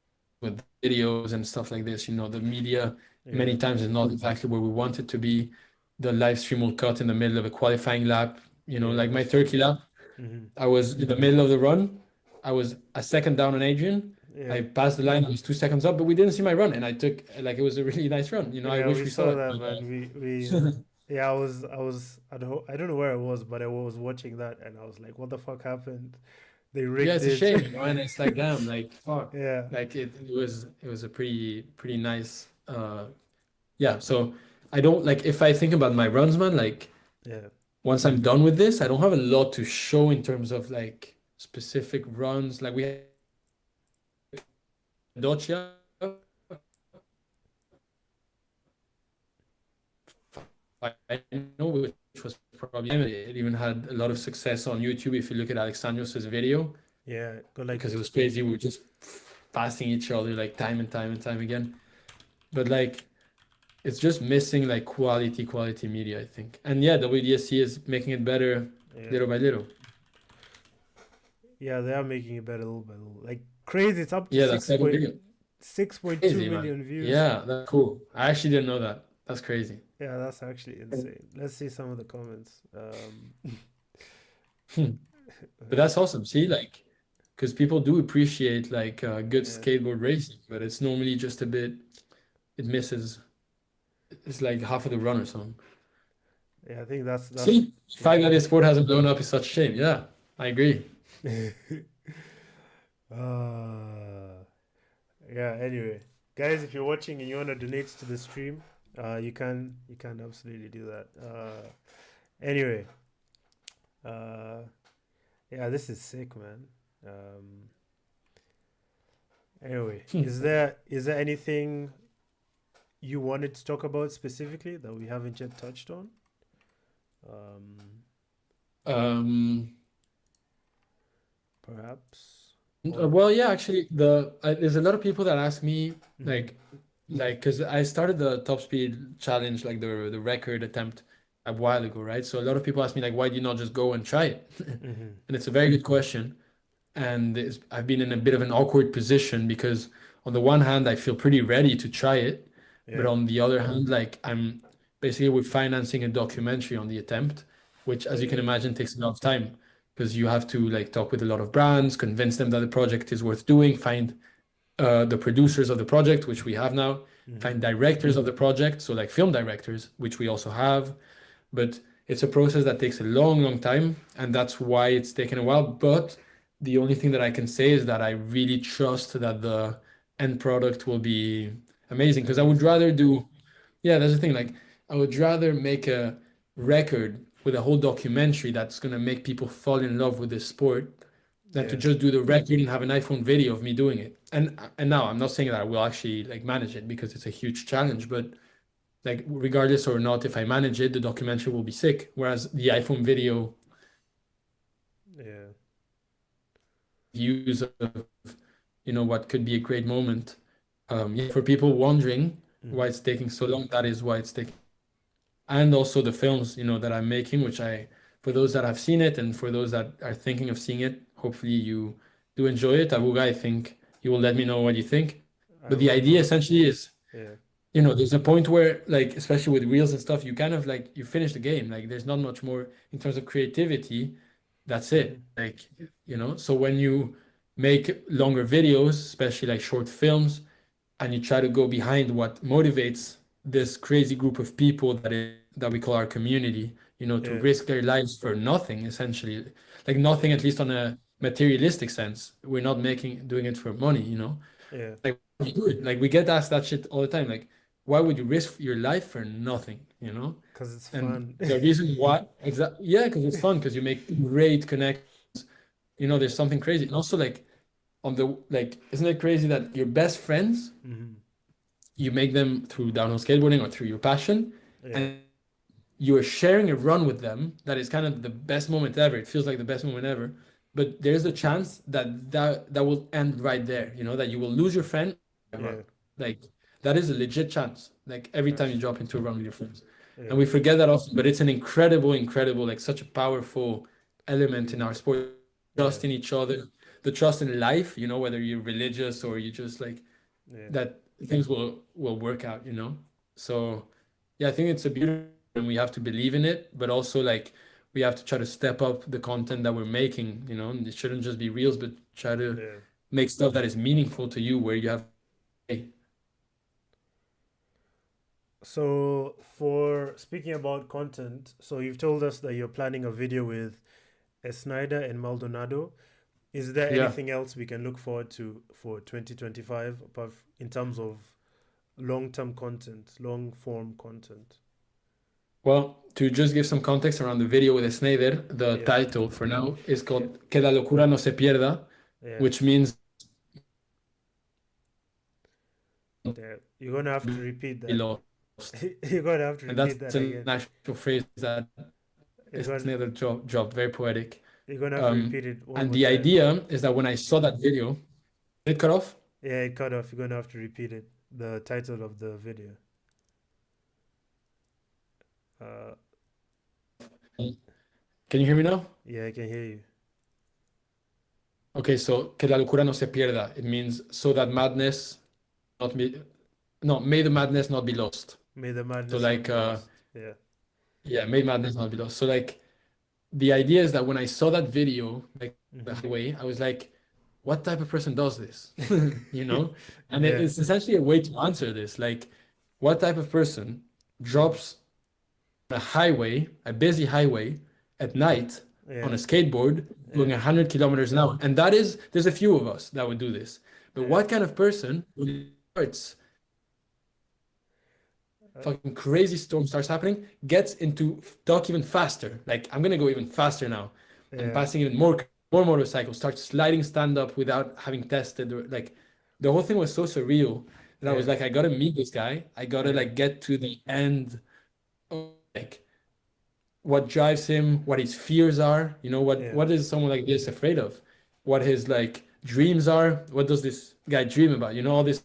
with videos and stuff like this. The media Yeah. many times is not exactly where we want it to be. The live stream will cut in the middle of a qualifying lap. Yeah, Like my that's true. Turkey lap, Mm-hmm. I was in the middle of the run. I was a second down on Adrian. Yeah. I passed the line. I was 2 seconds up, but we didn't see my run, and I took like it was a really nice run. I Yeah, wish we we saw saw it, that, but man. Yeah, I don't know where I was, but I was watching that, and I was like, what the fuck happened? They yeah, rigged it's a it. shame, and it's like damn, like fuck, Yeah. like it was a pretty nice. Yeah. So I don't like if I think about my runs, man. Like Yeah. once I'm done with this, I don't have a lot to show in terms of like specific runs. Like we had Cappadocia, I know, which was probably it even had a lot of success on YouTube if you look at Alexandros' video Yeah. Got like, because it was crazy. We were just passing each other like time and time and time again. But like it's just missing like quality media, I think. And yeah, WDSC is making it better yeah. little by little. Yeah, they are making it better little by little. Like crazy, it's up to Yeah, that second video. 6.2 Crazy, man. million views. Yeah, that's cool. I actually didn't know that. That's crazy. Yeah, that's actually insane. Let's see some of the comments. Hmm. But that's awesome. See, like, because people do appreciate like good Yeah. skateboard racing, but it's normally just a bit, it misses. It's like half of the run or something. Yeah, I think that's See, the fact that this sport hasn't blown up is such a shame. Yeah, I agree. yeah. uh yeah, anyway. Guys, if you're watching and you want to donate to the stream, you can absolutely do that. Anyway, uh yeah, this is sick, man. Um anyway, is there anything you wanted to talk about specifically that we haven't yet touched on? Um Um, Perhaps, or well, yeah, actually, there's a lot of people that ask me mm-hmm, like, because I started the top speed challenge, like the record attempt a while ago, right? So a lot of people ask me like, why do you not just go and try it? mm-hmm, And it's a very good question. And I've been in a bit of an awkward position because on the one hand, I feel pretty ready to try it, but yeah, on the other hand, like I'm basically we're financing a documentary on the attempt, which, as you can imagine, takes a lot of time because you have to like talk with a lot of brands, convince them that the project is worth doing, find the producers of the project, which we have now, mm-hmm, find directors of the project, so like film directors, which we also have, but it's a process that takes a long time, and that's why it's taken a while. But the only thing that I can say is that I really trust that the end product will be amazing because I would amazing. rather do, yeah, that's the thing. Like, I would rather make a record with a whole documentary that's gonna make people fall in love with this sport than to Yeah, just do the record and have an iPhone video of me doing it. And now I'm not saying that I will actually like manage it because it's a huge challenge, but like regardless or not if I manage it, the documentary will be sick. Whereas the iPhone video yeah, views of what could be a great moment. Yeah, for people wondering why mm-hmm, it's taking so long, that is why it's taking. And also the films, that I'm making, which for those that have seen it and for those that are thinking of seeing it, hopefully you do enjoy it. Abuga, I think you will let me know what you think. I But the will, idea bro. essentially is Yeah, there's a point where, like, especially with reels and stuff, you kind of like you finish the game. Like, there's not much more in terms of creativity. That's mm-hmm, it. Like, so when you make longer videos, especially like short films, and you try to go behind what motivates this crazy group of people that we call our community, to yeah, risk their lives for nothing, essentially. Like nothing, at least on a materialistic sense. We're not doing it for money. yeah, Like why would you do it? Like we get asked that shit all the time. Like, why would you risk your life for nothing? because it's And fun. the reason why, exactly, yeah, because it's fun, because you make great connections. There's something crazy. And also like isn't it crazy that your best friends, Mm-hmm, you make them through downhill skateboarding or through your passion, yeah, and you are sharing a run with them that is kind of the best moment ever. It feels like the best moment ever. But there's a chance that that will end right there, you know, that you will lose your friend and run. Yeah. Like that is a legit chance. Like every time you That's drop into a run with your friends. And yeah. we forget that often, but it's an incredible, incredible, like such a powerful element in our Feeling. sport. Yeah. Trust in each other, the trust in life, you know, whether you're religious or you just like Yeah. that things will work out, you know? So yeah, I think it's a beautiful and we have to believe in it, but also like we have to try to step up the content that we're making, you know, and it shouldn't just be reels, but try to Yeah. make stuff that is meaningful to you where you have hey, So, for speaking about content, so you've told us that you're planning a video with Snyder and Maldonado. Is there yeah. anything else we can look forward to for 2025 in terms of long-term content, long-form content? Well, to just give some context around the video with Snyder, the Yeah. title for now is Yeah. called Que la locura no se pierda, Yeah. which means Yeah. You're gonna have to repeat be that. lost. You're gonna have to And repeat that's that an again. actual phrase that You're gonna Snyder dropped, very poetic. you're gonna have to Um, repeat it one and more the time. idea is that when I saw that video, did it cut off? Yeah, it cut off. You're gonna have to repeat it. The title of the video. Uh, Can you hear me now? yeah, I can hear you. Okay, so que la locura no se pierda. It means so that madness not be no, may the madness not be lost. May the So madness not like be lost. Yeah. yeah, may madness not be lost. So like the idea is that when I saw that video, like the Hmm. highway, I was like, what type of person does this? You know? And Yeah. it's essentially a way to answer this. Like, what type of person drops a highway, a busy highway at night on Yeah. a skateboard doing Yeah. 100 kilometers an hour? And that is, there's a few of us that would do this. But Yeah. what kind of person when starts Uh, fucking crazy storm starts happening, gets into talk even faster. Like I'm gonna go even faster now and yeah. passing even more motorcycles, start sliding stand up without having tested or like the whole thing was so surreal that I was Yeah. like, I gotta meet this guy. I gotta Yeah. like get to the end of like what drives him, what his fears are, you know, Yeah. what is someone like this afraid of? What his like dreams are, what does this guy dream about? You know, all this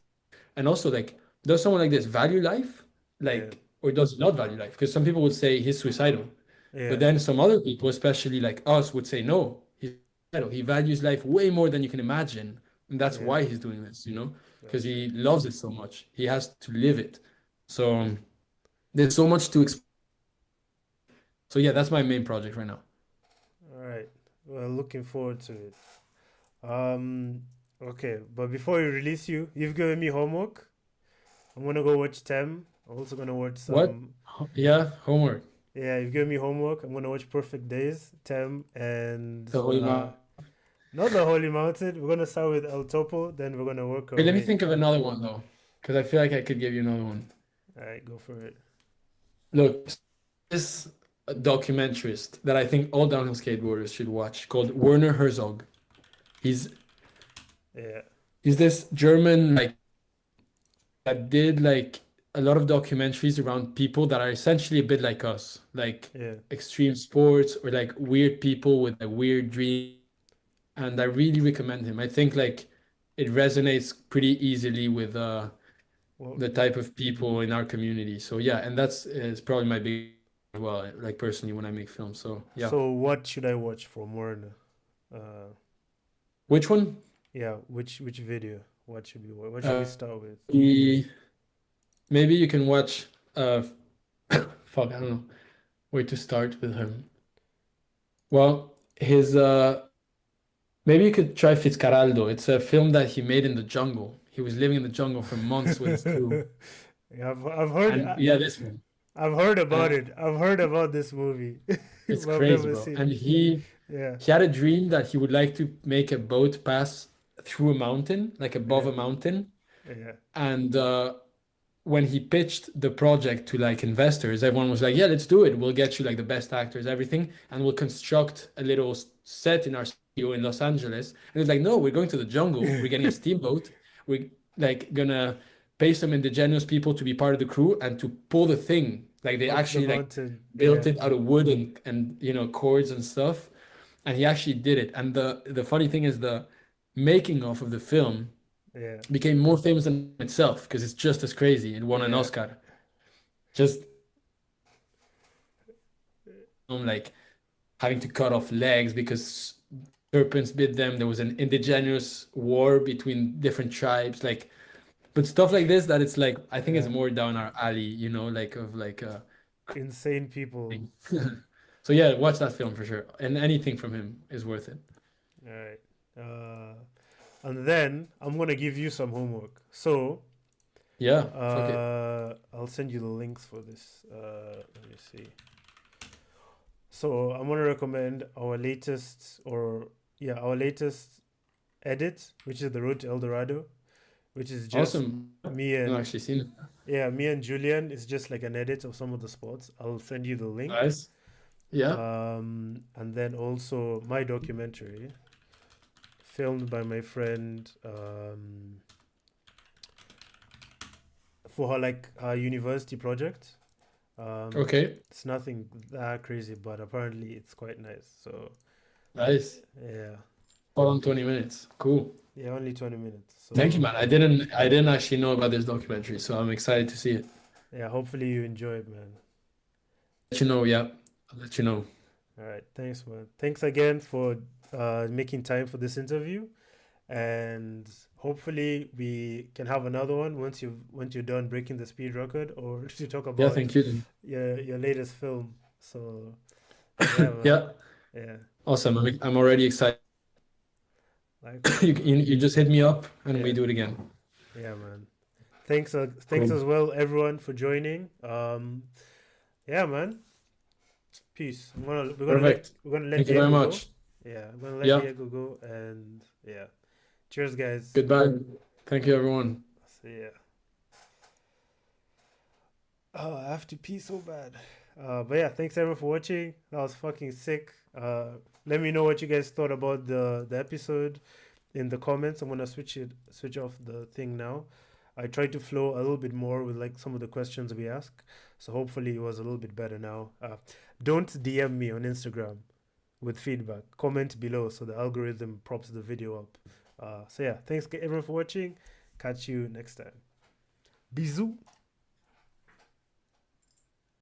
and also, like, does someone like this value life? Yeah. Like, or does he not value life? Because some people would say he's suicidal. But Yeah. then some other people, especially like us, would say, no, he's suicidal. He values life way more than you can imagine. And that's Yeah. why he's doing this, you know, because That's true. he loves it so much. He has to live it. So there's so much to explore. So yeah, that's my main project right now. All right. Well, looking forward to it. Um. Okay, but before we release you, you've given me homework. I'm gonna go watch Tem. I'm also gonna watch What? some. Yeah, homework. Yeah, you've given me homework. I'm gonna watch Perfect Days, Tem, and The Holy Mountain. not the Holy Mountain. We're gonna start with El Topo, then we're gonna work our Wait, let me way. think of another one though, because I feel like I could give you another one. All right, go for it. Look, this documentarist that I think all downhill skateboarders should watch called Werner Herzog. He's Yeah, he's this German like that did like a lot of documentaries around people that are essentially a bit like us, like yeah. extreme sports or like weird people with a weird dream. And I really recommend him. I think like it resonates pretty easily with Well, the type of people in our community. So yeah, and that's is probably my big well, like personally when I make films. So yeah. so what should I watch from Warner? Uh, Which one? yeah, which video? What should we what should we Uh, start with? the maybe you can watch fuck, I don't know where to start with him. Well, his maybe you could try Fitzcarraldo. It's a film that he made in the jungle. He was living in the jungle for months with his crew. Yeah, I've heard And yeah, this one. I've heard about And it. I've heard about this movie, it's but I've crazy, never bro. seen And it. Yeah, he had a dream that he would like to make a boat pass through a mountain, like above yeah, a mountain. yeah, And when he pitched the project to like investors, everyone was like, "Yeah, let's do it. We'll get you like the best actors, everything, and we'll construct a little set in our studio in Los Angeles." And it's like, "No, we're going to the jungle. We're getting a steamboat. We're like gonna pay some indigenous people to be part of the crew and to pull the thing. Like they Up the actually like mountain. built Yeah, it out of wood and you know cords and stuff. And he actually did it. And the funny thing is the making of the film yeah, became more famous than itself because it's just as crazy. It won an yeah. Oscar. Just like having to cut off legs because serpents bit them. There was an indigenous war between different tribes. Like, but stuff like this that it's like I think it's Yeah. more down our alley, you know, like of like Insane people. thing. So yeah, watch that film for sure. And anything from him is worth it. All right. And then I'm gonna give you some homework. So, Yeah, fuck it. I'll send you the links for this. Let me see. So I'm gonna recommend our latest, or yeah, our latest edit, which is the Road to El Dorado, which is just Awesome. me No, and actually seen it. yeah, me and Julian. It's just like an edit of some of the spots. I'll send you the link. Nice. Yeah. And then also my documentary, filmed by my friend, for her like her university project. Okay. It's nothing that crazy, but apparently it's quite nice. So Nice. yeah, All on 20 minutes. Cool. yeah, only 20 minutes. Thank you, So man. I didn't actually know about this documentary, so I'm excited to see it. yeah, hopefully you enjoy it, man. Let you know, yeah. I'll let you know. All right, thanks, man. Thanks again for making time for this interview, and hopefully we can have another one once you're done breaking the speed record, or to talk Yeah, about thank you. your latest film. So yeah, man. Yeah, Yeah, awesome. I'm already excited. likewise, You just hit me up and we yeah, do it again. yeah, man. Thanks Cool. as well, everyone, for joining. Yeah, man. Peace. Perfect. We're gonna let Thank you very Diego go. much. Yeah, I'm gonna let Yeah, Diego go, and yeah. Cheers, guys. goodbye. Thank you, everyone. See ya. Oh, I have to pee so bad. But yeah, thanks everyone for watching. That was fucking sick. Let me know what you guys thought about the episode in the comments. I'm gonna switch off the thing now. I tried to flow a little bit more with like some of the questions we ask, so hopefully it was a little bit better now. Don't DM me on Instagram with feedback. Comment below so the algorithm props the video up. So yeah, thanks everyone for watching. Catch you next time. Bisous.